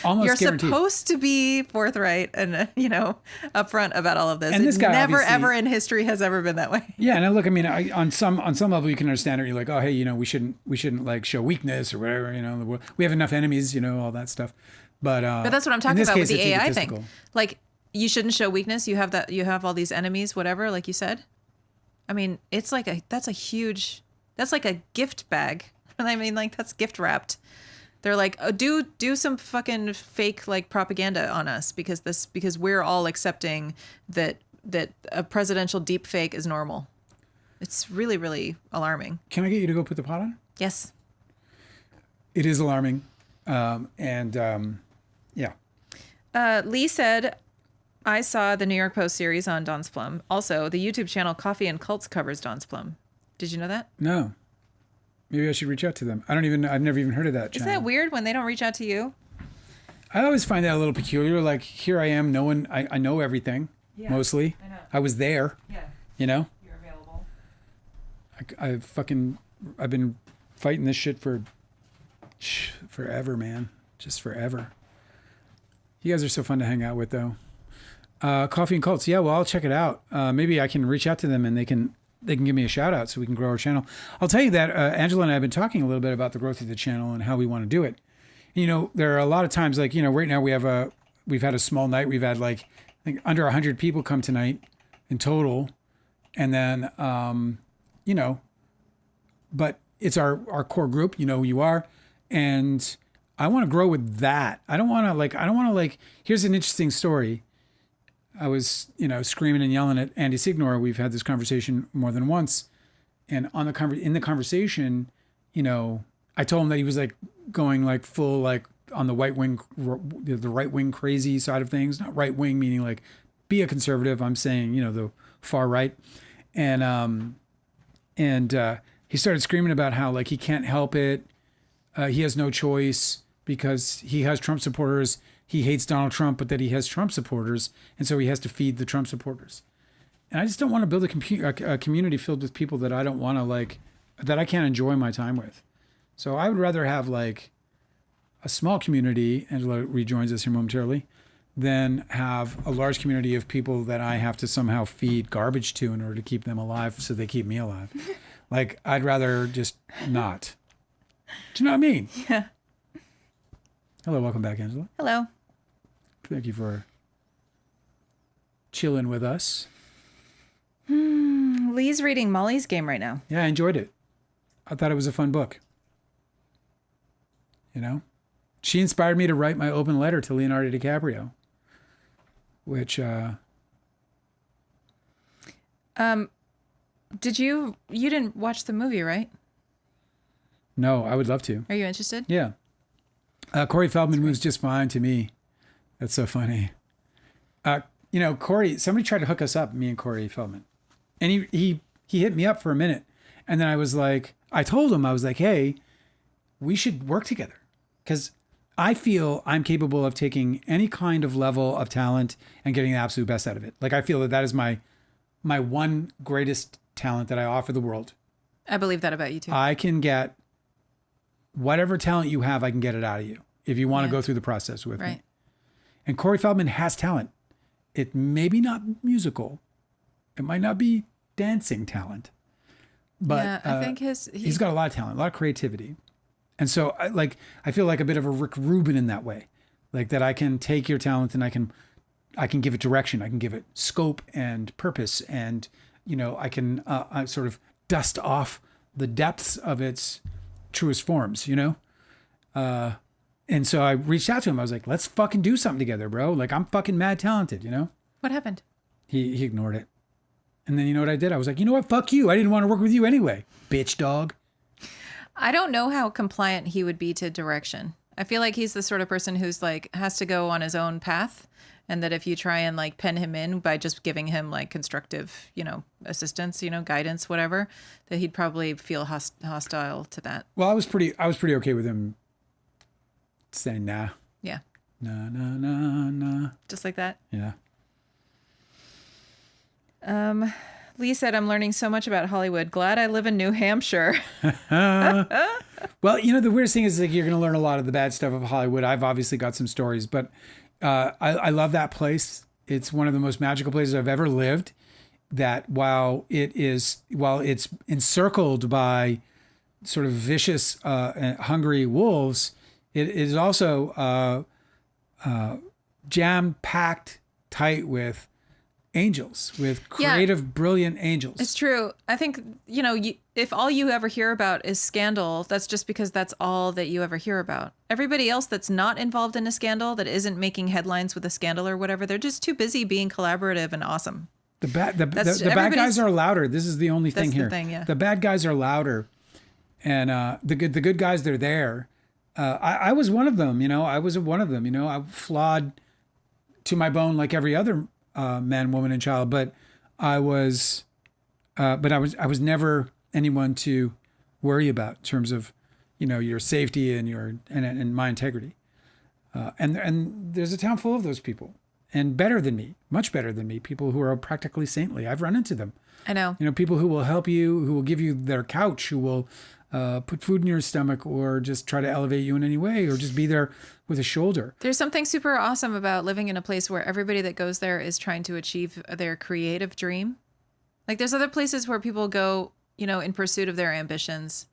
Almost You're guaranteed. supposed to be forthright and, upfront about all of this. And this guy never, obviously, ever in history has ever been that way. Yeah. And look, I mean, on some level, you can understand it. You're like, oh, hey, we shouldn't like show weakness or whatever, we have enough enemies, all that stuff. But that's what I'm talking about with the AI egotistical. thing. Like, you shouldn't show weakness. You have all these enemies, whatever, like you said. I mean, it's like that's like a gift bag. I mean, like, that's gift wrapped. They're like, oh, do some fucking fake like propaganda on us because we're all accepting that a presidential deep fake is normal. It's really, really alarming. Can I get you to go put the pot on? Yes. It is alarming. Lee said, I saw the New York Post series on Don's Plum. Also, the YouTube channel Coffee and Cults covers Don's Plum. Did you know that? No. Maybe I should reach out to them. I've never even heard of that channel. Isn't that weird when they don't reach out to you? I always find that a little peculiar. Like, here I am, I know everything, mostly. I know. I was there. Yeah. You're available. I've been fighting this shit for forever, man. Just forever. You guys are so fun to hang out with, though. Coffee and Cults. Yeah, well, I'll check it out. Maybe I can reach out to them and they can give me a shout out so we can grow our channel. I'll tell you that Angela and I have been talking a little bit about the growth of the channel and how we want to do it. There are a lot of times, like, right now we've had a small night. We've had like, I think under 100 people come tonight in total. And then, but it's our core group, who you are. And I want to grow with that. I don't want to here's an interesting story. I was, screaming and yelling at Andy Signor. We've had this conversation more than once. And in the conversation, I told him that he was like going like full, like on the the right wing crazy side of things, not right wing, meaning like be a conservative. I'm saying, the far right. And he started screaming about how like he can't help it. He has no choice because he has Trump supporters. He hates Donald Trump, but that he has Trump supporters. And so he has to feed the Trump supporters. And I just don't want to build a community filled with people that I don't want to that I can't enjoy my time with. So I would rather have like a small community, Angela rejoins us here momentarily, than have a large community of people that I have to somehow feed garbage to in order to keep them alive so they keep me alive. Like, I'd rather just not. Do you know what I mean? Yeah. Hello, welcome back, Angela. Hello. Thank you for chilling with us. Lee's reading Molly's Game right now. Yeah, I enjoyed it. I thought it was a fun book. She inspired me to write my open letter to Leonardo DiCaprio, which you didn't watch the movie, right? no, I would love to. Are you interested? Yeah. Corey Feldman moves just fine to me. That's so funny. Corey, somebody tried to hook us up, me and Corey Feldman. And he hit me up for a minute. And then I told him, I was like, hey, we should work together. Because I feel I'm capable of taking any kind of level of talent and getting the absolute best out of it. Like, I feel that is my one greatest talent that I offer the world. I believe that about you too. I can get whatever talent you have, I can get it out of you if you want to go through the process with me. And Corey Feldman has talent. It may be not musical. It might not be dancing talent. But yeah, I think he's got a lot of talent, a lot of creativity. And so I feel like a bit of a Rick Rubin in that way. Like that I can take your talent and I can give it direction. I can give it scope and purpose. And, I can I sort of dust off the depths of its truest forms, And so I reached out to him. I was like, let's fucking do something together, bro. Like, I'm fucking mad talented, What happened? He ignored it. And then you know what I did? I was like, you know what? Fuck you. I didn't want to work with you anyway, bitch dog. I don't know how compliant he would be to direction. I feel like he's the sort of person who's like has to go on his own path. And that if you try and like pen him in by just giving him like constructive, assistance, guidance, whatever, that he'd probably feel hostile to that. Well, I was pretty okay with him saying nah. Yeah. Nah. Just like that. Yeah. Lee said, I'm learning so much about Hollywood. Glad I live in New Hampshire. Well, the weirdest thing is like you're going to learn a lot of the bad stuff of Hollywood. I've obviously got some stories, but I love that place. It's one of the most magical places I've ever lived. That while it's encircled by sort of vicious, hungry wolves, it is also jam-packed tight with angels, with creative, brilliant angels. It's true. I think, if all you ever hear about is scandal, that's just because that's all that you ever hear about. Everybody else that's not involved in a scandal, that isn't making headlines with a scandal or whatever, they're just too busy being collaborative and awesome. The bad guys are louder. This is the only thing here. The bad guys are louder, and the good guys, they're there. I was one of them. I was one of them. I flawed to my bone like every other man, woman, and child. But I was never anyone to worry about in terms of, your safety and my integrity. And there's a town full of those people. And better than me, much better than me, people who are practically saintly. I've run into them. I know. People who will help you, who will give you their couch, who will put food in your stomach or just try to elevate you in any way or just be there with a shoulder. There's something super awesome about living in a place where everybody that goes there is trying to achieve their creative dream. Like there's other places where people go, in pursuit of their ambitions.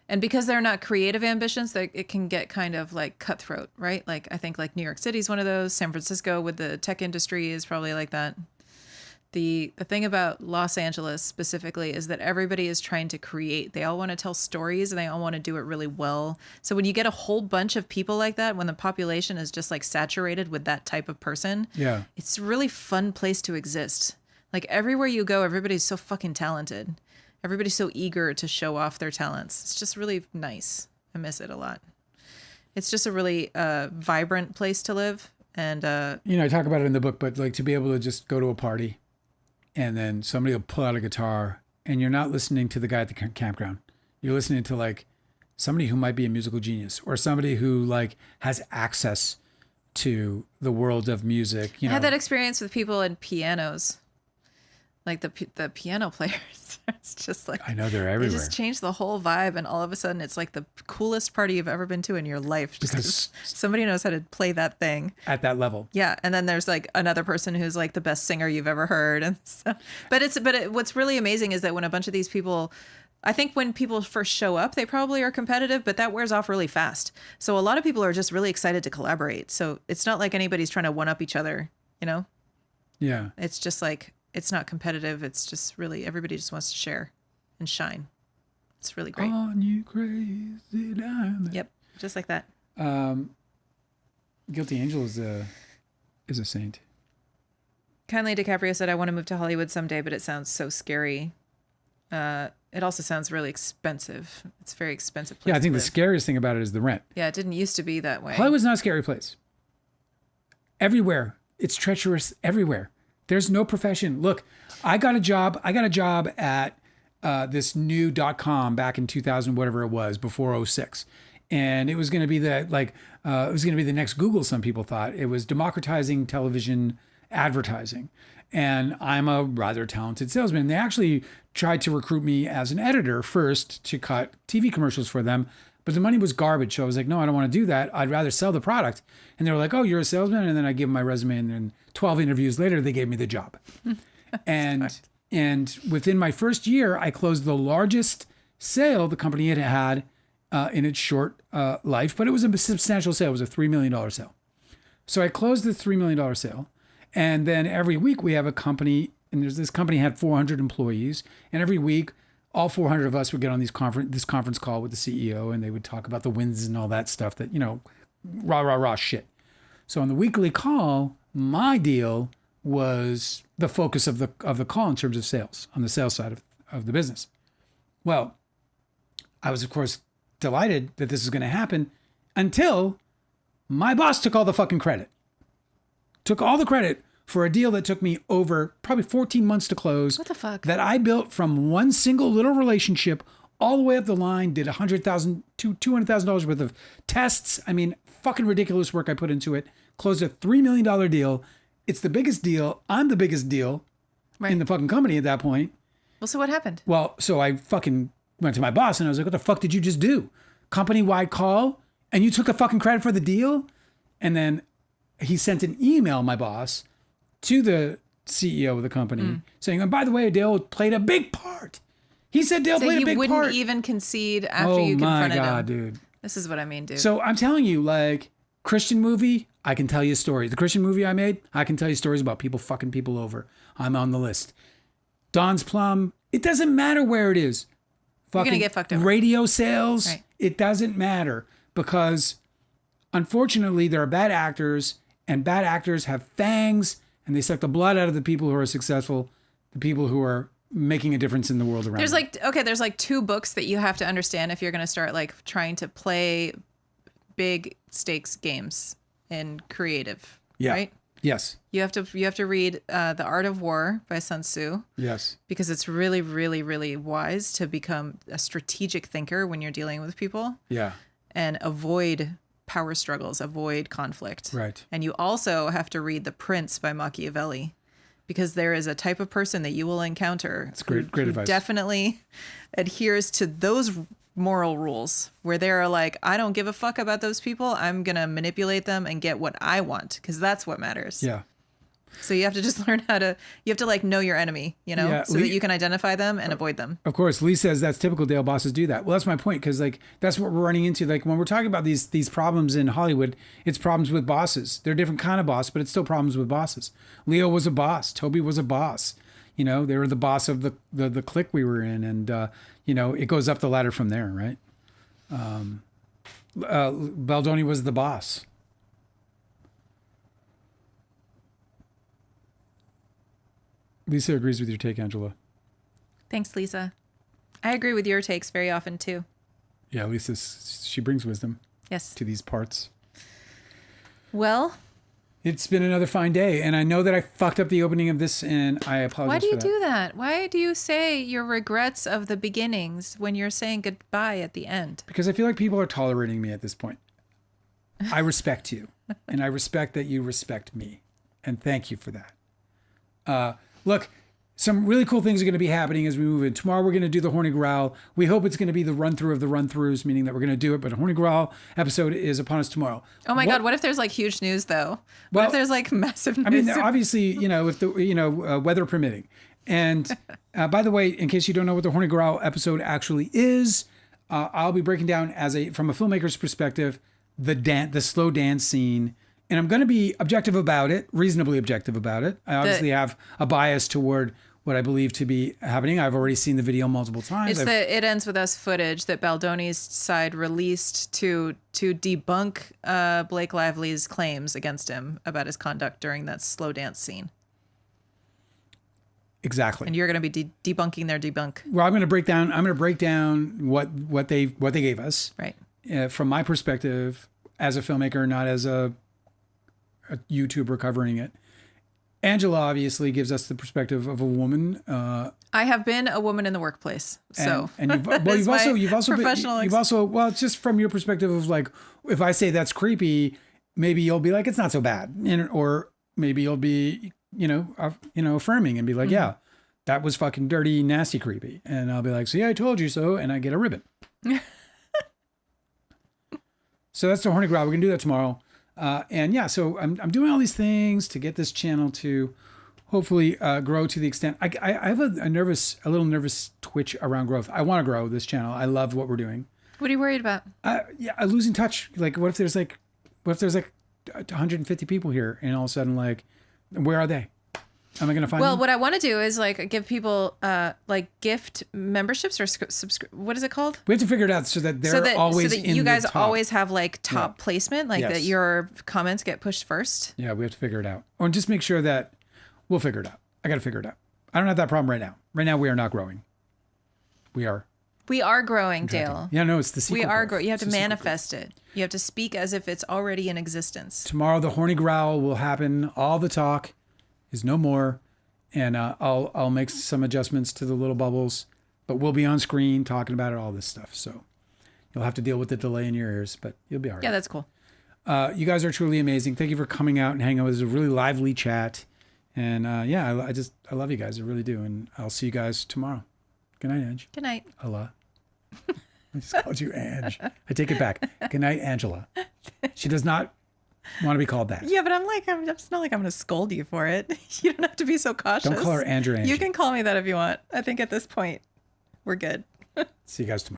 And because they're not creative ambitions, it can get kind of like cutthroat, right? Like I think like New York City is one of those. San Francisco with the tech industry is probably like that. The thing about Los Angeles specifically is that everybody is trying to create. They all want to tell stories and they all want to do it really well. So when you get a whole bunch of people like that, when the population is just like saturated with that type of person, it's a really fun place to exist. Like everywhere you go, everybody's so fucking talented. Everybody's so eager to show off their talents. It's just really nice. I miss it a lot. It's just a really vibrant place to live. And I talk about it in the book, but like to be able to just go to a party and then somebody will pull out a guitar and you're not listening to the guy at the campground. You're listening to like somebody who might be a musical genius or somebody who like has access to the world of music. I had that experience with people in pianos. Like the piano players, it's just like I know they're everywhere. They just change the whole vibe, and all of a sudden, it's like the coolest party you've ever been to in your life. Just because somebody knows how to play that thing at that level. Yeah, and then there's like another person who's like the best singer you've ever heard, and stuff. What's really amazing is that when a bunch of these people, I think when people first show up, they probably are competitive, but that wears off really fast. So a lot of people are just really excited to collaborate. So it's not like anybody's trying to one up each other, Yeah. It's just like. It's not competitive. It's just really everybody just wants to share and shine. It's really great. On you crazy diamond. Yep, just like that. Guilty Angel is a saint. Kindly DiCaprio said, I want to move to Hollywood someday, but it sounds so scary. It also sounds really expensive. It's a very expensive place. Yeah, I think to the live. scariest thing about it is the rent. Yeah, it didn't used to be that way. Hollywood's not a scary place. Everywhere. It's treacherous everywhere. There's no profession. Look, I got a job at this new .com back in 2000, whatever it was, before 06. And it was going to be the next Google, some people thought. It was democratizing television advertising. And I'm a rather talented salesman. They actually tried to recruit me as an editor first to cut TV commercials for them, but the money was garbage. So I was like, no, I don't want to do that. I'd rather sell the product. And they were like, oh, you're a salesman? And then I gave them my resume, and then 12 interviews later, they gave me the job. And within my first year, I closed the largest sale the company had had in its short life, but it was a substantial sale. It was a $3 million sale. So I closed the $3 million sale. And then every week we have a company, and this company had 400 employees. And every week, all 400 of us would get on this conference call with the CEO, and they would talk about the wins and all that stuff that, rah shit. So on the weekly call, my deal was the focus of the call in terms of sales, on the sales side of the business. Well, I was, of course, delighted that this was going to happen until my boss took all the fucking credit. Took all the credit for a deal that took me over probably 14 months to close. What the fuck? That I built from one single little relationship all the way up the line, did $100,000 to $200,000 worth of tests. I mean, fucking ridiculous work I put into it. Closed a $3 million deal. It's the biggest deal. I'm the biggest deal in the fucking company at that point. Well, so what happened? Well, so I fucking went to my boss and I was like, what the fuck did you just do? Company-wide call? And you took the fucking credit for the deal? And then he sent an email, my boss, to the CEO of the company saying, and by the way, Dale played a big part. He said Dale played a big part. So he wouldn't even concede after you confronted him. Oh my God, dude. This is what I mean, dude. So I'm telling you, like, Christian movie, I can tell you a story. The Christian movie I made, I can tell you stories about people fucking people over. I'm on the list. Don's Plum, it doesn't matter where it is. You're going to get fucked over. Radio sales, right. It doesn't matter because unfortunately there are bad actors, and bad actors have fangs, and they suck the blood out of the people who are successful, the people who are making a difference in the world around them. There's like two books that you have to understand if you're going to start like trying to play big stakes games in creative, right? Yes. You have to read The Art of War by Sun Tzu. Yes. Because it's really, really, really wise to become a strategic thinker when you're dealing with people. Yeah. And avoid power struggles, avoid conflict. Right. And you also have to read The Prince by Machiavelli, because there is a type of person that you will encounter. It's great advice. Definitely adheres to those moral rules where they're like, I don't give a fuck about those people. I'm going to manipulate them and get what I want, because that's what matters. Yeah. So you have to just learn you have to like know your enemy, so that you can identify them and avoid them. Of course, Lee says that's typical Dale bosses do that. Well, that's my point, because like that's what we're running into. Like when we're talking about these problems in Hollywood, it's problems with bosses. They're a different kind of boss, but it's still problems with bosses. Leo was a boss. Toby was a boss. They were the boss of the clique we were in, and it goes up the ladder from there, right? Baldoni was the boss. Lisa agrees with your take, Angela. Thanks, Lisa. I agree with your takes very often too. Yeah, Lisa, she brings wisdom. Yes. To these parts. Well, it's been another fine day, and I know that I fucked up the opening of this, and I apologize. Why do you do that? Why do you say your regrets of the beginnings when you're saying goodbye at the end? Because I feel like people are tolerating me at this point. I respect you, and I respect that you respect me, and thank you for that. Look, some really cool things are going to be happening as we move in. Tomorrow we're going to do the Horny Growl. We hope it's going to be the run-through of the run-throughs, meaning that we're going to do it, but a Horny Growl episode is upon us tomorrow. Oh my God, what if there's like huge news though? What if there's like massive news? I mean, obviously, if the weather permitting. And by the way, in case you don't know what the Horny Growl episode actually is, I'll be breaking down from a filmmaker's perspective, the slow dance scene. And I'm going to be objective about it, reasonably objective about it. I obviously have a bias toward what I believe to be happening. I've already seen the video multiple times. It ends with us footage that Baldoni's side released to debunk Blake Lively's claims against him about his conduct during that slow dance scene. Exactly. And you're going to be debunking their debunk. Well, I'm going to break down what they gave us. Right. From my perspective as a filmmaker, not as a YouTuber covering it. Angela obviously gives us the perspective of a woman. I have been a woman in the workplace, so and you've also well, just from your perspective of like, if I say that's creepy, maybe you'll be like, it's not so bad, or maybe you'll be affirming and be like, yeah, that was fucking dirty, nasty, creepy, and I'll be like, see, I told you so, and I get a ribbon. So that's the Horny Growl. We're gonna do that tomorrow. And yeah, so I'm doing all these things to get this channel to hopefully grow to the extent I have a little nervous twitch around growth. I want to grow this channel. I love what we're doing. What are you worried about? Losing touch. Like, what if there's like 150 people here, and all of a sudden, like, where are they? Am I going to find them? Well, what I want to do is like give people like gift memberships or what is it called? We have to figure it out so that they're always in you guys the top. always have like top placement, like that your comments get pushed first. Yeah, we have to figure it out. Or just make sure that we'll figure it out. I got to figure it out. I don't have that problem right now. Right now, we are not growing. We are growing, exactly. Dale. Yeah, no, it's the secret. We are growing. You have to manifest it. You have to speak as if it's already in existence. Tomorrow, the Horny Growl will happen. All the talk is no more. And I'll make some adjustments to the little bubbles, but we'll be on screen talking about it, all this stuff. So you'll have to deal with the delay in your ears, but you'll be all right. Yeah, that's cool. You guys are truly amazing. Thank you for coming out and hanging out. It was a really lively chat. And I love you guys. I really do. And I'll see you guys tomorrow. Good night, Ange. Good night. Allah. I just called you Ange. I take it back. Good night, Angela. She does not want to be called that. Yeah, but it's not like I'm going to scold you for it. You don't have to be so cautious. Don't call her Andrew Angie. You can call me that if you want. I think at this point, we're good. See you guys tomorrow.